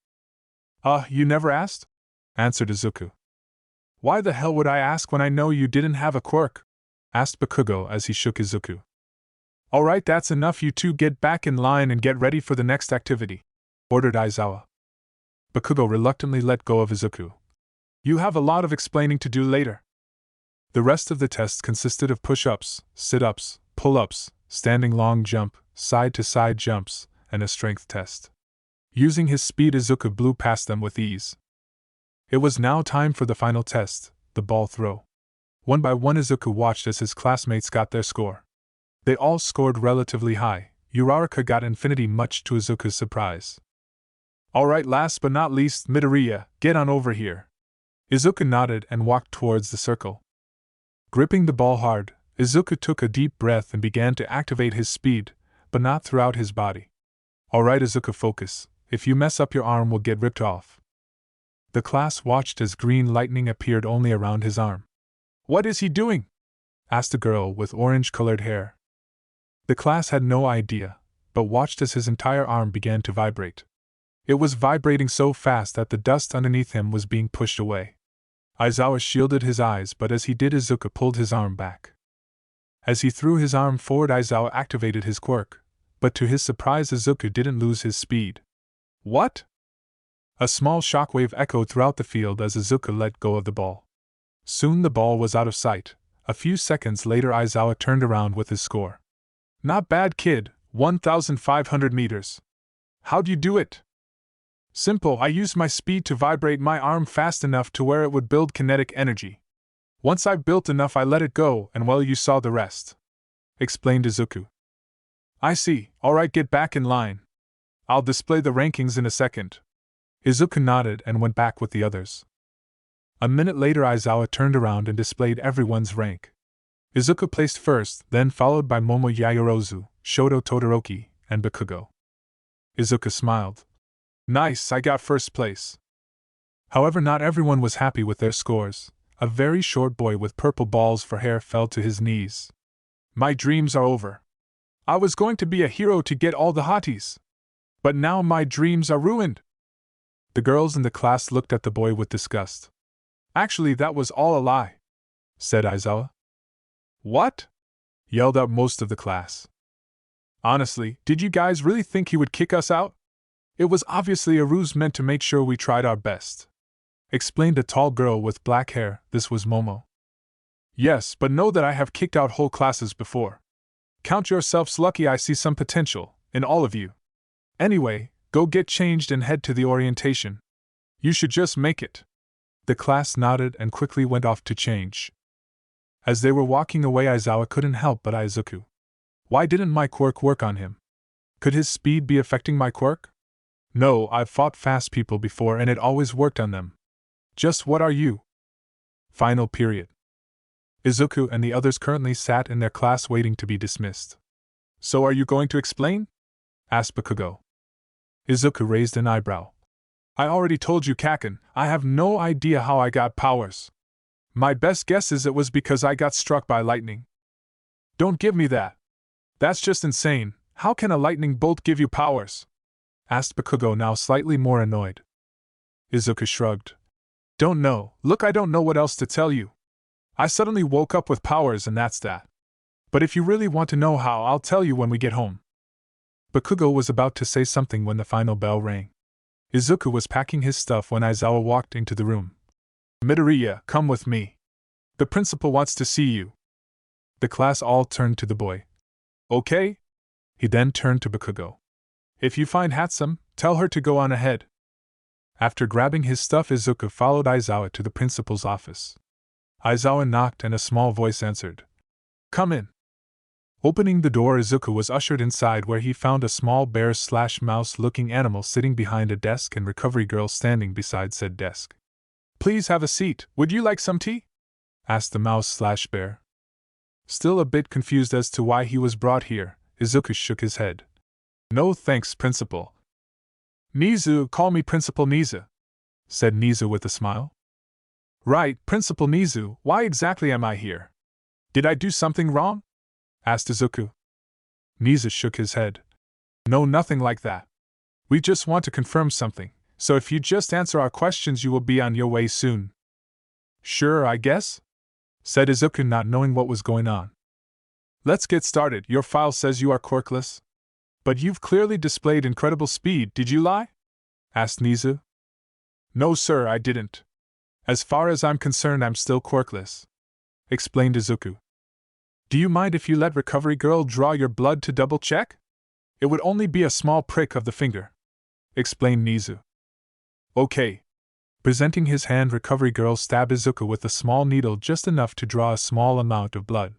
You never asked? Answered Izuku. Why the hell would I ask when I know you didn't have a quirk? Asked Bakugo as he shook Izuku. Alright, that's enough, you two get back in line and get ready for the next activity, ordered Aizawa. Bakugo reluctantly let go of Izuku. You have a lot of explaining to do later. The rest of the test consisted of push-ups, sit-ups, pull-ups, standing long jump, side-to-side jumps, and a strength test. Using his speed, Izuku blew past them with ease. It was now time for the final test, the ball throw. One by one, Izuku watched as his classmates got their score. They all scored relatively high. Uraraka got infinity, much to Izuku's surprise. Alright, last but not least, Midoriya, get on over here. Izuku nodded and walked towards the circle. Gripping the ball hard, Izuku took a deep breath and began to activate his speed, but not throughout his body. Alright, Izuku, focus. If you mess up, your arm will get ripped off. The class watched as green lightning appeared only around his arm. What is he doing? Asked a girl with orange-colored hair. The class had no idea, but watched as his entire arm began to vibrate. It was vibrating so fast that the dust underneath him was being pushed away. Aizawa shielded his eyes, but as he did, Izuku pulled his arm back. As he threw his arm forward, Aizawa activated his quirk, But to his surprise, Izuku didn't lose his speed. What? A small shockwave echoed throughout the field as Izuku let go of the ball. Soon the ball was out of sight. A few seconds later, Aizawa turned around with his score. Not bad, kid, 1,500 meters. How'd you do it? Simple, I used my speed to vibrate my arm fast enough to where it would build kinetic energy. Once I built enough, I let it go, and well, you saw the rest, explained Izuku. I see, alright, get back in line. I'll display the rankings in a second. Izuku nodded and went back with the others. A minute later, Aizawa turned around and displayed everyone's rank. Izuku placed first, then followed by Momo Yaoyorozu, Shoto Todoroki, and Bakugo. Izuku smiled. Nice, I got first place. However, not everyone was happy with their scores. A very short boy with purple balls for hair fell to his knees. My dreams are over. I was going to be a hero to get all the hotties. But now my dreams are ruined. The girls in the class looked at the boy with disgust. Actually, that was all a lie, said Aizawa. What? Yelled out most of the class. Honestly, did you guys really think he would kick us out? It was obviously a ruse meant to make sure we tried our best, explained a tall girl with black hair. This was Momo. Yes, but know that I have kicked out whole classes before. Count yourselves lucky I see some potential in all of you. Anyway, go get changed and head to the orientation. You should just make it. The class nodded and quickly went off to change. As they were walking away, Aizawa couldn't help but eye Izuku. Why didn't my quirk work on him? Could his speed be affecting my quirk? No, I've fought fast people before and it always worked on them. Just what are you? Final period. Izuku and the others currently sat in their class waiting to be dismissed. So are you going to explain? Asked Bakugo. Izuku raised an eyebrow. I already told you, Kaken, I have no idea how I got powers. My best guess is it was because I got struck by lightning. Don't give me that. That's just insane. How can a lightning bolt give you powers? Asked Bakugo, now slightly more annoyed. Izuku shrugged. Don't know, look, I don't know what else to tell you. I suddenly woke up with powers and that's that. But if you really want to know how, I'll tell you when we get home. Bakugo was about to say something when the final bell rang. Izuku was packing his stuff when Aizawa walked into the room. Midoriya, come with me. The principal wants to see you. The class all turned to the boy. Okay? He then turned to Bakugo. If you find Hatsume, tell her to go on ahead. After grabbing his stuff, Izuku followed Aizawa to the principal's office. Aizawa knocked and a small voice answered. Come in. Opening the door, Izuku was ushered inside, where he found a small bear/mouse-looking animal sitting behind a desk and Recovery Girl standing beside said desk. Please have a seat. Would you like some tea? Asked the mouse/bear. Still a bit confused as to why he was brought here, Izuku shook his head. No thanks, Principal. Nizu, call me Principal Nizu, said Nizu with a smile. Right, Principal Nizu, why exactly am I here? Did I do something wrong? Asked Izuku. Nizu shook his head. No, nothing like that. We just want to confirm something, so if you just answer our questions you will be on your way soon. Sure, I guess? Said Izuku, not knowing what was going on. Let's get started. Your file says you are quirkless. But you've clearly displayed incredible speed, did you lie? Asked Nizu. No sir, I didn't. As far as I'm concerned, I'm still quirkless, explained Izuku. Do you mind if you let Recovery Girl draw your blood to double check? It would only be a small prick of the finger, explained Nizu. Okay. Presenting his hand, Recovery Girl stabbed Izuku with a small needle, just enough to draw a small amount of blood.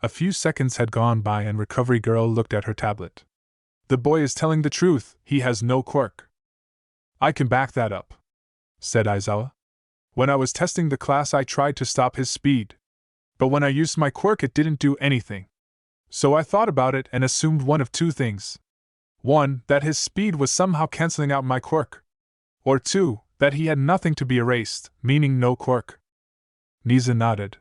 A few seconds had gone by and Recovery Girl looked at her tablet. The boy is telling the truth, he has no quirk. I can back that up, said Aizawa. When I was testing the class I tried to stop his speed. But when I used my quirk it didn't do anything. So I thought about it and assumed one of two things. 1. That his speed was somehow cancelling out my quirk. Or 2. That he had nothing to be erased, meaning no quirk. Nizu nodded.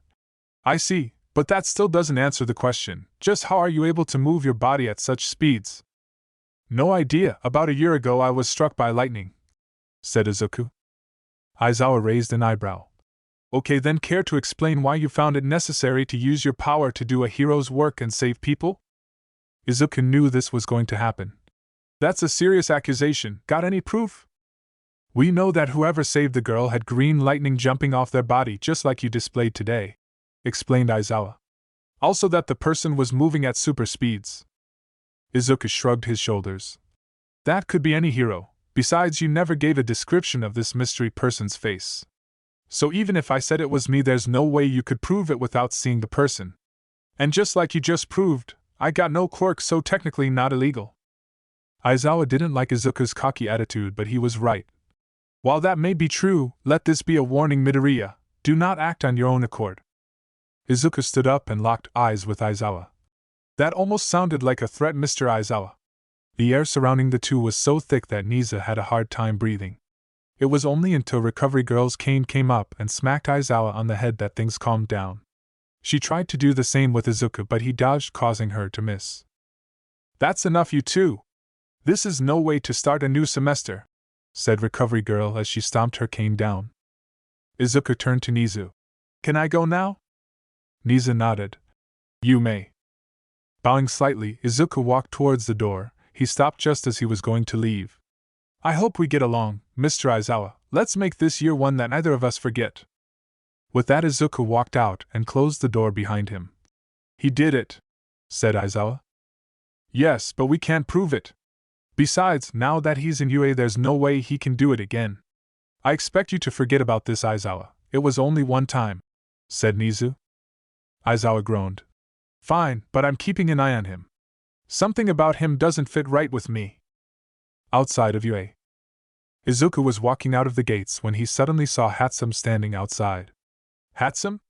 I see, but that still doesn't answer the question. Just how are you able to move your body at such speeds? No idea, about a year ago I was struck by lightning, said Izuku. Aizawa raised an eyebrow. Okay, then care to explain why you found it necessary to use your power to do a hero's work and save people? Izuku knew this was going to happen. That's a serious accusation. Got any proof? We know that whoever saved the girl had green lightning jumping off their body just like you displayed today, explained Aizawa. Also that the person was moving at super speeds. Izuku shrugged his shoulders. That could be any hero. Besides, you never gave a description of this mystery person's face. So even if I said it was me, there's no way you could prove it without seeing the person. And just like you just proved, I got no quirk, so technically not illegal. Aizawa didn't like Izuku's cocky attitude, but he was right. While that may be true, let this be a warning, Midoriya. Do not act on your own accord. Izuku stood up and locked eyes with Aizawa. That almost sounded like a threat, Mr. Aizawa. The air surrounding the two was so thick that Niza had a hard time breathing. It was only until Recovery Girl's cane came up and smacked Aizawa on the head that things calmed down. She tried to do the same with Izuku, but he dodged, causing her to miss. That's enough, you two. This is no way to start a new semester, said Recovery Girl as she stomped her cane down. Izuku turned to Nizu. Can I go now? Niza nodded. You may. Bowing slightly, Izuku walked towards the door. He stopped just as he was going to leave. I hope we get along, Mr. Aizawa. Let's make this year one that neither of us forget. With that, Izuku walked out and closed the door behind him. He did it, said Aizawa. Yes, but we can't prove it. Besides, now that he's in UA, there's no way he can do it again. I expect you to forget about this, Aizawa. It was only one time, said Nizu. Aizawa groaned. Fine, but I'm keeping an eye on him. Something about him doesn't fit right with me. Outside of UA. Izuku was walking out of the gates when he suddenly saw Hatsume standing outside. Hatsume?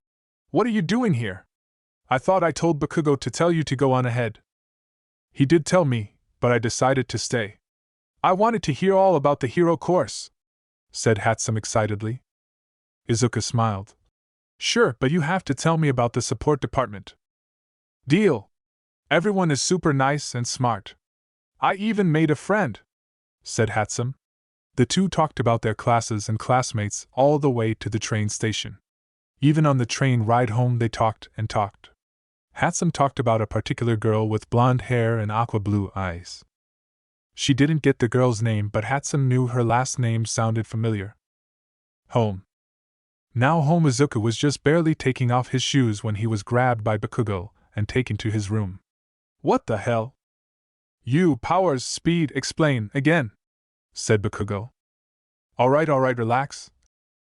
What are you doing here? I thought I told Bakugo to tell you to go on ahead. He did tell me, but I decided to stay. I wanted to hear all about the hero course, said Hatsume excitedly. Izuku smiled. Sure, but you have to tell me about the support department. Deal. Everyone is super nice and smart. I even made a friend, said Hatsume. The two talked about their classes and classmates all the way to the train station. Even on the train ride home they talked and talked. Hatsume talked about a particular girl with blonde hair and aqua blue eyes. She didn't get the girl's name, but Hatsume knew her last name sounded familiar. Home. Now home. Izuku was just barely taking off his shoes when he was grabbed by Bakugo and taken to his room. What the hell? You, powers, speed, explain, again, said Bakugo. Alright, relax.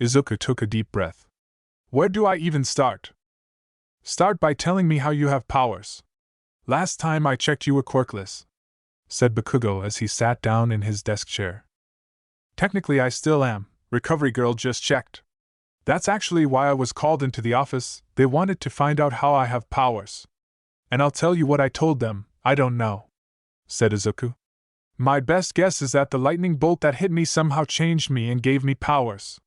Izuku took a deep breath. Where do I even start? Start by telling me how you have powers. Last time I checked you were quirkless, said Bakugo as he sat down in his desk chair. Technically I still am, Recovery Girl just checked. That's actually why I was called into the office. They wanted to find out how I have powers. And I'll tell you what I told them, I don't know, said Izuku. My best guess is that the lightning bolt that hit me somehow changed me and gave me powers.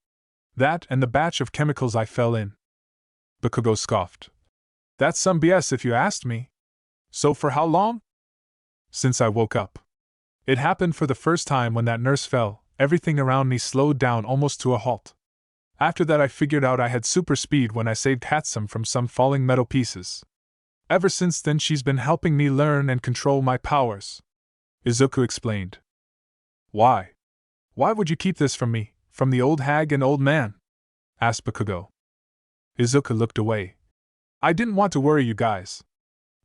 That and the batch of chemicals I fell in. Bakugo scoffed. That's some BS if you asked me. So for how long? Since I woke up. It happened for the first time when that nurse fell. Everything around me slowed down almost to a halt. After that I figured out I had super speed when I saved Hatsume from some falling metal pieces. Ever since then she's been helping me learn and control my powers. Izuku explained. Why? Why would you keep this from me, from the old hag and old man? Asked Bakugo. Izuku looked away. I didn't want to worry you guys.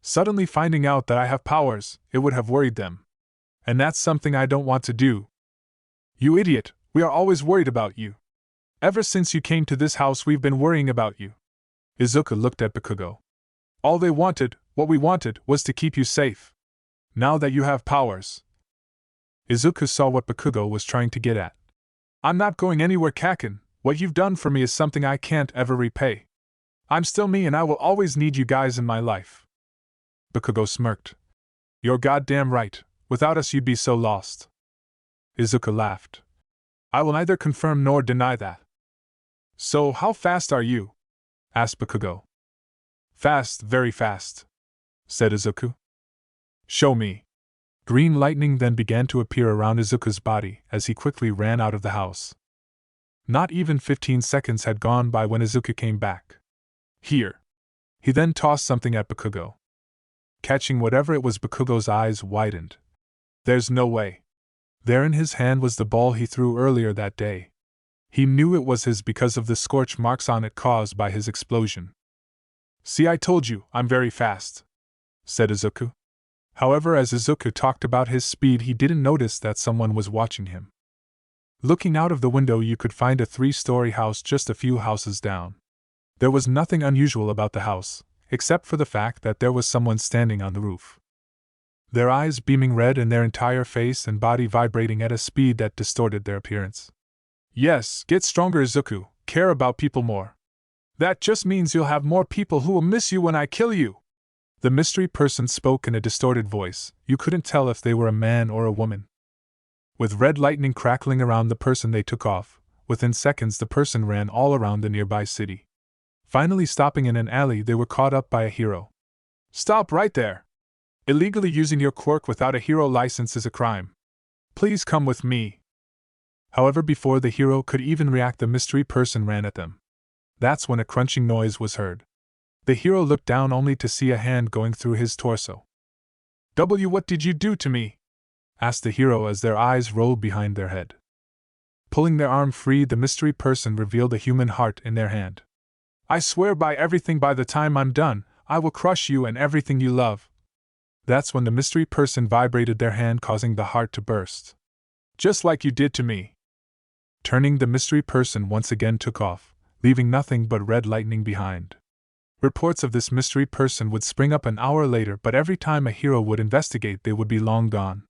Suddenly finding out that I have powers, it would have worried them. And that's something I don't want to do. You idiot, we are always worried about you. Ever since you came to this house we've been worrying about you. Izuku looked at Bakugo. All they wanted, what we wanted, was to keep you safe. Now that you have powers. Izuku saw what Bakugo was trying to get at. I'm not going anywhere, Kaken. What you've done for me is something I can't ever repay. I'm still me and I will always need you guys in my life. Bakugo smirked. You're goddamn right. Without us you'd be so lost. Izuku laughed. I will neither confirm nor deny that. So how fast are you? Asked Bakugo. Fast, very fast, said Izuku. Show me. Green lightning then began to appear around Izuku's body as he quickly ran out of the house. Not even 15 seconds had gone by when Izuku came back. Here. He then tossed something at Bakugo. Catching whatever it was, Bakugo's eyes widened. There's no way. There in his hand was the ball he threw earlier that day. He knew it was his because of the scorch marks on it caused by his explosion. See, I told you, I'm very fast, said Izuku. However, as Izuku talked about his speed, he didn't notice that someone was watching him. Looking out of the window, you could find a 3-story house just a few houses down. There was nothing unusual about the house, except for the fact that there was someone standing on the roof. Their eyes beaming red and their entire face and body vibrating at a speed that distorted their appearance. Yes, get stronger, Izuku, care about people more. That just means you'll have more people who will miss you when I kill you. The mystery person spoke in a distorted voice. You couldn't tell if they were a man or a woman. With red lightning crackling around the person, they took off. Within seconds, the person ran all around the nearby city. Finally stopping in an alley, they were caught up by a hero. Stop right there! Illegally using your quirk without a hero license is a crime. Please come with me. However, before the hero could even react, the mystery person ran at them. That's when a crunching noise was heard. The hero looked down only to see a hand going through his torso. What did you do to me? Asked the hero as their eyes rolled behind their head. Pulling their arm free, the mystery person revealed a human heart in their hand. I swear by everything, by the time I'm done, I will crush you and everything you love. That's when the mystery person vibrated their hand, causing the heart to burst. Just like you did to me. Turning, the mystery person once again took off, leaving nothing but red lightning behind. Reports of this mystery person would spring up an hour later, but every time a hero would investigate, they would be long gone.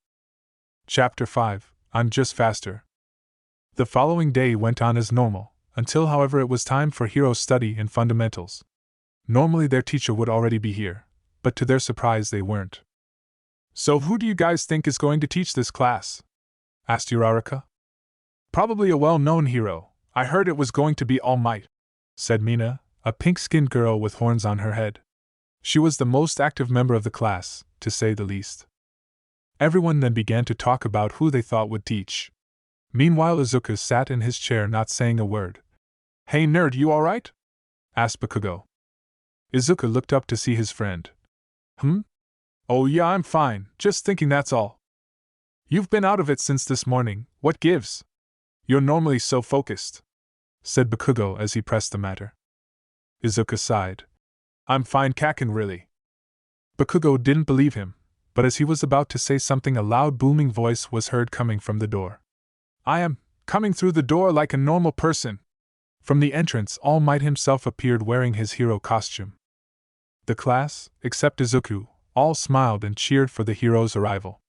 Chapter 5, I'm Just Faster. The following day went on as normal, until however it was time for heroes' study in fundamentals. Normally their teacher would already be here, but to their surprise they weren't. So who do you guys think is going to teach this class? Asked Uraraka. Probably a well-known hero. I heard it was going to be All Might, said Mina, a pink-skinned girl with horns on her head. She was the most active member of the class, to say the least. Everyone then began to talk about who they thought would teach. Meanwhile, Izuku sat in his chair not saying a word. Hey nerd, you alright? Asked Bakugo. Izuku looked up to see his friend. Oh yeah, I'm fine, just thinking, that's all. You've been out of it since this morning, what gives? You're normally so focused, said Bakugo as he pressed the matter. Izuku sighed. I'm fine, Kaken, really. Bakugo didn't believe him, but as he was about to say something, a loud booming voice was heard coming from the door. I am coming through the door like a normal person. From the entrance, All Might himself appeared wearing his hero costume. The class, except Izuku, all smiled and cheered for the hero's arrival.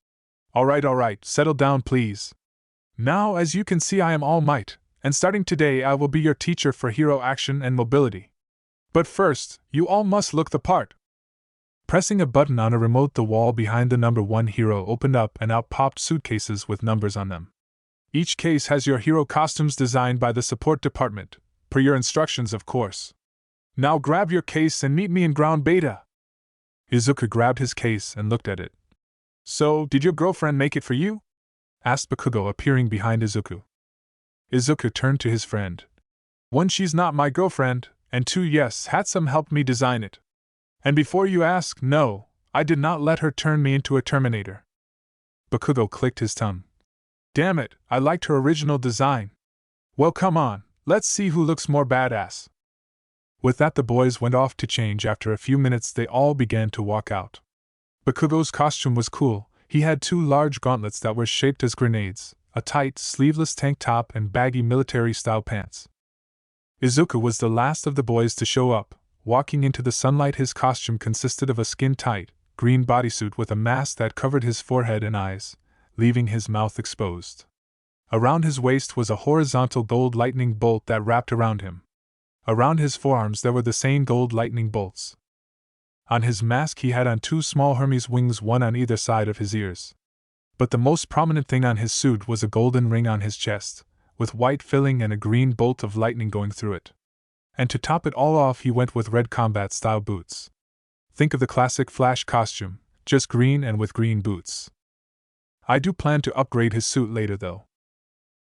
Alright, settle down please. Now, as you can see, I am All Might, and starting today I will be your teacher for hero action and mobility. But first, you all must look the part. Pressing a button on a remote, the wall behind the number 1 hero opened up and out popped suitcases with numbers on them. Each case has your hero costumes designed by the support department, per your instructions of course. Now grab your case and meet me in ground beta. Izuku grabbed his case and looked at it. So, did your girlfriend make it for you? Asked Bakugo, appearing behind Izuku. Izuku turned to his friend. 1, she's not my girlfriend, and 2, yes, Hatsume helped me design it. And before you ask, no, I did not let her turn me into a Terminator. Bakugo clicked his tongue. Damn it, I liked her original design. Well, come on, let's see who looks more badass. With that, the boys went off to change. After a few minutes, they all began to walk out. Bakugo's costume was cool. He had 2 large gauntlets that were shaped as grenades, a tight, sleeveless tank top, and baggy military-style pants. Izuku was the last of the boys to show up. Walking into the sunlight, his costume consisted of a skin-tight, green bodysuit with a mask that covered his forehead and eyes, leaving his mouth exposed. Around his waist was a horizontal gold lightning bolt that wrapped around him. Around his forearms there were the same gold lightning bolts. On his mask he had on 2 small Hermes wings, one on either side of his ears. But the most prominent thing on his suit was a golden ring on his chest, with white filling and a green bolt of lightning going through it. And to top it all off, he went with red combat-style boots. Think of the classic Flash costume, just green and with green boots. I do plan to upgrade his suit later though.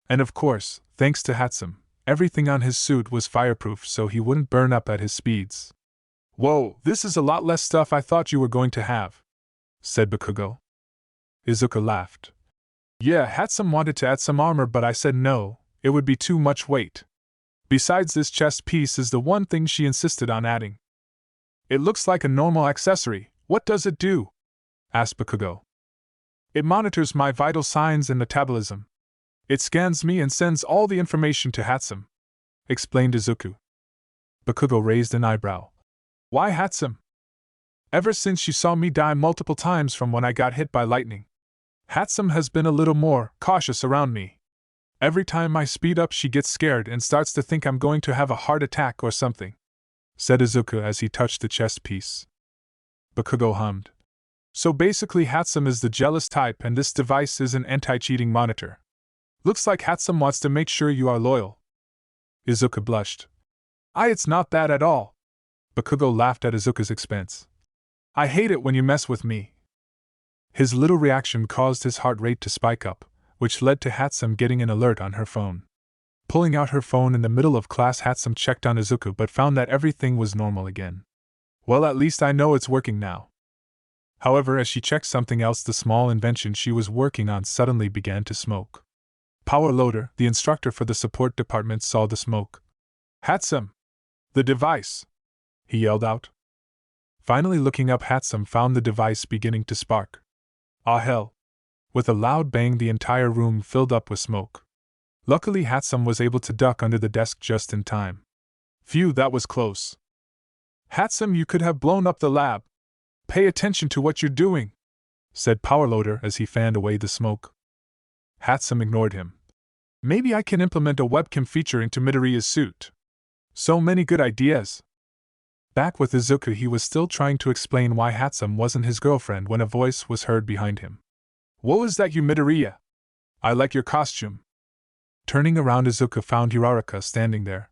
And of course, thanks to Hatsume, everything on his suit was fireproof so he wouldn't burn up at his speeds. Whoa, this is a lot less stuff I thought you were going to have, said Bakugo. Izuku laughed. Yeah, Hatsume wanted to add some armor, but I said no, it would be too much weight. Besides, this chest piece is the one thing she insisted on adding. It looks like a normal accessory. What does it do? Asked Bakugo. It monitors my vital signs and metabolism. It scans me and sends all the information to Hatsume, explained Izuku. Bakugo raised an eyebrow. Why Hatsume? Ever since she saw me die multiple times from when I got hit by lightning, Hatsume has been a little more cautious around me. Every time I speed up, she gets scared and starts to think I'm going to have a heart attack or something, said Izuku as he touched the chest piece. Bakugo hummed. So basically, Hatsume is the jealous type, and this device is an anti-cheating monitor. Looks like Hatsume wants to make sure you are loyal. Izuku blushed. It's not that at all. Bakugo laughed at Izuku's expense. I hate it when you mess with me. His little reaction caused his heart rate to spike up, which led to Hatsume getting an alert on her phone. Pulling out her phone in the middle of class, Hatsume checked on Izuku but found that everything was normal again. Well, at least I know it's working now. However, as she checked something else, the small invention she was working on suddenly began to smoke. Power Loader, the instructor for the support department, saw the smoke. Hatsume! The device! He yelled out. Finally looking up, Hatsume found the device beginning to spark. Ah hell! With a loud bang, the entire room filled up with smoke. Luckily, Hatsume was able to duck under the desk just in time. Phew, that was close. Hatsume, you could have blown up the lab. Pay attention to what you're doing, said Powerloader as he fanned away the smoke. Hatsume ignored him. Maybe I can implement a webcam feature into Midoriya's suit. So many good ideas. Back with Izuku, he was still trying to explain why Hatsume wasn't his girlfriend when a voice was heard behind him. What was that, you Midoriya? I like your costume. Turning around, Izuku found Uraraka standing there.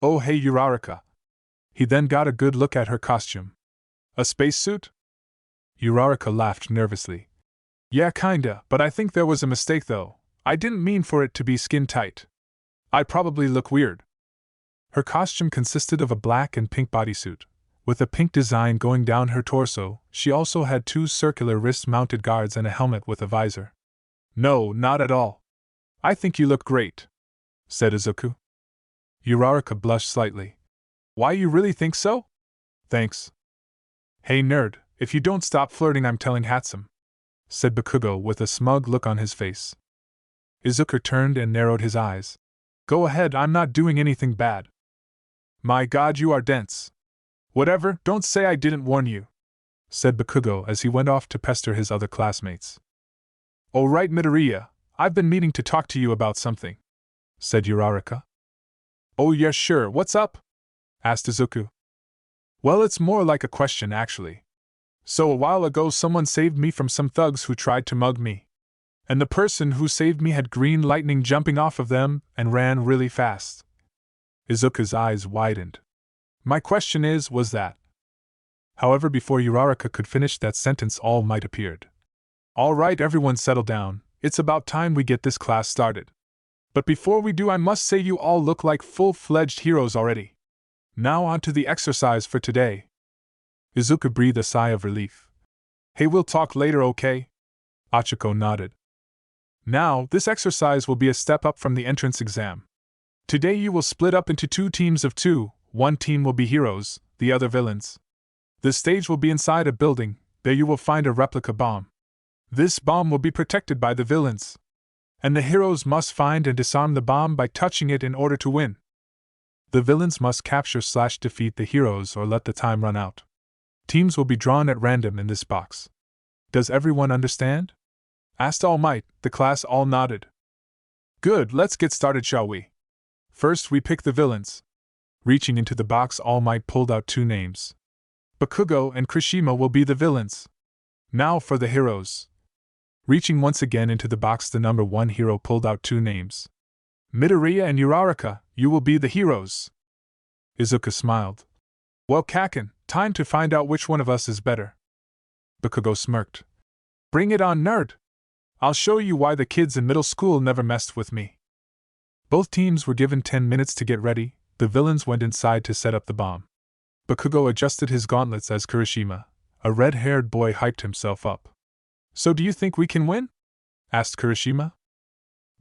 Oh hey Uraraka. He then got a good look at her costume. A spacesuit? Uraraka laughed nervously. Yeah, kinda, but I think there was a mistake though. I didn't mean for it to be skin tight. I probably look weird. Her costume consisted of a black and pink bodysuit, with a pink design going down her torso. She also had 2 circular wrist-mounted guards and a helmet with a visor. No, not at all. I think you look great, said Izuku. Uraraka blushed slightly. Why, you really think so? Thanks. Hey nerd, if you don't stop flirting, I'm telling Hatsume, said Bakugo with a smug look on his face. Izuku turned and narrowed his eyes. Go ahead, I'm not doing anything bad. My god, you are dense. Whatever, don't say I didn't warn you, said Bakugo as he went off to pester his other classmates. Oh right, Midoriya, I've been meaning to talk to you about something, said Uraraka. Oh yeah, sure, what's up? Asked Izuku. Well, it's more like a question, actually. So a while ago someone saved me from some thugs who tried to mug me. And the person who saved me had green lightning jumping off of them and ran really fast. Izuku's eyes widened. My question is, was that? However, before Uraraka could finish that sentence, All Might appeared. All right, everyone settle down, it's about time we get this class started. But before we do, I must say you all look like full-fledged heroes already. Now on to the exercise for today. Izuku breathed a sigh of relief. Hey, we'll talk later, okay? Achiko nodded. Now, this exercise will be a step up from the entrance exam. Today you will split up into 2 teams of 2, one team will be heroes, the other villains. The stage will be inside a building, there you will find a replica bomb. This bomb will be protected by the villains. And the heroes must find and disarm the bomb by touching it in order to win. The villains must capture/defeat the heroes or let the time run out. Teams will be drawn at random in this box. Does everyone understand? Asked All Might. The class all nodded. Good, let's get started, shall we? First we pick the villains. Reaching into the box, All Might pulled out 2 names. Bakugo and Kirishima will be the villains. Now for the heroes. Reaching once again into the box, the number 1 hero pulled out 2 names. Midoriya and Uraraka, you will be the heroes. Izuku smiled. Well, Kaken, time to find out which one of us is better. Bakugo smirked. Bring it on, nerd! I'll show you why the kids in middle school never messed with me. Both teams were given 10 minutes to get ready. The villains went inside to set up the bomb. Bakugo adjusted his gauntlets as Kirishima, a red-haired boy, hyped himself up. So do you think we can win? Asked Kirishima.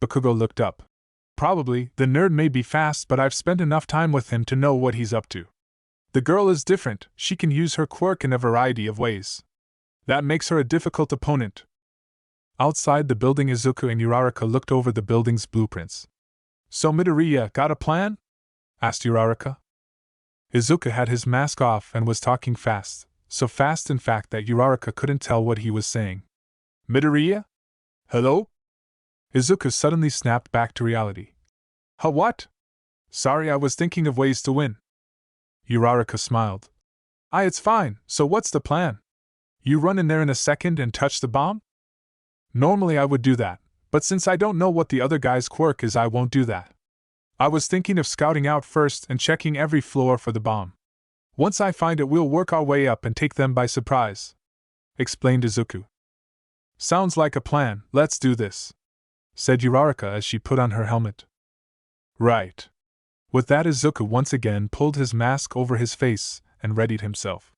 Bakugo looked up. Probably, the nerd may be fast, but I've spent enough time with him to know what he's up to. The girl is different, she can use her quirk in a variety of ways. That makes her a difficult opponent. Outside the building, Izuku and Uraraka looked over the building's blueprints. So Midoriya got a plan? Asked Uraraka. Izuku had his mask off and was talking fast, so fast in fact that Uraraka couldn't tell what he was saying. Midoriya? Hello? Izuku suddenly snapped back to reality. Huh, what? Sorry, I was thinking of ways to win. Uraraka smiled. It's fine, so what's the plan? You run in there in a second and touch the bomb? Normally I would do that, but since I don't know what the other guy's quirk is, I won't do that. I was thinking of scouting out first and checking every floor for the bomb. Once I find it, we'll work our way up and take them by surprise, explained Izuku. Sounds like a plan, let's do this, said Uraraka as she put on her helmet. Right. With that, Izuku once again pulled his mask over his face and readied himself.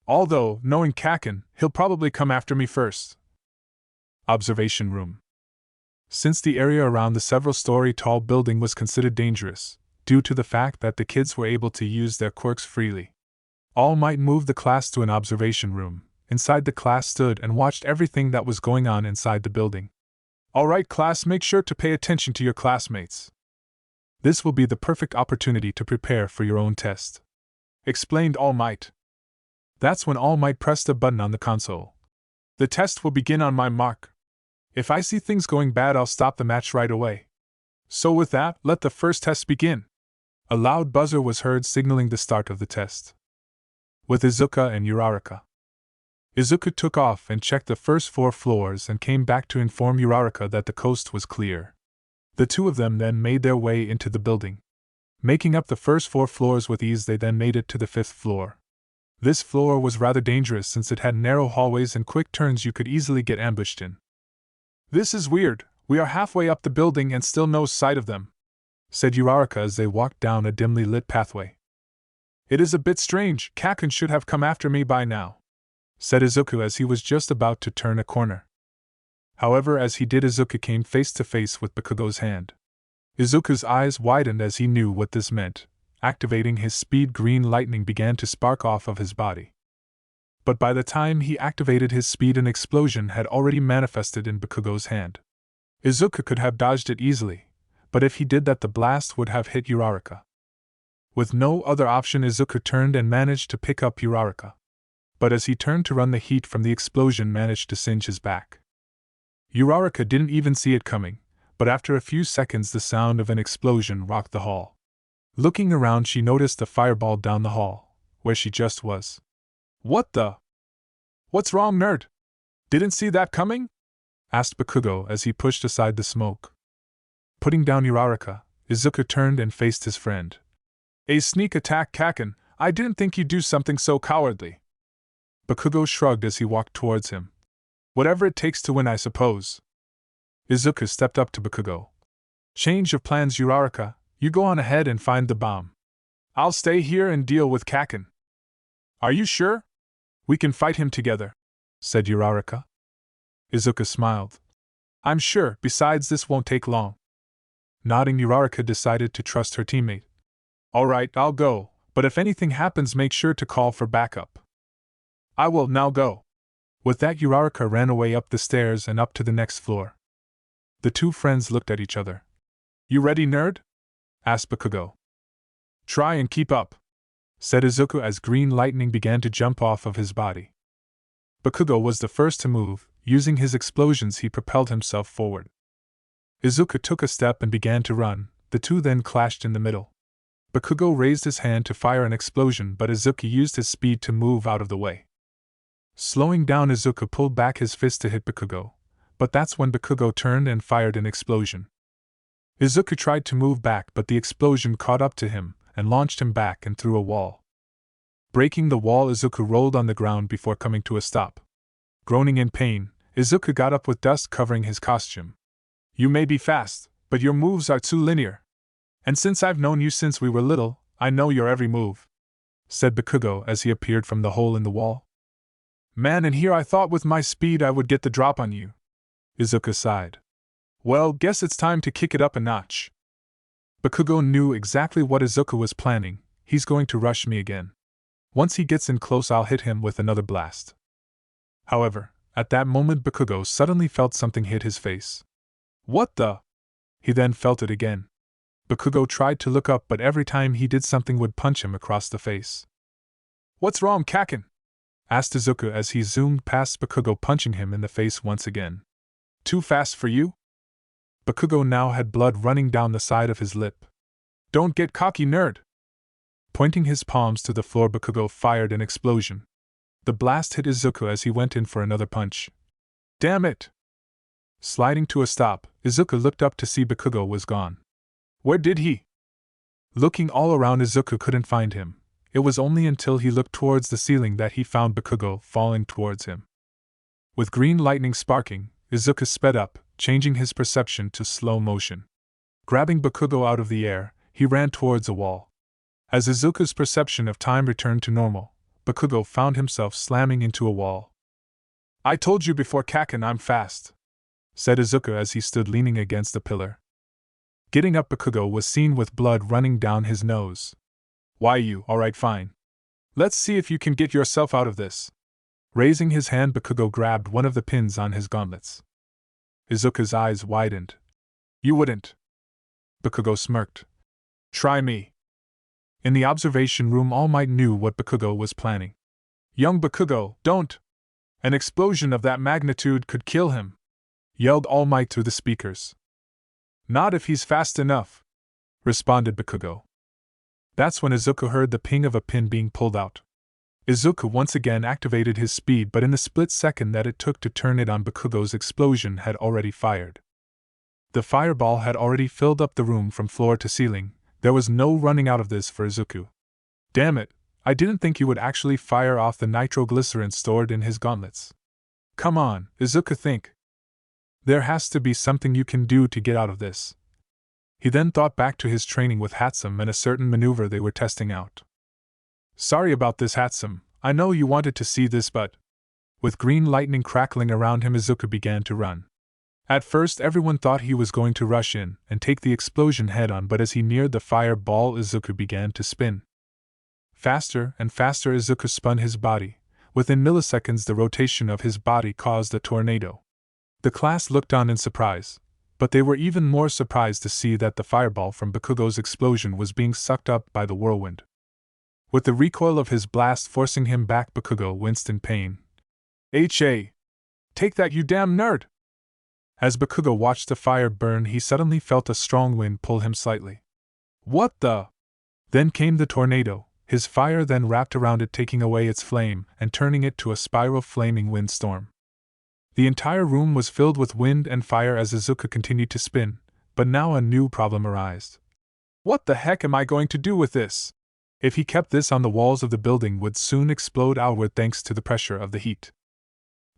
Although, knowing Kaken, he'll probably come after me first. Observation room. Since the area around the several-story tall building was considered dangerous, due to the fact that the kids were able to use their quirks freely, All Might moved the class to an observation room. Inside, the class stood and watched everything that was going on inside the building. Alright class, make sure to pay attention to your classmates. This will be the perfect opportunity to prepare for your own test, explained All Might. That's when All Might pressed a button on the console. The test will begin on my mark. If I see things going bad, I'll stop the match right away. So with that, let the first test begin. A loud buzzer was heard signaling the start of the test. With Izuku and Uraraka. Izuku took off and checked the first 4 floors and came back to inform Uraraka that the coast was clear. The two of them then made their way into the building. Making up the first 4 floors with ease, they then made it to the 5th floor. This floor was rather dangerous since it had narrow hallways and quick turns you could easily get ambushed in. This is weird, we are halfway up the building and still no sight of them, said Uraraka as they walked down a dimly lit pathway. It is a bit strange, Kaken should have come after me by now, said Izuku as he was just about to turn a corner. However, as he did, Izuku came face to face with Bakugo's hand. Izuku's eyes widened as he knew what this meant. Activating his speed, green lightning began to spark off of his body. But by the time he activated his speed, an explosion had already manifested in Bakugo's hand. Izuku could have dodged it easily, but if he did that, the blast would have hit Uraraka. With no other option, Izuku turned and managed to pick up Uraraka. But as he turned to run, the heat from the explosion managed to singe his back. Uraraka didn't even see it coming, but after a few seconds the sound of an explosion rocked the hall. Looking around, she noticed a fireball down the hall, where she just was. What the? What's wrong, nerd? Didn't see that coming? Asked Bakugo as he pushed aside the smoke. Putting down Uraraka, Izuku turned and faced his friend. A sneak attack, Kaken, I didn't think you'd do something so cowardly. Bakugo shrugged as he walked towards him. Whatever it takes to win, I suppose. Izuku stepped up to Bakugo. Change of plans, Uraraka, you go on ahead and find the bomb. I'll stay here and deal with Kaken. Are you sure? We can fight him together, said Uraraka. Izuku smiled. I'm sure, besides this won't take long. Nodding, Uraraka decided to trust her teammate. Alright, I'll go, but if anything happens, make sure to call for backup. I will now go. With that, Uraraka ran away up the stairs and up to the next floor. The two friends looked at each other. You ready, nerd? Asked Bakugo. Try and keep up, said Izuku as green lightning began to jump off of his body. Bakugo was the first to move. Using his explosions, he propelled himself forward. Izuku took a step and began to run. The two then clashed in the middle. Bakugo raised his hand to fire an explosion, but Izuku used his speed to move out of the way. Slowing down, Izuku pulled back his fist to hit Bakugo, but that's when Bakugo turned and fired an explosion. Izuku tried to move back, but the explosion caught up to him and launched him back and through a wall. Breaking the wall, Izuku rolled on the ground before coming to a stop. Groaning in pain, Izuku got up with dust covering his costume. You may be fast, but your moves are too linear. And since I've known you since we were little, I know your every move, said Bakugo as he appeared from the hole in the wall. Man, in here I thought with my speed I would get the drop on you. Izuku sighed. Well, guess it's time to kick it up a notch. Bakugo knew exactly what Izuku was planning. He's going to rush me again. Once he gets in close, I'll hit him with another blast. However, at that moment Bakugo suddenly felt something hit his face. What the? He then felt it again. Bakugo tried to look up, but every time he did, something would punch him across the face. What's wrong, Kaken? Asked Izuku as he zoomed past Bakugo, punching him in the face once again. Too fast for you? Bakugo now had blood running down the side of his lip. Don't get cocky, nerd! Pointing his palms to the floor, Bakugo fired an explosion. The blast hit Izuku as he went in for another punch. Damn it! Sliding to a stop, Izuku looked up to see Bakugo was gone. Where did he? Looking all around, Izuku couldn't find him. It was only until he looked towards the ceiling that he found Bakugo falling towards him. With green lightning sparking, Izuku sped up, changing his perception to slow motion. Grabbing Bakugo out of the air, he ran towards a wall. As Izuku's perception of time returned to normal, Bakugo found himself slamming into a wall. I told you before, Kaken, I'm fast, said Izuku as he stood leaning against a pillar. Getting up, Bakugo was seen with blood running down his nose. Why you, alright, fine. Let's see if you can get yourself out of this. Raising his hand, Bakugo grabbed one of the pins on his gauntlets. Izuku's eyes widened. You wouldn't. Bakugo smirked. Try me. In the observation room, All Might knew what Bakugo was planning. Young Bakugo, don't! An explosion of that magnitude could kill him, yelled All Might through the speakers. Not if he's fast enough, responded Bakugo. That's when Izuku heard the ping of a pin being pulled out. Izuku once again activated his speed, but in the split second that it took to turn it on, Bakugo's explosion had already fired. The fireball had already filled up the room from floor to ceiling. There was no running out of this for Izuku. Damn it, I didn't think you would actually fire off the nitroglycerin stored in his gauntlets. Come on, Izuku, think. There has to be something you can do to get out of this. He then thought back to his training with Hatsume and a certain maneuver they were testing out. Sorry about this, Hatsume. I know you wanted to see this, but... With green lightning crackling around him, Izuku began to run. At first, everyone thought he was going to rush in and take the explosion head-on, but as he neared the fireball, Izuku began to spin. Faster and faster, Izuku spun his body. Within milliseconds, the rotation of his body caused a tornado. The class looked on in surprise, but they were even more surprised to see that the fireball from Bakugo's explosion was being sucked up by the whirlwind. With the recoil of his blast forcing him back, Bakugo winced in pain. MHA! Take that, you damn nerd! As Bakugo watched the fire burn, he suddenly felt a strong wind pull him slightly. What the? Then came the tornado. His fire then wrapped around it, taking away its flame and turning it to a spiral flaming windstorm. The entire room was filled with wind and fire as Izuku continued to spin, but now a new problem arose. What the heck am I going to do with this? If he kept this on, the walls of the building would soon explode outward thanks to the pressure of the heat.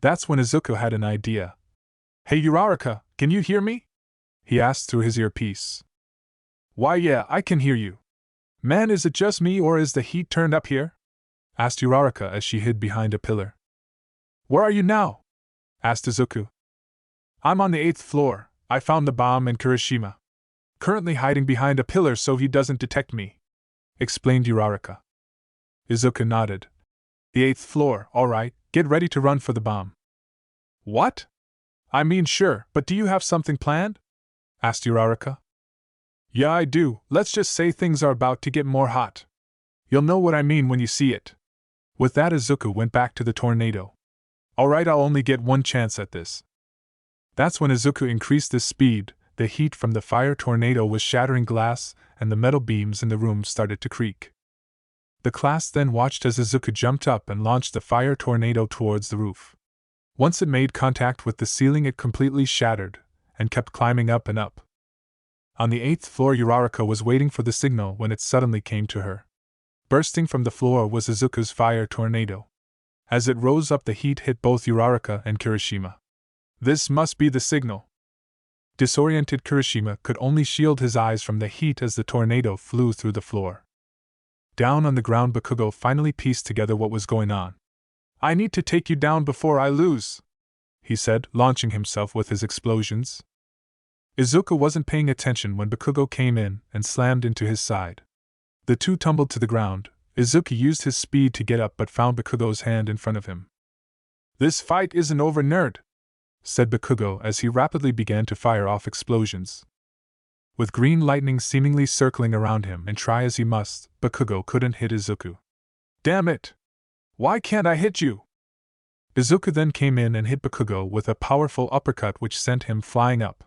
That's when Izuku had an idea. Hey Uraraka, can you hear me? He asked through his earpiece. Why yeah, I can hear you. Man, is it just me or is the heat turned up here? Asked Uraraka as she hid behind a pillar. Where are you now? Asked Izuku. I'm on the 8th floor. I found the bomb in Kirishima. Currently hiding behind a pillar so he doesn't detect me, explained Uraraka. Izuku nodded. The 8th floor, alright, get ready to run for the bomb. What? I mean sure, but do you have something planned? Asked Uraraka. Yeah, I do. Let's just say things are about to get more hot. You'll know what I mean when you see it. With that, Izuku went back to the tornado. Alright, I'll only get one chance at this. That's when Izuku increased his speed. The heat from the fire tornado was shattering glass, and the metal beams in the room started to creak. The class then watched as Izuku jumped up and launched the fire tornado towards the roof. Once it made contact with the ceiling, it completely shattered, and kept climbing up and up. On the 8th floor, Uraraka was waiting for the signal when it suddenly came to her. Bursting from the floor was Izuku's fire tornado. As it rose up, the heat hit both Uraraka and Kirishima. This must be the signal. Disoriented Kirishima could only shield his eyes from the heat as the tornado flew through the floor. Down on the ground, Bakugo finally pieced together what was going on. I need to take you down before I lose, he said, launching himself with his explosions. Izuku wasn't paying attention when Bakugo came in and slammed into his side. The two tumbled to the ground. Izuku used his speed to get up but found Bakugo's hand in front of him. This fight isn't over, nerd, said Bakugo as he rapidly began to fire off explosions. With green lightning seemingly circling around him, and try as he must, Bakugo couldn't hit Izuku. Damn it! Why can't I hit you? Izuku then came in and hit Bakugo with a powerful uppercut which sent him flying up.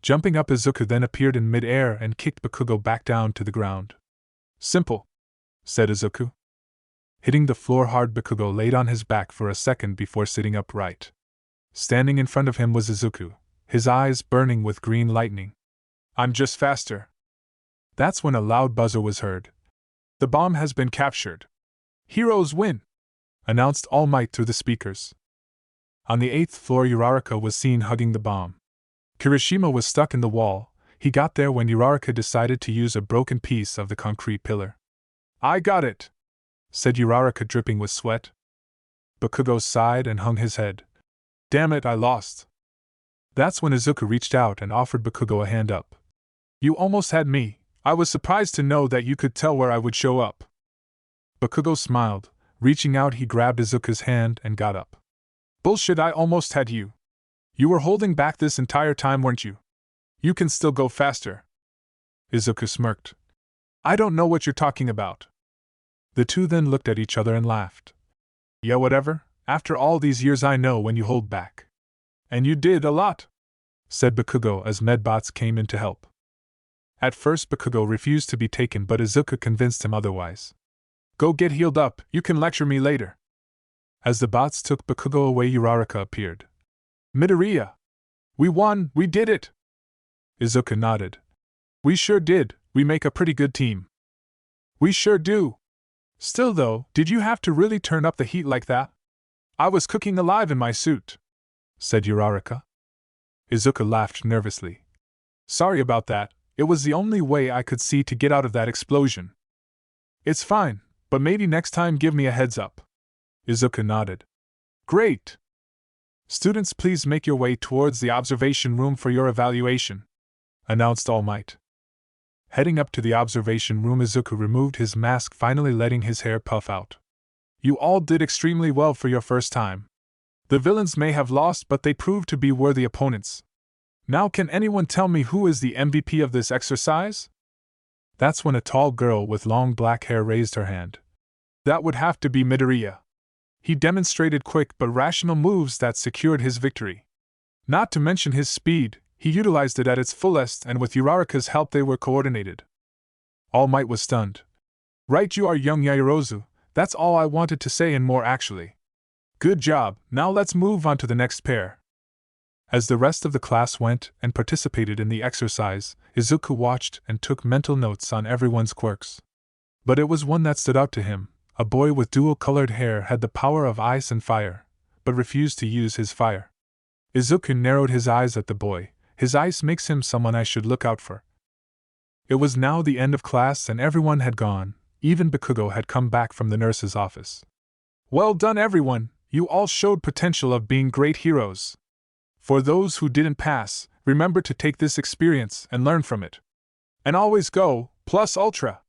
Jumping up, Izuku then appeared in mid-air and kicked Bakugo back down to the ground. Simple, said Izuku. Hitting the floor hard, Bakugo laid on his back for a second before sitting upright. Standing in front of him was Izuku, his eyes burning with green lightning. I'm just faster. That's when a loud buzzer was heard. The bomb has been captured. Heroes win, announced All Might through the speakers. On the 8th floor, Uraraka was seen hugging the bomb. Kirishima was stuck in the wall. He got there when Uraraka decided to use a broken piece of the concrete pillar. I got it, said Uraraka, dripping with sweat. Bakugo sighed and hung his head. Damn it, I lost. That's when Izuku reached out and offered Bakugo a hand up. You almost had me. I was surprised to know that you could tell where I would show up. Bakugo smiled. Reaching out, he grabbed Izuku's hand and got up. Bullshit, I almost had you. You were holding back this entire time, weren't you? You can still go faster. Izuku smirked. I don't know what you're talking about. The two then looked at each other and laughed. Yeah, whatever. After all these years, I know when you hold back. And you did a lot, said Bakugo as medbots came in to help. At first, Bakugo refused to be taken, but Izuku convinced him otherwise. Go get healed up, you can lecture me later. As the bots took Bakugo away, Uraraka appeared. Midoriya! We won, we did it! Izuku nodded. We sure did, we make a pretty good team. We sure do. Still though, did you have to really turn up the heat like that? I was cooking alive in my suit, said Uraraka. Izuku laughed nervously. Sorry about that, it was the only way I could see to get out of that explosion. It's fine, but maybe next time give me a heads up. Izuku nodded. Great! Students, please make your way towards the observation room for your evaluation, announced All Might. Heading up to the observation room, Izuku removed his mask, finally letting his hair puff out. You all did extremely well for your first time. The villains may have lost, but they proved to be worthy opponents. Now can anyone tell me who is the MVP of this exercise? That's when a tall girl with long black hair raised her hand. That would have to be Midoriya. He demonstrated quick but rational moves that secured his victory. Not to mention his speed, he utilized it at its fullest, and with Uraraka's help they were coordinated. All Might was stunned. Right, you are young Yaoyorozu, that's all I wanted to say and more actually. Good job, now let's move on to the next pair. As the rest of the class went and participated in the exercise, Izuku watched and took mental notes on everyone's quirks. But it was one that stood out to him. A boy with dual-colored hair had the power of ice and fire, but refused to use his fire. Izuku narrowed his eyes at the boy. His ice makes him someone I should look out for. It was now the end of class and everyone had gone. Even Bakugo had come back from the nurse's office. Well done, everyone, you all showed potential of being great heroes. For those who didn't pass, remember to take this experience and learn from it. And always go, plus ultra.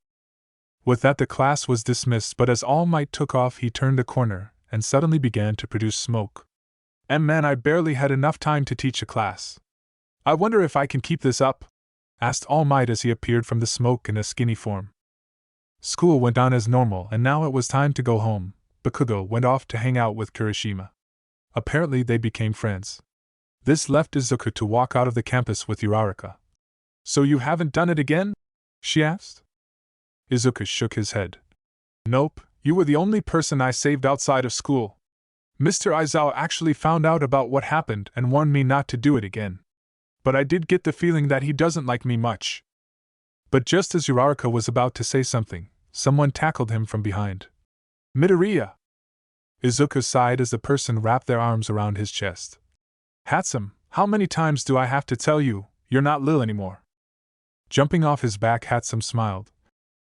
With that, the class was dismissed, but as All Might took off, he turned a corner and suddenly began to produce smoke. Man, I barely had enough time to teach a class. I wonder if I can keep this up? Asked All Might as he appeared from the smoke in a skinny form. School went on as normal, and now it was time to go home. Bakugo went off to hang out with Kirishima. Apparently they became friends. This left Izuku to walk out of the campus with Uraraka. So you haven't done it again? She asked. Izuku shook his head. Nope, you were the only person I saved outside of school. Mr. Aizawa actually found out about what happened and warned me not to do it again. But I did get the feeling that he doesn't like me much. But just as Uraraka was about to say something, someone tackled him from behind. Midoriya! Izuku sighed as the person wrapped their arms around his chest. Hatsume, how many times do I have to tell you, you're not Lil anymore? Jumping off his back, Hatsume smiled.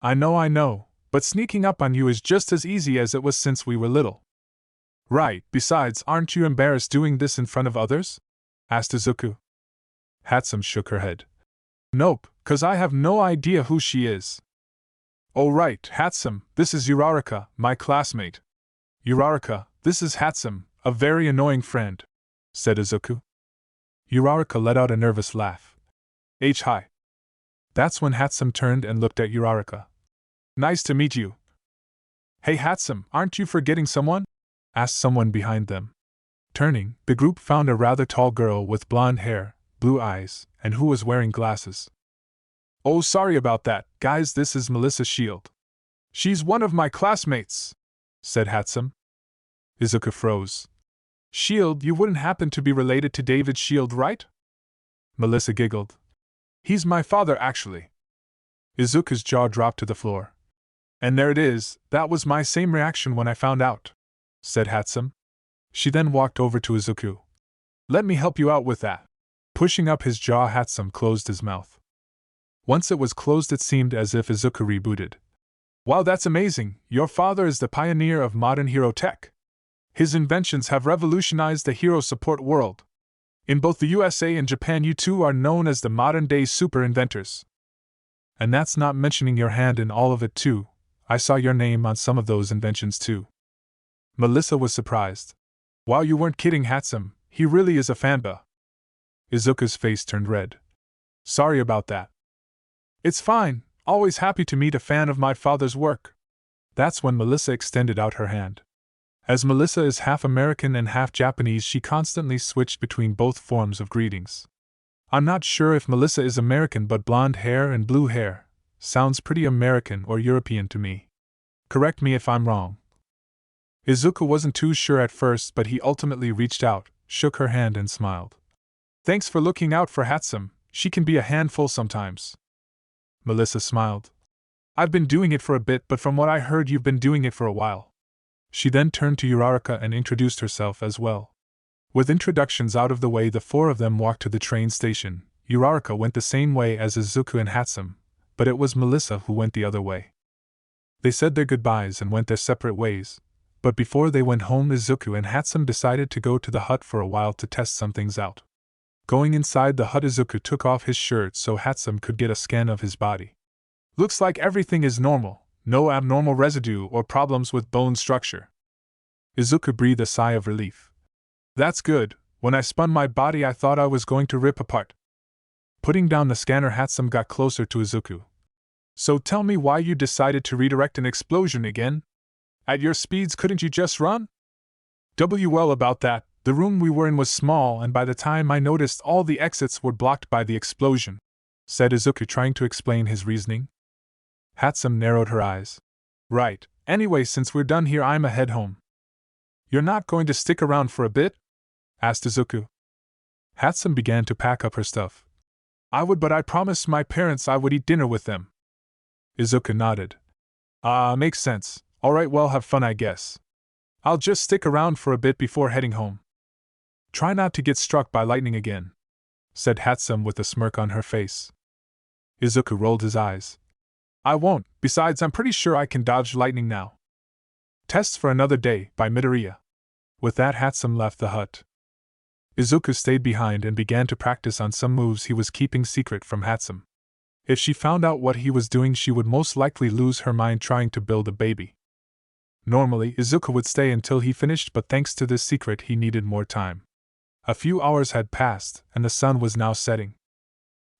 I know, but sneaking up on you is just as easy as it was since we were little. Right, besides, aren't you embarrassed doing this in front of others? Asked Izuku. Hatsume shook her head. Nope, 'cause I have no idea who she is. Oh right, Hatsume, this is Uraraka, my classmate. Uraraka, this is Hatsume, a very annoying friend, said Izuku. Uraraka let out a nervous laugh. Hi. That's when Hatsume turned and looked at Uraraka. Nice to meet you. Hey Hatsume, aren't you forgetting someone? Asked someone behind them. Turning, the group found a rather tall girl with blonde hair, blue eyes, and who was wearing glasses. Oh, sorry about that, guys, this is Melissa Shield. She's one of my classmates, said Hatsume. Izuku froze. Shield, you wouldn't happen to be related to David Shield, right? Melissa giggled. He's my father, actually. Izuku's jaw dropped to the floor. And there it is, that was my same reaction when I found out, said Hatsume. She then walked over to Izuku. Let me help you out with that. Pushing up his jaw, Hatsume closed his mouth. Once it was closed, it seemed as if Izuku rebooted. Wow, that's amazing, your father is the pioneer of modern hero tech. His inventions have revolutionized the hero support world. In both the USA and Japan, you two are known as the modern-day super inventors. And that's not mentioning your hand in all of it too. I saw your name on some of those inventions too. Melissa was surprised. Wow, you weren't kidding, Hatsume, he really is a fanboy. Izuku's face turned red. Sorry about that. It's fine, always happy to meet a fan of my father's work. That's when Melissa extended out her hand. As Melissa is half American and half Japanese, she constantly switched between both forms of greetings. I'm not sure if Melissa is American, but blonde hair and blue hair sounds pretty American or European to me. Correct me if I'm wrong. Izuku wasn't too sure at first, but he ultimately reached out, shook her hand and smiled. Thanks for looking out for Hatsume, she can be a handful sometimes. Melissa smiled. I've been doing it for a bit, but from what I heard you've been doing it for a while. She then turned to Uraraka and introduced herself as well. With introductions out of the way, the four of them walked to the train station. Uraraka went the same way as Izuku and Hatsume, but it was Melissa who went the other way. They said their goodbyes and went their separate ways, but before they went home, Izuku and Hatsume decided to go to the hut for a while to test some things out. Going inside the hut, Izuku took off his shirt so Hatsume could get a scan of his body. Looks like everything is normal, no abnormal residue or problems with bone structure. Izuku breathed a sigh of relief. That's good, when I spun my body I thought I was going to rip apart. Putting down the scanner, Hatsume got closer to Izuku. So tell me why you decided to redirect an explosion again? At your speeds, couldn't you just run? Well, about that, the room we were in was small, and by the time I noticed, all the exits were blocked by the explosion, said Izuku, trying to explain his reasoning. Hatsume narrowed her eyes. Right, anyway, since we're done here, I'ma head home. You're not going to stick around for a bit? Asked Izuku. Hatsume began to pack up her stuff. I would, but I promised my parents I would eat dinner with them. Izuku nodded. Makes sense. Alright, well, have fun, I guess. I'll just stick around for a bit before heading home. Try not to get struck by lightning again, said Hatsume with a smirk on her face. Izuku rolled his eyes. I won't, besides I'm pretty sure I can dodge lightning now. Tests for another day, by Midoriya. With that, Hatsume left the hut. Izuku stayed behind and began to practice on some moves he was keeping secret from Hatsume. If she found out what he was doing, she would most likely lose her mind trying to build a baby. Normally, Izuku would stay until he finished, but thanks to this secret he needed more time. A few hours had passed, and the sun was now setting.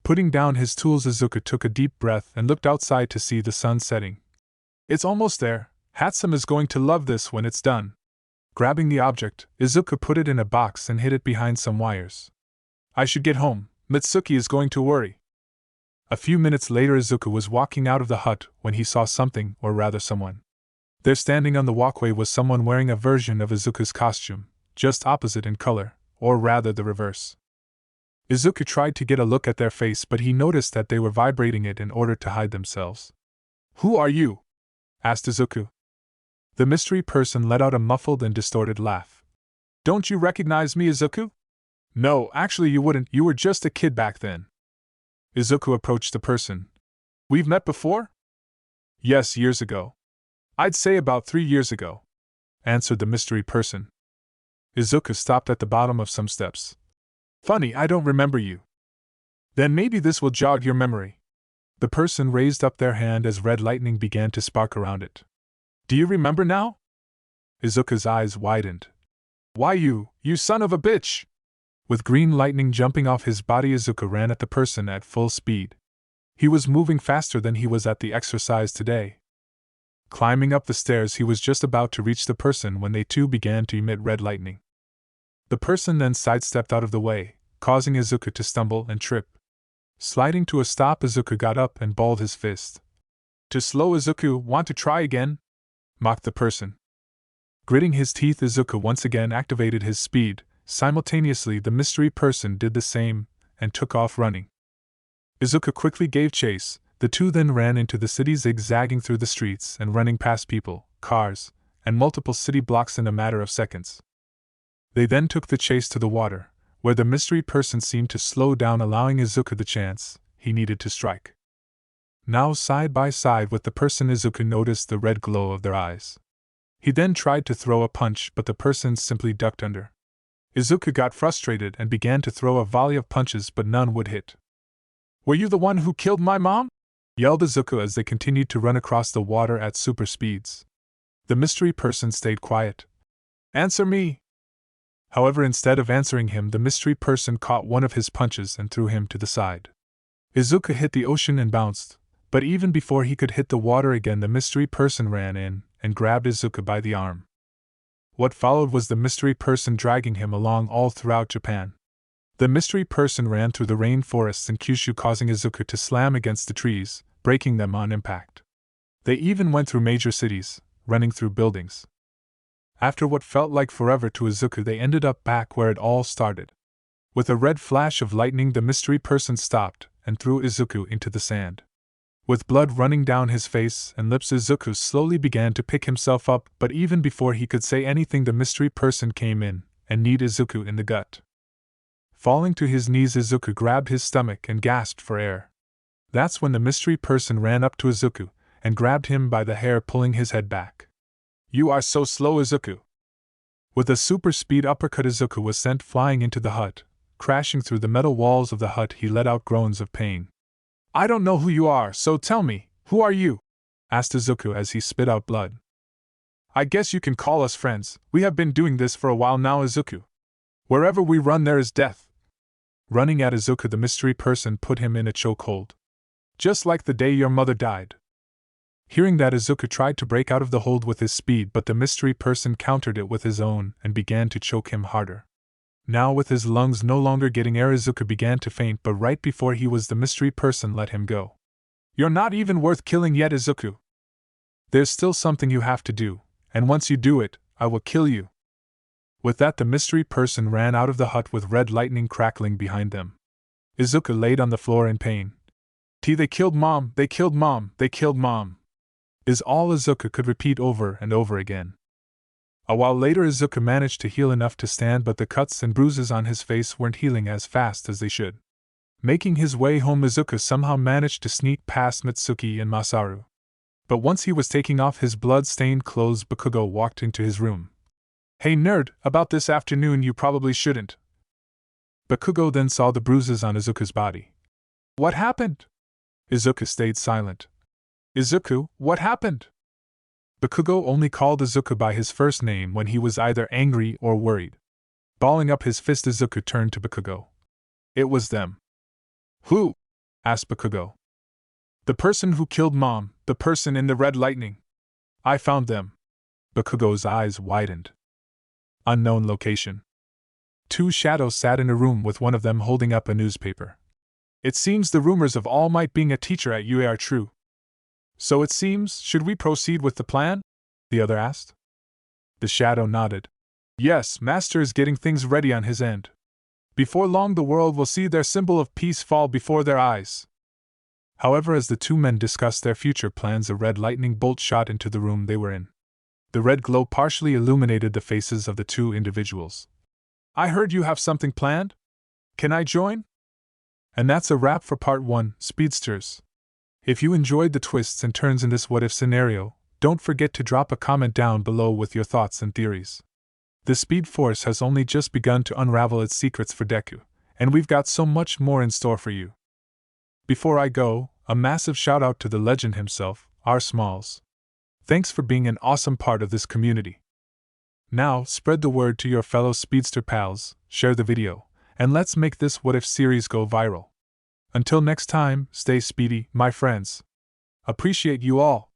Putting down his tools, Izuku took a deep breath and looked outside to see the sun setting. It's almost there. Hatsume is going to love this when it's done. Grabbing the object, Izuku put it in a box and hid it behind some wires. I should get home. Mitsuki is going to worry. A few minutes later, Izuku was walking out of the hut when he saw something, or rather someone. There, standing on the walkway, was someone wearing a version of Izuku's costume, just opposite in color, or rather the reverse. Izuku tried to get a look at their face, but he noticed that they were vibrating it in order to hide themselves. Who are you? Asked Izuku. The mystery person let out a muffled and distorted laugh. Don't you recognize me, Izuku? No, actually you wouldn't, you were just a kid back then. Izuku approached the person. We've met before? Yes, years ago. I'd say about 3 years ago, answered the mystery person. Izuku stopped at the bottom of some steps. Funny, I don't remember you. Then maybe this will jog your memory. The person raised up their hand as red lightning began to spark around it. Do you remember now? Izuku's eyes widened. Why you son of a bitch! With green lightning jumping off his body, Izuku ran at the person at full speed. He was moving faster than he was at the exercise today. Climbing up the stairs, he was just about to reach the person when they too began to emit red lightning. The person then sidestepped out of the way, causing Izuku to stumble and trip. Sliding to a stop, Izuku got up and balled his fist. Too slow, Izuku, want to try again? Mocked the person. Gritting his teeth, Izuku once again activated his speed. Simultaneously, the mystery person did the same and took off running. Izuku quickly gave chase. The two then ran into the city, zigzagging through the streets and running past people, cars, and multiple city blocks in a matter of seconds. They then took the chase to the water, where the mystery person seemed to slow down, allowing Izuku the chance he needed to strike. Now side by side with the person, Izuku noticed the red glow of their eyes. He then tried to throw a punch, but the person simply ducked under. Izuku got frustrated and began to throw a volley of punches, but none would hit. Were you the one who killed my mom? Yelled Izuku as they continued to run across the water at super speeds. The mystery person stayed quiet. Answer me! However, instead of answering him, the mystery person caught one of his punches and threw him to the side. Izuku hit the ocean and bounced, but even before he could hit the water again, the mystery person ran in and grabbed Izuku by the arm. What followed was the mystery person dragging him along all throughout Japan. The mystery person ran through the rainforests in Kyushu, causing Izuku to slam against the trees, breaking them on impact. They even went through major cities, running through buildings. After what felt like forever to Izuku, they ended up back where it all started. With a red flash of lightning, the mystery person stopped and threw Izuku into the sand. With blood running down his face and lips, Izuku slowly began to pick himself up, but even before he could say anything, the mystery person came in and kneed Izuku in the gut. Falling to his knees, Izuku grabbed his stomach and gasped for air. That's when the mystery person ran up to Izuku and grabbed him by the hair, pulling his head back. You are so slow, Izuku! With a super speed uppercut, Izuku was sent flying into the hut. Crashing through the metal walls of the hut, he let out groans of pain. I don't know who you are, so tell me, who are you? Asked Izuku as he spit out blood. I guess you can call us friends. We have been doing this for a while now, Izuku. Wherever we run, there is death. Running at Izuku, the mystery person put him in a chokehold. Just like the day your mother died. Hearing that, Izuku tried to break out of the hold with his speed, but the mystery person countered it with his own and began to choke him harder. Now, with his lungs no longer getting air, Izuku began to faint, but right before he was, the mystery person let him go. You're not even worth killing yet, Izuku. There's still something you have to do, and once you do it, I will kill you. With that, the mystery person ran out of the hut with red lightning crackling behind them. Izuku laid on the floor in pain. They killed Mom, they killed Mom, they killed Mom, is all Izuku could repeat over and over again. A while later, Izuku managed to heal enough to stand, but the cuts and bruises on his face weren't healing as fast as they should. Making his way home, Izuku somehow managed to sneak past Mitsuki and Masaru. But once he was taking off his blood-stained clothes, Bakugo walked into his room. Hey nerd, about this afternoon you probably shouldn't. Bakugo then saw the bruises on Izuku's body. What happened? Izuku stayed silent. Izuku, what happened? Bakugo only called Izuku by his first name when he was either angry or worried. Balling up his fist, Izuku turned to Bakugo. It was them. Who? Asked Bakugo. The person who killed Mom, the person in the red lightning. I found them. Bakugo's eyes widened. Unknown location. Two shadows sat in a room with one of them holding up a newspaper. It seems the rumors of All Might being a teacher at UA are true. So it seems, should we proceed with the plan? The other asked. The shadow nodded. Yes, Master is getting things ready on his end. Before long the world will see their symbol of peace fall before their eyes. However, as the two men discussed their future plans, a red lightning bolt shot into the room they were in. The red glow partially illuminated the faces of the two individuals. I heard you have something planned? Can I join? And that's a wrap for part 1, Speedsters. If you enjoyed the twists and turns in this what-if scenario, Don't forget to drop a comment down below with your thoughts and theories. The Speed Force has only just begun to unravel its secrets for Deku, and we've got so much more in store for you. Before I go, a massive shout out to the legend himself, R. Smalls. Thanks for being an awesome part of this community. Now, spread the word to your fellow speedster pals, share the video, and let's make this What If series go viral. Until next time, stay speedy, my friends. Appreciate you all.